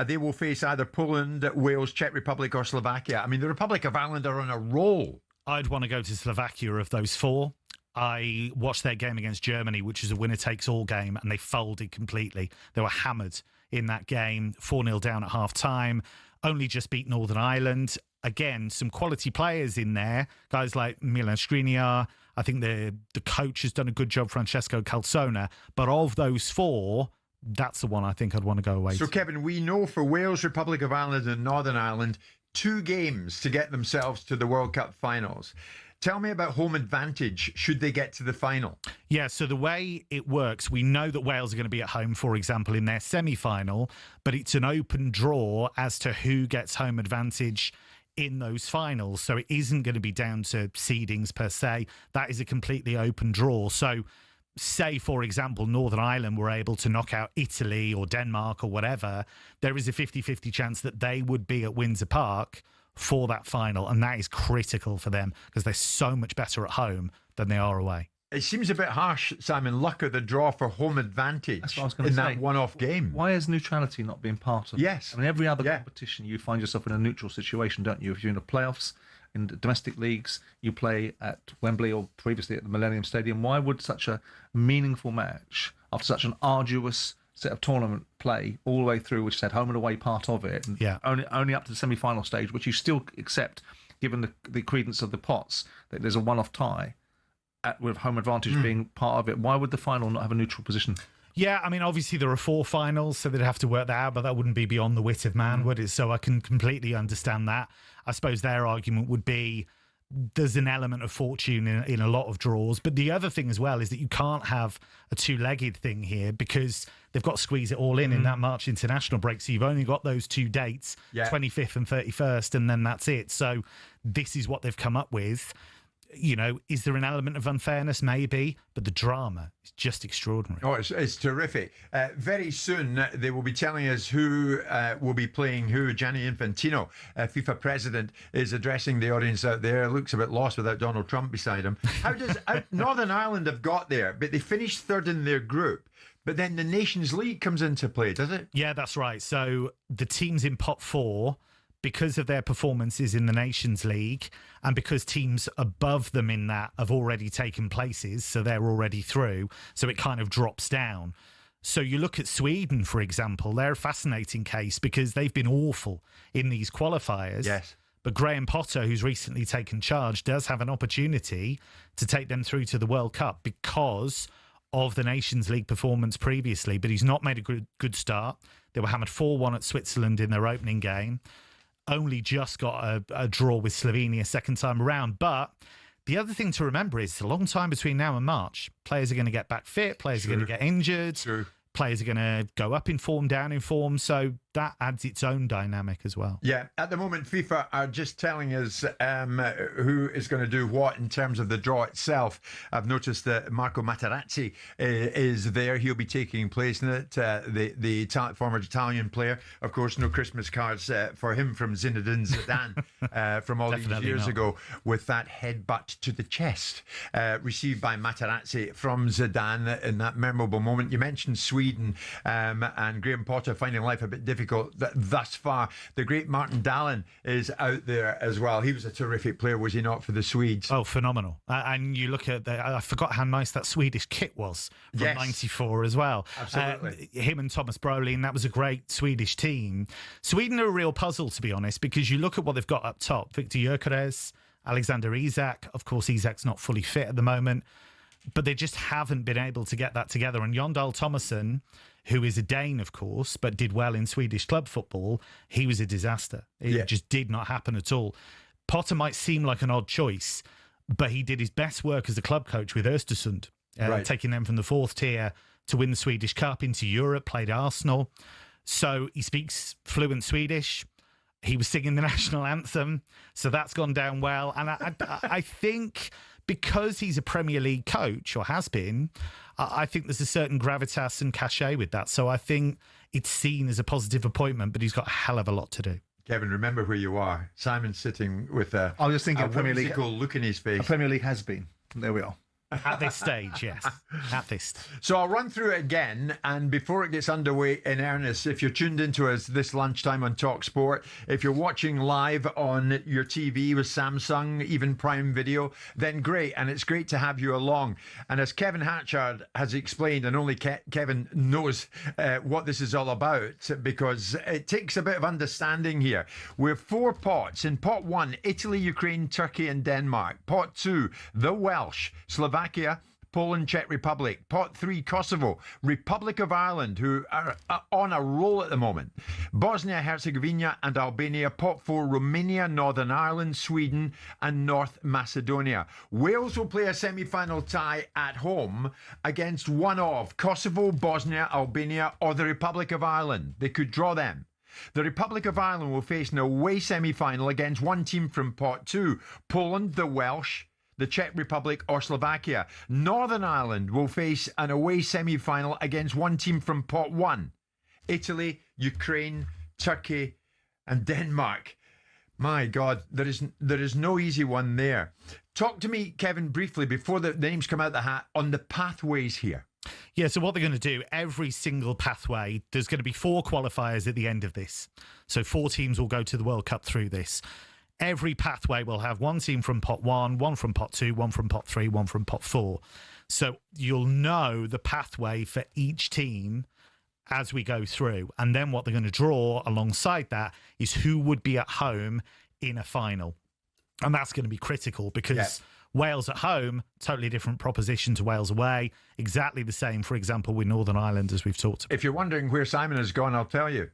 They will face either Poland, Wales, Czech Republic or Slovakia. I mean, the Republic of Ireland are on a roll. I'd want to go to Slovakia of those four. I watched their game against Germany, which is a winner-takes-all game, and they folded completely. They were hammered in that game, 4-0 down at half-time, only just beat Northern Ireland. Again, some quality players in there, guys like Milan Skriniar. I think the coach has done a good job, Francesco Calzona. But of those four, that's the one I think I'd want to go away So, to. Kevin, we know for Wales, Republic of Ireland and Northern Ireland, 2 games to get themselves to the World Cup finals. Tell me about home advantage should they get to the final. Yeah, so the way it works, we know that Wales are going to be at home, for example, in their semi-final, but it's an open draw as to who gets home advantage in those finals. So it isn't going to be down to seedings per se. That is a completely open draw. So say, for example, Northern Ireland were able to knock out Italy or Denmark or whatever, there is a 50-50 chance that they would be at Windsor Park for that final, and that is critical for them because they're so much better at home than they are away. It seems a bit harsh, Simon, luck of the draw for home advantage That's what I was going to in say. that one-off game. Why has neutrality not been part of it? Yes. I mean, every other competition, you find yourself in a neutral situation, don't you? If you're in the playoffs, in domestic leagues, you play at Wembley or previously at the Millennium Stadium. Why would such a meaningful match, after such an arduous set of tournament play all the way through, which said home and away part of it, and only up to the semi-final stage, which you still accept, given the credence of the pots, that there's a one-off tie, with home advantage being part of it. Why would the final not have a neutral position? Yeah, I mean, obviously there are 4 finals, so they'd have to work that out, but that wouldn't be beyond the wit of man, would it? So I can completely understand that. I suppose their argument would be there's an element of fortune in a lot of draws. But the other thing as well is that you can't have a 2-legged thing here because they've got to squeeze it all in that March international break. So you've only got those 2 dates, 25th and 31st, and then that's it. So this is what they've come up with. You know, is there an element of unfairness? Maybe, but the drama is just extraordinary. Oh, it's terrific. Very soon, they will be telling us who will be playing who. Gianni Infantino, FIFA president, is addressing the audience out there. Looks a bit lost without Donald Trump beside him. How does Northern Ireland have got there, but they finished 3rd in their group. But then the Nations League comes into play, does it? Yeah, that's right. So the teams in pot 4, because of their performances in the Nations League and because teams above them in that have already taken places, so they're already through, so it kind of drops down. So you look at Sweden, for example, they're a fascinating case because they've been awful in these qualifiers. Yes. But Graham Potter, who's recently taken charge, does have an opportunity to take them through to the World Cup because of the Nations League performance previously, but he's not made a good start. They were hammered 4-1 at Switzerland in their opening game. Only just got a draw with Slovenia second time around. But the other thing to remember is it's a long time between now and March. Players are going to get back fit. Players are going to get injured. Players are going to go up in form, down in form. So that adds its own dynamic as well. Yeah, at the moment, FIFA are just telling us who is going to do what in terms of the draw itself. I've noticed that Marco Materazzi is there. He'll be taking place in it. The former Italian player. Of course, no Christmas cards for him from Zinedine Zidane from all these years ago with that headbutt to the chest received by Materazzi from Zidane in that memorable moment. You mentioned Sweden and Graham Potter finding life a bit difficult difficult thus far. The great Martin Dahlin is out there as well. He was a terrific player, was he not, for the Swedes? Oh, phenomenal. And you look at I forgot how nice that Swedish kit was from '94 as well. Absolutely. Him and Thomas Brolin, that was a great Swedish team. Sweden are a real puzzle, to be honest, because you look at what they've got up top. Victor Gyökeres, Alexander Isak. Of course, Isak's not fully fit at the moment, but they just haven't been able to get that together. And Jon Dahl Tomasson, who is a Dane, of course, but did well in Swedish club football, he was a disaster. It just did not happen at all. Potter might seem like an odd choice, but he did his best work as a club coach with Östersund, taking them from the 4th tier to win the Swedish Cup into Europe, played Arsenal. So he speaks fluent Swedish. He was singing the national anthem, so that's gone down well. And I think because he's a Premier League coach, or has been, I think there's a certain gravitas and cachet with that. So I think it's seen as a positive appointment, but he's got a hell of a lot to do. Kevin, remember where you are. Simon's sitting with a Premier League look in his face. A Premier League has been. There we are. At this stage, yes. At this. So I'll run through it again, and before it gets underway in earnest, if you're tuned into us this lunchtime on talkSPORT, if you're watching live on your TV with Samsung, even Prime Video, then great, and it's great to have you along. And as Kevin Hatchard has explained, and only Kevin knows what this is all about, because it takes a bit of understanding here. We have 4 pots. In pot 1, Italy, Ukraine, Turkey and Denmark. Pot 2, the Welsh, Slovakia, Poland, Czech Republic. Pot 3, Kosovo, Republic of Ireland, who are on a roll at the moment. Bosnia, Herzegovina and Albania. Pot 4, Romania, Northern Ireland, Sweden and North Macedonia. Wales will play a semi-final tie at home against one of Kosovo, Bosnia, Albania or the Republic of Ireland. They could draw them. The Republic of Ireland will face an away semi-final against one team from pot 2, Poland, the Welsh, the Czech Republic or Slovakia. Northern Ireland will face an away semi-final against one team from pot 1, Italy, Ukraine, Turkey and Denmark. My God, there is no easy one there. Talk to me, Kevin, briefly, before the names come out the hat, on the pathways here. Yeah, so what they're going to do, every single pathway, there's going to be 4 qualifiers at the end of this. So 4 teams will go to the World Cup through this. Every pathway will have one team from pot 1, one from pot 2, one from pot 3, one from pot 4. So you'll know the pathway for each team as we go through. And then what they're going to draw alongside that is who would be at home in a final. And that's going to be critical because Wales at home, totally different proposition to Wales away. Exactly the same, for example, with Northern Ireland, as we've talked about. If you're wondering where Simon has gone, I'll tell you.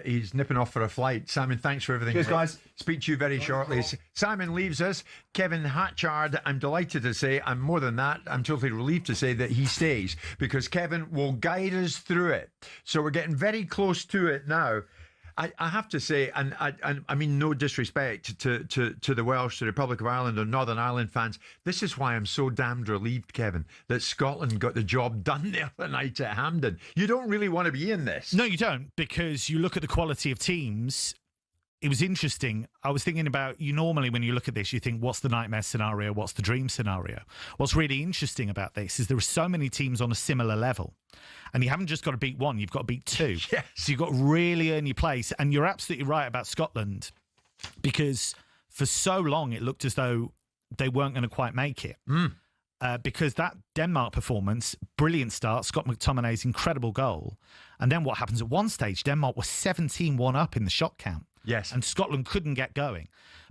He's nipping off for a flight. Simon, thanks for everything. Cheers, guys. Speak to you very shortly. Simon leaves us. Kevin Hatchard, I'm delighted to say, and more than that, I'm totally relieved to say that he stays, because Kevin will guide us through it. So we're getting very close to it now. I have to say, and I mean no disrespect to the Welsh, the Republic of Ireland or Northern Ireland fans, this is why I'm so damned relieved, Kevin, that Scotland got the job done the other night at Hampden. You don't really want to be in this. No, you don't, because you look at the quality of teams. It was interesting. I was thinking about, you normally, when you look at this, you think, what's the nightmare scenario? What's the dream scenario? What's really interesting about this is there are so many teams on a similar level. And you haven't just got to beat one, you've got to beat 2. Yes. So you've got to really earn your place. And you're absolutely right about Scotland, because for so long it looked as though they weren't going to quite make it. Because that Denmark performance, brilliant start, Scott McTominay's incredible goal. And then what happens at one stage, Denmark was 17-1 up in the shot count. Yes. And Scotland couldn't get going.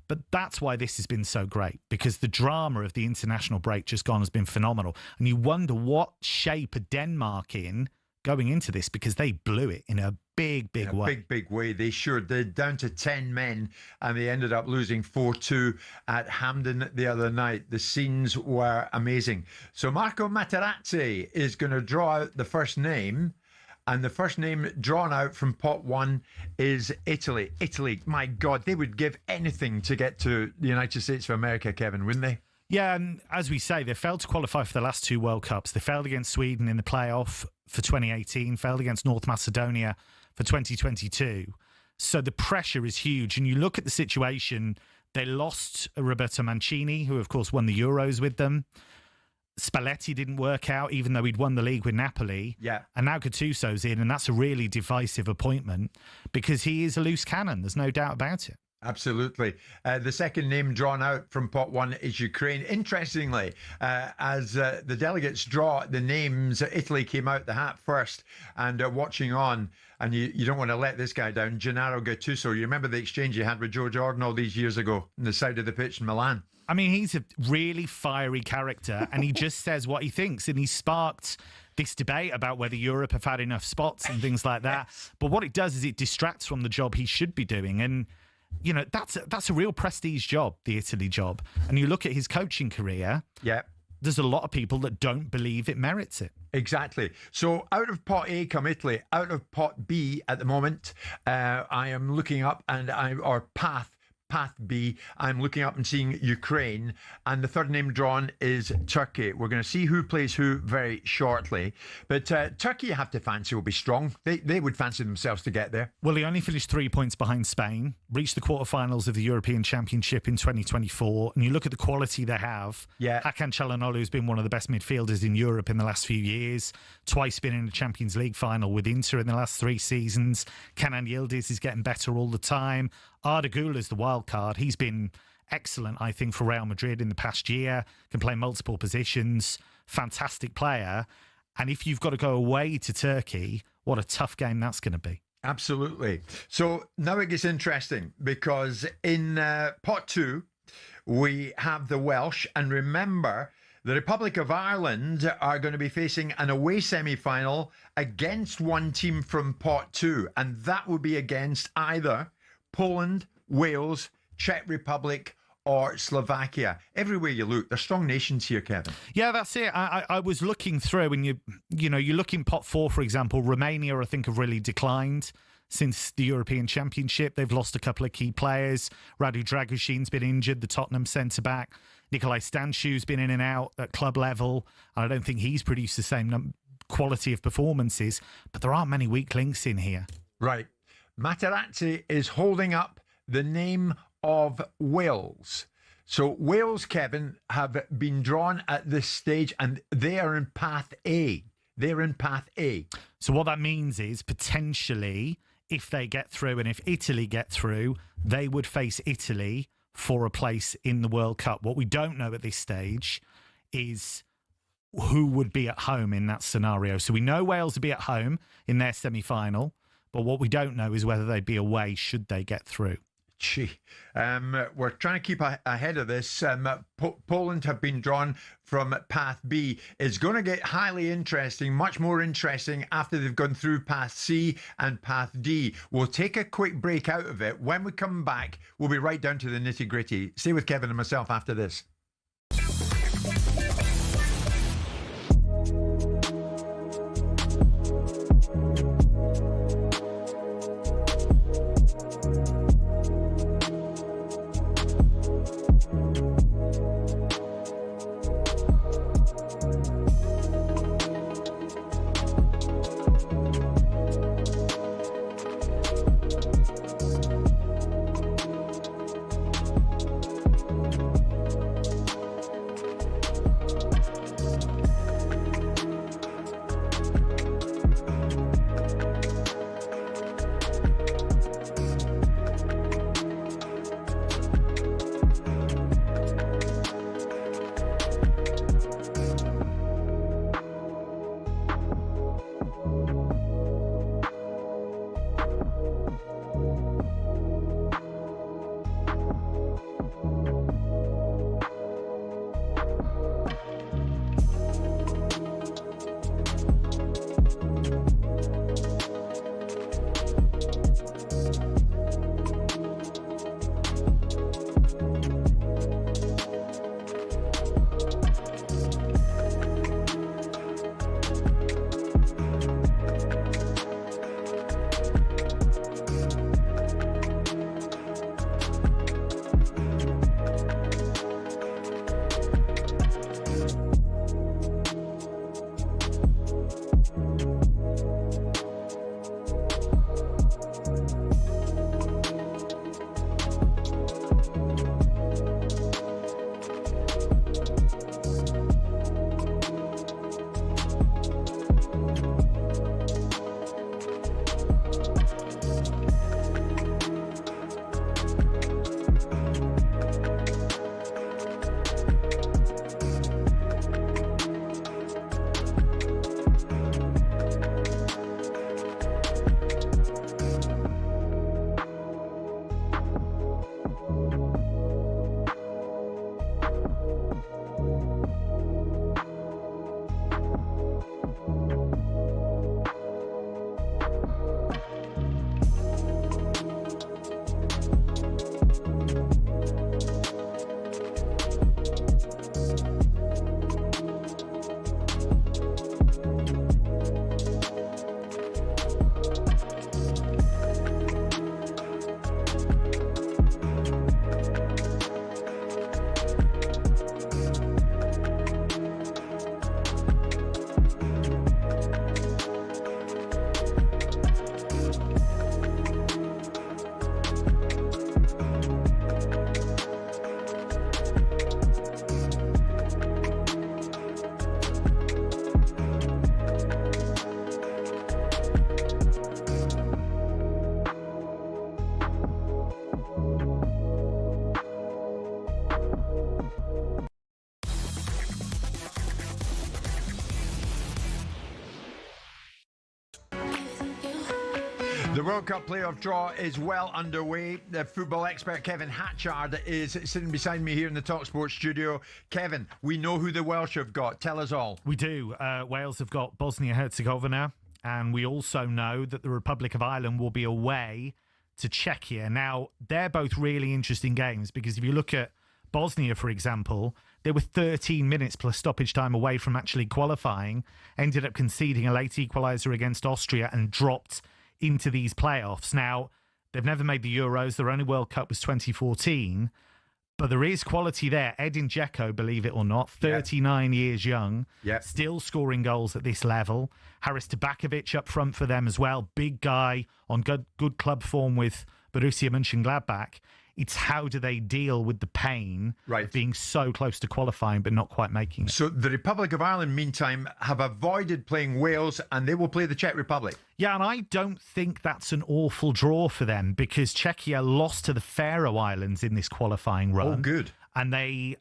But that's why this has been so great, because the drama of the international break just gone has been phenomenal. And you wonder what shape are Denmark in going into this, because they blew it in a big way. Big way. They sure did. Down to 10 men, and they ended up losing 4-2 at Hampden the other night. The scenes were amazing. So Marco Materazzi is going to draw out the first name. And the first name drawn out from pot 1 is Italy. Italy, my God, they would give anything to get to the United States of America, Kevin, wouldn't they? Yeah, and as we say, they failed to qualify for the last 2 World Cups. They failed against Sweden in the playoff for 2018, failed against North Macedonia for 2022. So the pressure is huge. And you look at the situation, they lost Roberto Mancini, who, of course, won the Euros with them. Spalletti didn't work out, even though he'd won the league with Napoli. Yeah. And now Gattuso's in, and that's a really divisive appointment because he is a loose cannon. There's no doubt about it. Absolutely. The second name drawn out from pot one is Ukraine. Interestingly, as the delegates draw the names, Italy came out the hat first, and watching on, and you don't want to let this guy down, Gennaro Gattuso. You remember the exchange you had with Joe Jordan all these years ago on the side of the pitch in Milan? I mean, he's a really fiery character, and he just says what he thinks, and he sparked this debate about whether Europe have had enough spots and things like that. But what it does is it distracts from the job he should be doing, and you know, that's a real prestige job, the Italy job. And you look at his coaching career, there's a lot of people that don't believe it merits it. Exactly. So out of pot A come Italy. Out of pot B at the moment, I am looking up Path B, I'm looking up and seeing Ukraine, and the third name drawn is Turkey. We're going to see who plays who very shortly. But Turkey, you have to fancy, will be strong. They would fancy themselves to get there. Well, he only finished 3 points behind Spain, reached the quarterfinals of the European Championship in 2024, and you look at the quality they have. Yeah. Hakan Çalhanoğlu has been one of the best midfielders in Europe in the last few years, twice been in a Champions League final with Inter in the last 3 seasons. Kenan Yildiz is getting better all the time. Arda Güler's the wild card. He's been excellent, I think, for Real Madrid in the past year. Can play multiple positions. Fantastic player. And if you've got to go away to Turkey, what a tough game that's going to be. Absolutely. So now it gets interesting because in pot 2, we have the Welsh. And remember, the Republic of Ireland are going to be facing an away semi-final against one team from pot 2. And that will be against either Poland, Wales, Czech Republic, or Slovakia. Everywhere you look, there's strong nations here, Kevin. Yeah, that's it. I was looking through, and you look in pot 4, for example. Romania, I think, have really declined since the European Championship. They've lost a couple of key players. Radu Dragushin's been injured, the Tottenham centre-back. Nikolai Stanciu's been in and out at club level, and I don't think he's produced the same quality of performances. But there aren't many weak links in here. Right. Materazzi is holding up the name of Wales. So Wales, Kevin, have been drawn at this stage, and they are in Path A. They're in Path A. So what that means is potentially, if they get through, and if Italy get through, they would face Italy for a place in the World Cup. What we don't know at this stage is who would be at home in that scenario. So we know Wales would be at home in their semi-final. But what we don't know is whether they'd be away should they get through. Gee, we're trying to keep ahead of this. Poland have been drawn from Path B. It's going to get highly interesting, much more interesting after they've gone through Path C and Path D. We'll take a quick break out of it. When we come back, we'll be right down to the nitty-gritty. Stay with Kevin and myself after this. The World Cup playoff draw is well underway. The football expert Kevin Hatchard is sitting beside me here in the talkSPORT studio. Kevin, we know who the Welsh have got. Tell us all. We do. Wales have got Bosnia-Herzegovina, and we also know that the Republic of Ireland will be away to Czechia. Now, they're both really interesting games because if you look at Bosnia, for example, they were 13 minutes plus stoppage time away from actually qualifying, ended up conceding a late equaliser against Austria and dropped into these playoffs. Now, they've never made the Euros. Their only World Cup was 2014. But there is quality there. Edin Dzeko, believe it or not, 39 years young, still scoring goals at this level. Haris Tabakovic up front for them as well. Big guy on good club form with Borussia Mönchengladbach. It's how do they deal with the pain of being so close to qualifying but not quite making it. So the Republic of Ireland, meantime, have avoided playing Wales and they will play the Czech Republic. Yeah, and I don't think that's an awful draw for them because Czechia lost to the Faroe Islands in this qualifying run. Oh, good. And they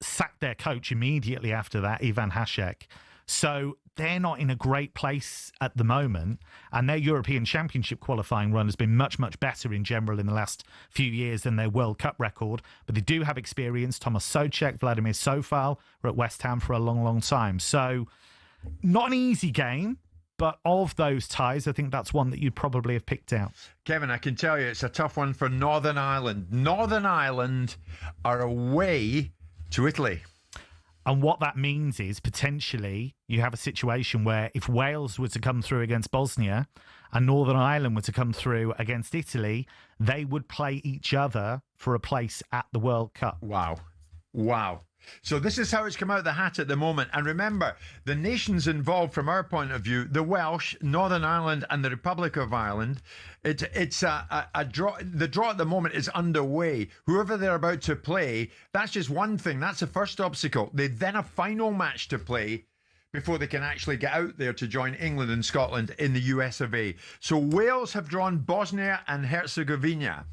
sacked their coach immediately after that, Ivan Hasek. So they're not in a great place at the moment, and their European Championship qualifying run has been much, much better in general in the last few years than their World Cup record. But they do have experience. Thomas Souček, Vladimir Sofal were at West Ham for a long, long time. So not an easy game, but of those ties, I think that's one that you'd probably have picked out. Kevin, I can tell you it's a tough one for Northern Ireland. Northern Ireland are away to Italy. And what that means is potentially you have a situation where if Wales were to come through against Bosnia and Northern Ireland were to come through against Italy, they would play each other for a place at the World Cup. Wow. Wow. So this is how it's come out of the hat at the moment. And remember, the nations involved from our point of view, the Welsh, Northern Ireland and the Republic of Ireland, it's a draw. The draw at the moment is underway. Whoever they're about to play, that's just one thing. That's the first obstacle. They then a final match to play before they can actually get out there to join England and Scotland in the US of A. So Wales have drawn Bosnia and Herzegovina.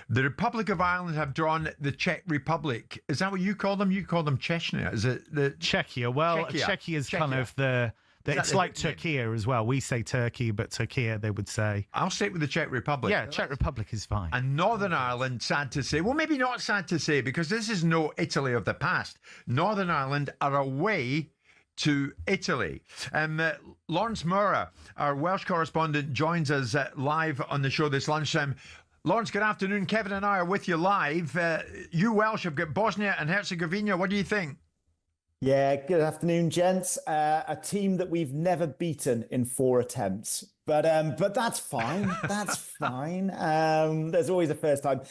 The Republic of Ireland have drawn the Czech Republic. Is that what you call them? You call them Chechnya. Is it the Czechia? Well, Czechia is kind of the it's like Turkey as well. We say Turkey, but Turkey they would say. I'll stick with the Czech Republic. Yeah, Czech Republic is fine. And Northern Ireland, sad to say, well, maybe not sad to say, because this is no Italy of the past. Northern Ireland are away to Italy. Lawrence Murrah, our Welsh correspondent, joins us live on the show this lunchtime. Lawrence, good afternoon. Kevin and I are with you live. You Welsh have got Bosnia and Herzegovina. What do you think? Yeah, good afternoon, gents. A team that we've never beaten in 4 attempts. But that's fine. That's fine. There's always a first time.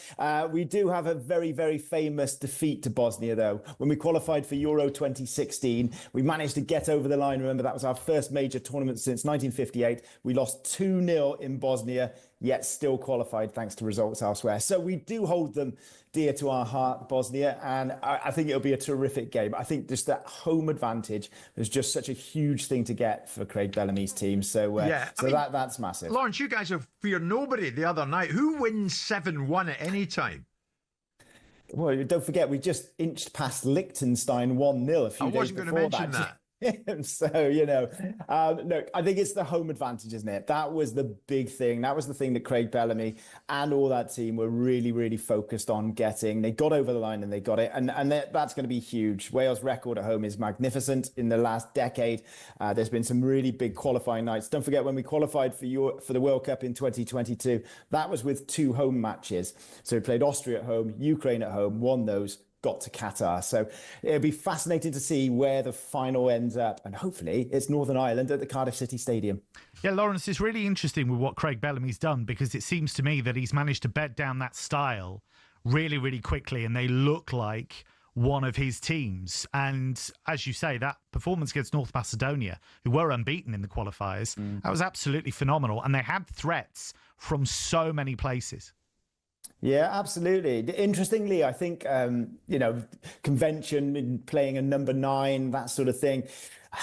We do have a very, very famous defeat to Bosnia, though. When we qualified for Euro 2016, we managed to get over the line. Remember, that was our first major tournament since 1958. We lost 2-0 in Bosnia, yet still qualified thanks to results elsewhere. So we do hold them dear to our heart, Bosnia, and I think it'll be a terrific game. I think just that home advantage is just such a huge thing to get for Craig Bellamy's team. So that's massive. Lawrence, you guys have feared nobody the other night. Who wins 7-1 at any time? Well, don't forget, we just inched past Liechtenstein 1-0 a few days before that. I wasn't going to mention that. So, look, I think it's the home advantage, isn't it? That was the big thing. That was the thing that Craig Bellamy and all that team were really, really focused on getting. They got over the line and they got it. And that's going to be huge. Wales' record at home is magnificent in the last decade. There's been some really big qualifying nights. Don't forget, when we qualified for the World Cup in 2022, that was with 2 home matches. So we played Austria at home, Ukraine at home, won those, got to Qatar. So it'll be fascinating to see where the final ends up. And hopefully it's Northern Ireland at the Cardiff City Stadium. Yeah, Lawrence, it's really interesting with what Craig Bellamy's done, because it seems to me that he's managed to bed down that style really, really quickly, and they look like one of his teams. And as you say, that performance against North Macedonia, who were unbeaten in the qualifiers, that was absolutely phenomenal. And they had threats from so many places. Yeah, absolutely. Interestingly, I think, convention in playing a number 9, that sort of thing.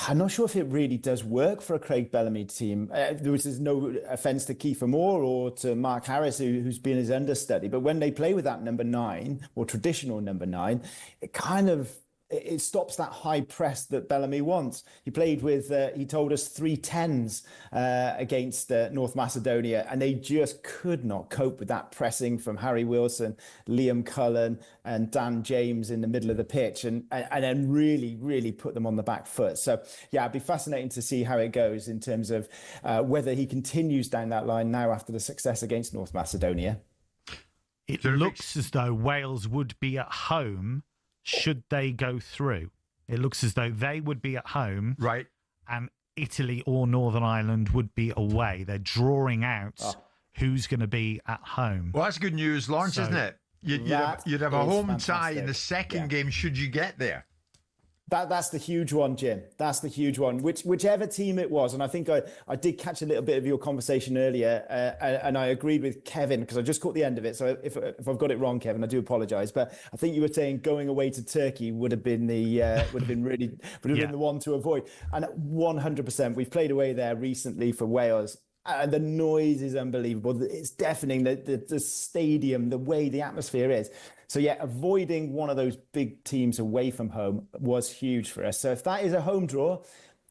I'm not sure if it really does work for a Craig Bellamy team. Which is no offence to Kiefer Moore or to Mark Harris, who's been his understudy. But when they play with that number 9 or traditional number 9, it kind of it stops that high press that Bellamy wants. He played with, he told us 3-10s against North Macedonia, and they just could not cope with that pressing from Harry Wilson, Liam Cullen and Dan James in the middle of the pitch, and then really put them on the back foot. So yeah, it'd be fascinating to see how it goes in terms of whether he continues down that line now after the success against North Macedonia. It looks as though Wales would be at home should they go through. It looks as though they would be at home. Right. And Italy or Northern Ireland would be away. They're drawing out who's going to be at home. Well, that's good news, Lawrence, isn't it? You'd have a home tie in the second game should you get there. That's the huge one, Jim. That's the huge one. Whichever team it was, and I think I did catch a little bit of your conversation earlier, and I agreed with Kevin because I just caught the end of it. So if I've got it wrong, Kevin, I do apologise. But I think you were saying going away to Turkey would have been the been the one to avoid. And 100%, we've played away there recently for Wales. And the noise is unbelievable. It's deafening, the stadium, the way the atmosphere is. So yeah, avoiding one of those big teams away from home was huge for us. So if that is a home draw,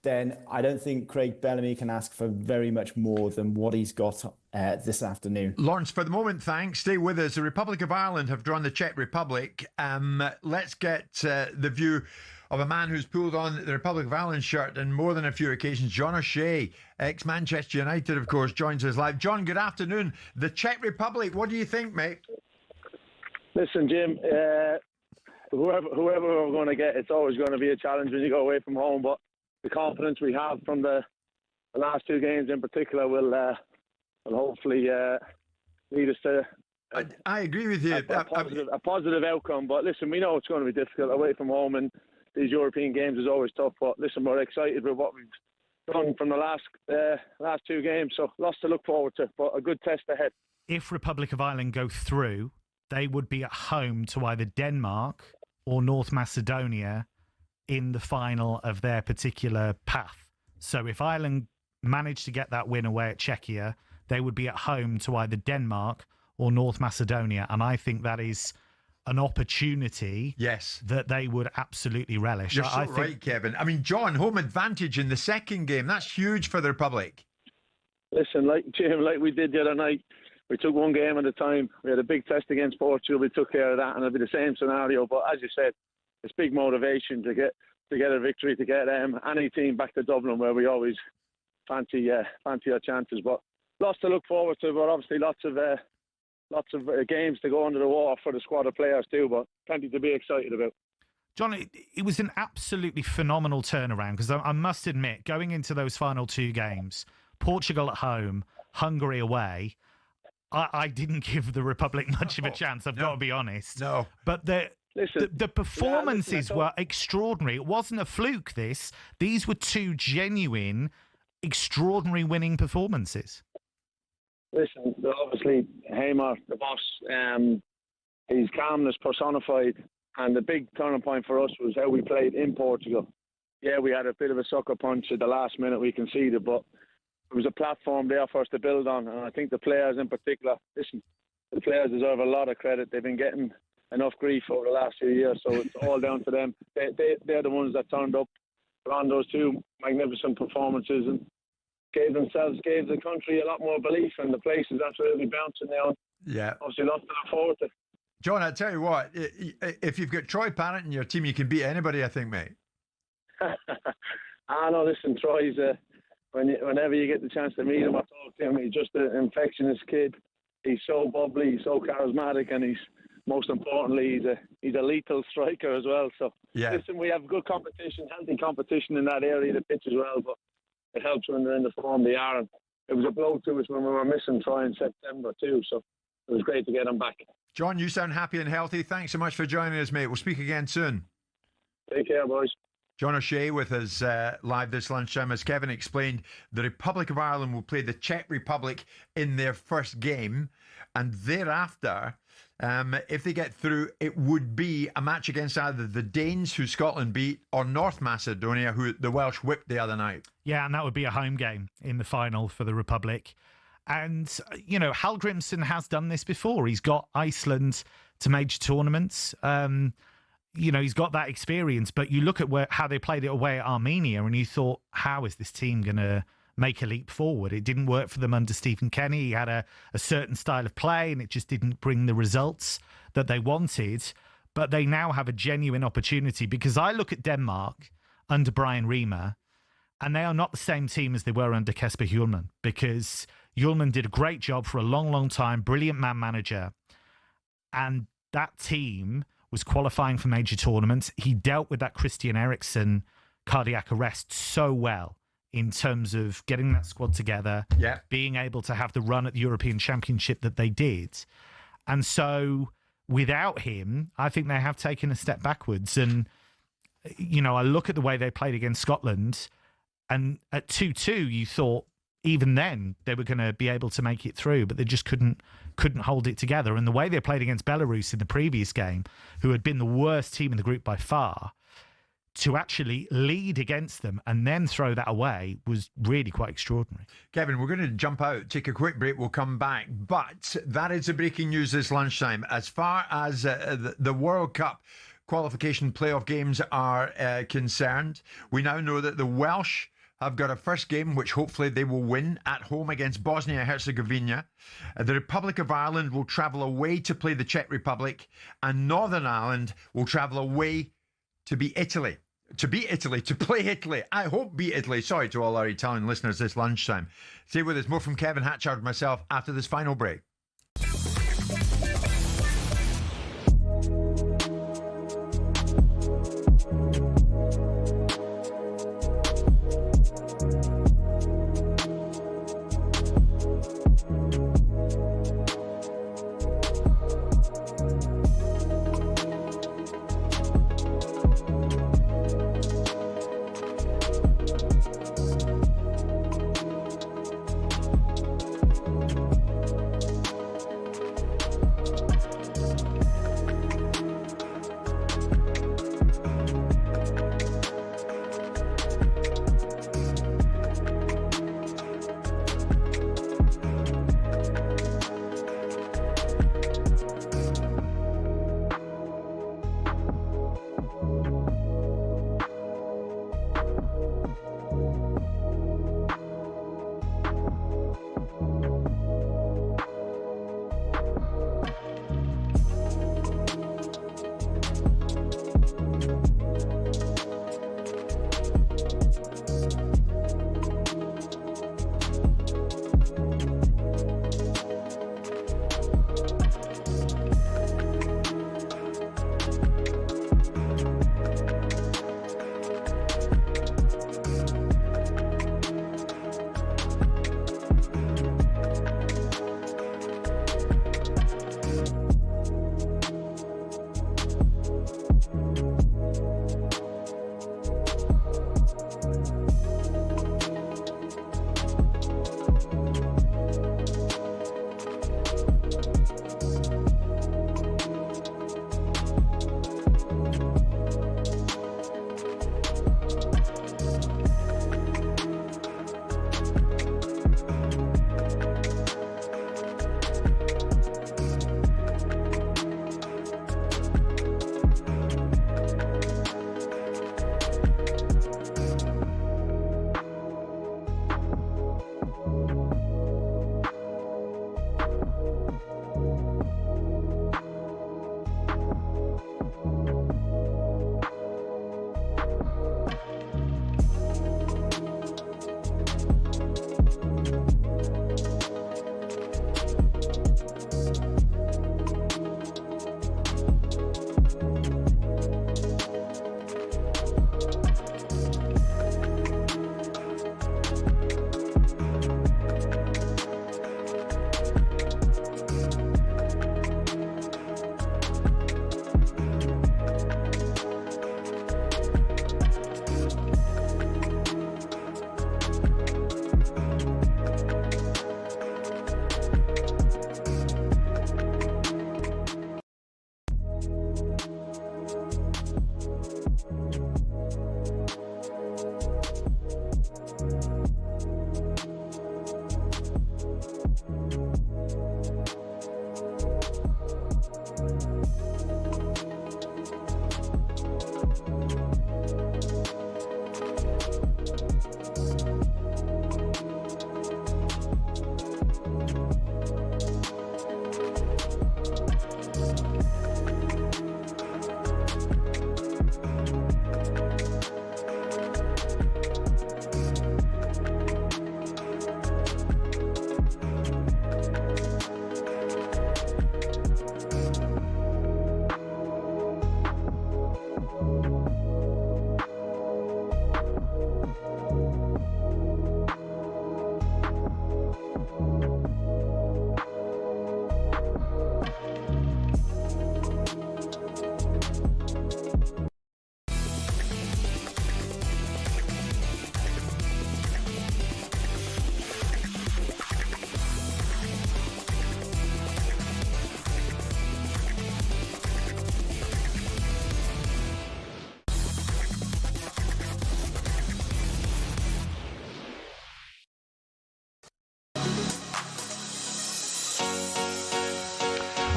then I don't think Craig Bellamy can ask for very much more than what he's got this afternoon. Lawrence, for the moment, thanks. Stay with us. The Republic of Ireland have drawn the Czech Republic. Let's get the view of a man who's pulled on the Republic of Ireland shirt on more than a few occasions. John O'Shea, ex-Manchester United, of course, joins us live. John, good afternoon. The Czech Republic, what do you think, mate? Listen, Jim, whoever we're going to get, it's always going to be a challenge when you go away from home. But the confidence we have from the last two games in particular will hopefully lead us to I agree with you. A positive outcome. But listen, we know it's going to be difficult away from home, and these European games is always tough. But listen, we're excited with what we've done from the last two games. So lots to look forward to, but a good test ahead. If Republic of Ireland go through, they would be at home to either Denmark or North Macedonia in the final of their particular path. So if Ireland managed to get that win away at Czechia, they would be at home to either Denmark or North Macedonia. And I think that is an opportunity that they would absolutely relish. You're so right, Kevin. I mean, John, home advantage in the second game, that's huge for the Republic. Listen, Jim, like we did the other night, we took one game at a time. We had a big test against Portugal. We took care of that, and it'll be the same scenario. But as you said, it's big motivation to get a victory, to get any team back to Dublin, where we always fancy our chances. But lots to look forward to. But obviously, lots of games to go under the wall for the squad of players too. But plenty to be excited about. John, it was an absolutely phenomenal turnaround because I must admit, going into those final two games, Portugal at home, Hungary away, I didn't give the Republic much of a chance, I've got to be honest. No. But the performances were extraordinary. It wasn't a fluke, this. These were two genuine, extraordinary winning performances. Listen, obviously, Hamer, the boss, his calmness personified. And the big turning point for us was how we played in Portugal. Yeah, we had a bit of a sucker punch at the last minute, we conceded, but it was a platform there for us to build on. And I think the players in particular, listen, the players deserve a lot of credit. They've been getting enough grief over the last few years, so it's all down to them. They're the ones that turned up on those two magnificent performances and gave the country a lot more belief, and the place is absolutely bouncing now. Yeah. Obviously, lots to look forward to. John, I tell you what, if you've got Troy Parrott in your team, you can beat anybody, I think, mate. I know, listen, Troy's, whenever you get the chance to meet him or talk to him, he's just an infectious kid. He's so bubbly, he's so charismatic, and most importantly, he's a lethal striker as well. So, listen, we have good competition, healthy competition in that area of the pitch as well, but it helps when they're in the form they are. And it was a blow to us when we were missing Troy in September too, so it was great to get him back. John, you sound happy and healthy. Thanks so much for joining us, mate. We'll speak again soon. Take care, boys. John O'Shea with us live this lunchtime. As Kevin explained, the Republic of Ireland will play the Czech Republic in their first game. And thereafter, if they get through, it would be a match against either the Danes, who Scotland beat, or North Macedonia, who the Welsh whipped the other night. Yeah, and that would be a home game in the final for the Republic. And, you know, Hallgrimsson has done this before. He's got Iceland to major tournaments. he's got that experience. But you look at how they played it away at Armenia, and you thought, how is this team going to make a leap forward? It didn't work for them under Stephen Kenny. He had a certain style of play, and it just didn't bring the results that they wanted. But they now have a genuine opportunity, because I look at Denmark under Brian Riemer, and they are not the same team as they were under Kasper Hjulmand, because Hjulmand did a great job for a long, long time, brilliant man manager. And that team was qualifying for major tournaments. He dealt with that Christian Eriksen cardiac arrest so well in terms of getting that squad together, being able to have the run at the European Championship that they did. And so without him, I think they have taken a step backwards. And, I look at the way they played against Scotland, and at 2-2, you thought even then they were going to be able to make it through, but they just couldn't hold it together. And the way they played against Belarus in the previous game, who had been the worst team in the group by far, to actually lead against them and then throw that away was really quite extraordinary. Kevin, we're going to jump out, take a quick break, we'll come back. But that is the breaking news this lunchtime. As far as the World Cup qualification playoff games are concerned, we now know that the Welsh have got a first game, which hopefully they will win at home against Bosnia-Herzegovina. The Republic of Ireland will travel away to play the Czech Republic, and Northern Ireland will travel away to beat Italy. To play Italy. I hope beat Italy. Sorry to all our Italian listeners this lunchtime. Stay with us. More from Kevin Hatchard and myself after this final break.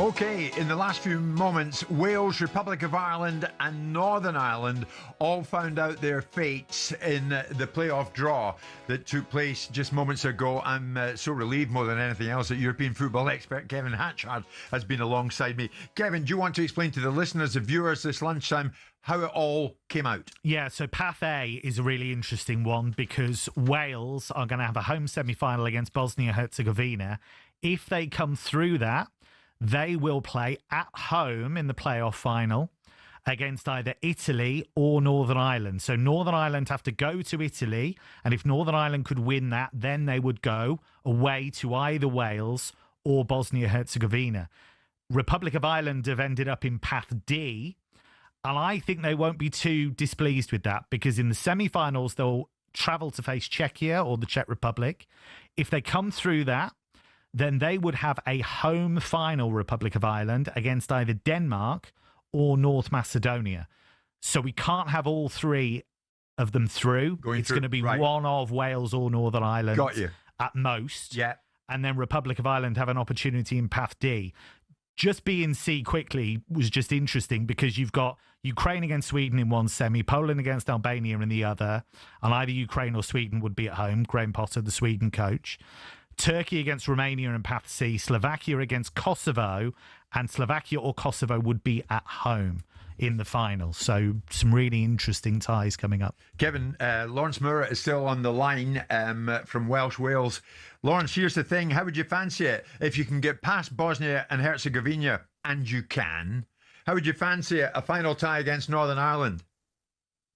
Okay, in the last few moments, Wales, Republic of Ireland and Northern Ireland all found out their fates in the playoff draw that took place just moments ago. I'm so relieved more than anything else that European football expert Kevin Hatchard has been alongside me. Kevin, do you want to explain to the listeners and viewers this lunchtime how it all came out? Yeah, so Path A is a really interesting one because Wales are going to have a home semi-final against Bosnia-Herzegovina. If they come through that, they will play at home in the playoff final against either Italy or Northern Ireland. So Northern Ireland have to go to Italy, and if Northern Ireland could win that, then they would go away to either Wales or Bosnia-Herzegovina. Republic of Ireland have ended up in Path D, and I think they won't be too displeased with that because in the semi-finals, they'll travel to face Czechia or the Czech Republic. If they come through that, then they would have a home final, Republic of Ireland, against either Denmark or North Macedonia. So we can't have all three of them through. It's going to be one of Wales or Northern Ireland at most. Yeah. And then Republic of Ireland have an opportunity in Path D. Just B and C quickly was just interesting because you've got Ukraine against Sweden in one semi, Poland against Albania in the other, and either Ukraine or Sweden would be at home. Graham Potter, the Sweden coach. Turkey against Romania in Path C, Slovakia against Kosovo, and Slovakia or Kosovo would be at home in the final. So some really interesting ties coming up. Kevin, Lawrence Moore is still on the line from Welsh Wales. Lawrence, here's the thing. How would you fancy it if you can get past Bosnia and Herzegovina, and you can? How would you fancy it, a final tie against Northern Ireland?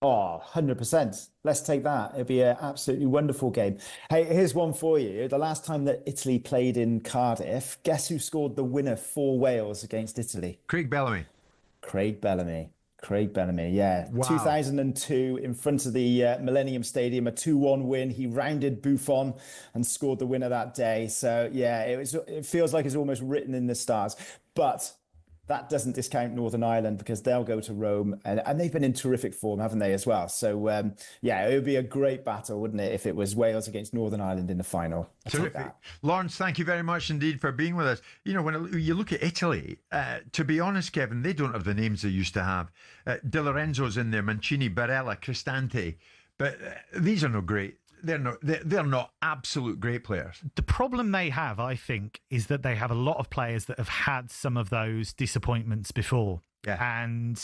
Oh, 100%. Let's take that. It'd be an absolutely wonderful game. Hey, here's one for you. The last time that Italy played in Cardiff, guess who scored the winner for Wales against Italy? Craig Bellamy. Craig Bellamy, yeah. Wow. 2002 in front of the Millennium Stadium, a 2-1 win. He rounded Buffon and scored the winner that day. So, yeah, it feels like it's almost written in the stars. But that doesn't discount Northern Ireland because they'll go to Rome and they've been in terrific form, haven't they, as well? So, yeah, it would be a great battle, wouldn't it, if it was Wales against Northern Ireland in the final. Terrific. Lawrence, thank you very much indeed for being with us. You know, when you look at Italy, to be honest, Kevin, they don't have the names they used to have. De Lorenzo's in there, Mancini, Barella, Cristante. But these are no great. They're not absolute great players. The problem they have, I think, is that they have a lot of players that have had some of those disappointments before. Yeah. And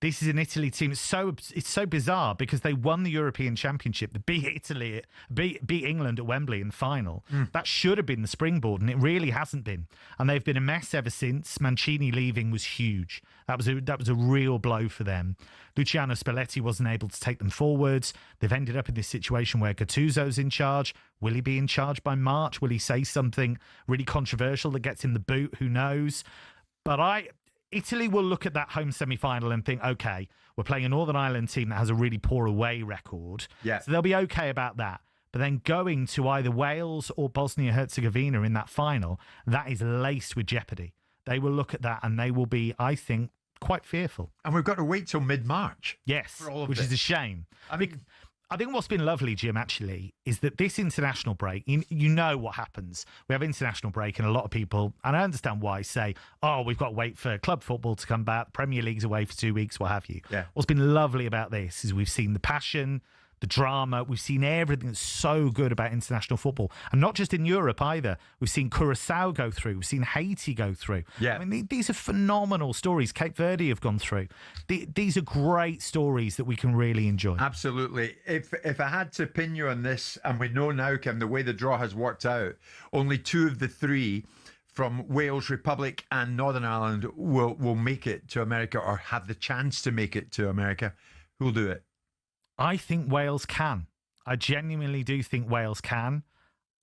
this is an Italy team. It's so bizarre because they won the European Championship. They beat England at Wembley in the final. That should have been the springboard, and it really hasn't been. And they've been a mess ever since. Mancini leaving was huge. That was a real blow for them. Luciano Spalletti wasn't able to take them forwards. They've ended up in this situation where Gattuso's in charge. Will he be in charge by March? Will he say something really controversial that gets him the boot? Who knows? But Italy will look at that home semi-final and think, okay, we're playing a Northern Ireland team that has a really poor away record. Yeah. So they'll be okay about that. But then going to either Wales or Bosnia-Herzegovina in that final, that is laced with jeopardy. They will look at that and they will be, I think, quite fearful. And we've got to wait till mid-March. Yes, for all of which this. is a shame. I think what's been lovely, Jim, actually, is that this international break, you know what happens. We have international break and a lot of people, and I understand why, say, oh, we've got to wait for club football to come back, Premier League's away for 2 weeks, what have you. Yeah. What's been lovely about this is we've seen the passion, the drama. We've seen everything that's so good about international football. And not just in Europe either. We've seen Curaçao go through. We've seen Haiti go through. Yeah. I mean, these are phenomenal stories. Cape Verde have gone through. These are great stories that we can really enjoy. Absolutely. If I had to pin you on this, and we know now, Kim, the way the draw has worked out, only 2 of the 3 from Wales, Republic and Northern Ireland will make it to America or have the chance to make it to America. Who'll do it? I think Wales can. I genuinely do think Wales can.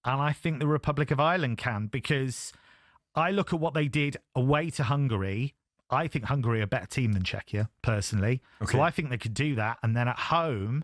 And I think the Republic of Ireland can, because I look at what they did away to Hungary. I think Hungary are a better team than Czechia, personally. Okay. So I think they could do that. And then at home,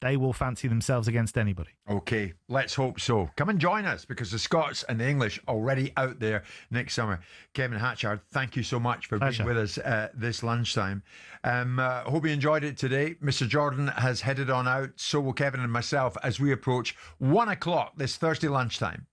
they will fancy themselves against anybody. Okay, let's hope so. Come and join us, because the Scots and the English are already out there next summer. Kevin Hatchard, thank you so much for being with us this lunchtime. Hope you enjoyed it today. Mr. Jordan has headed on out. So will Kevin and myself as we approach 1 o'clock this Thursday lunchtime.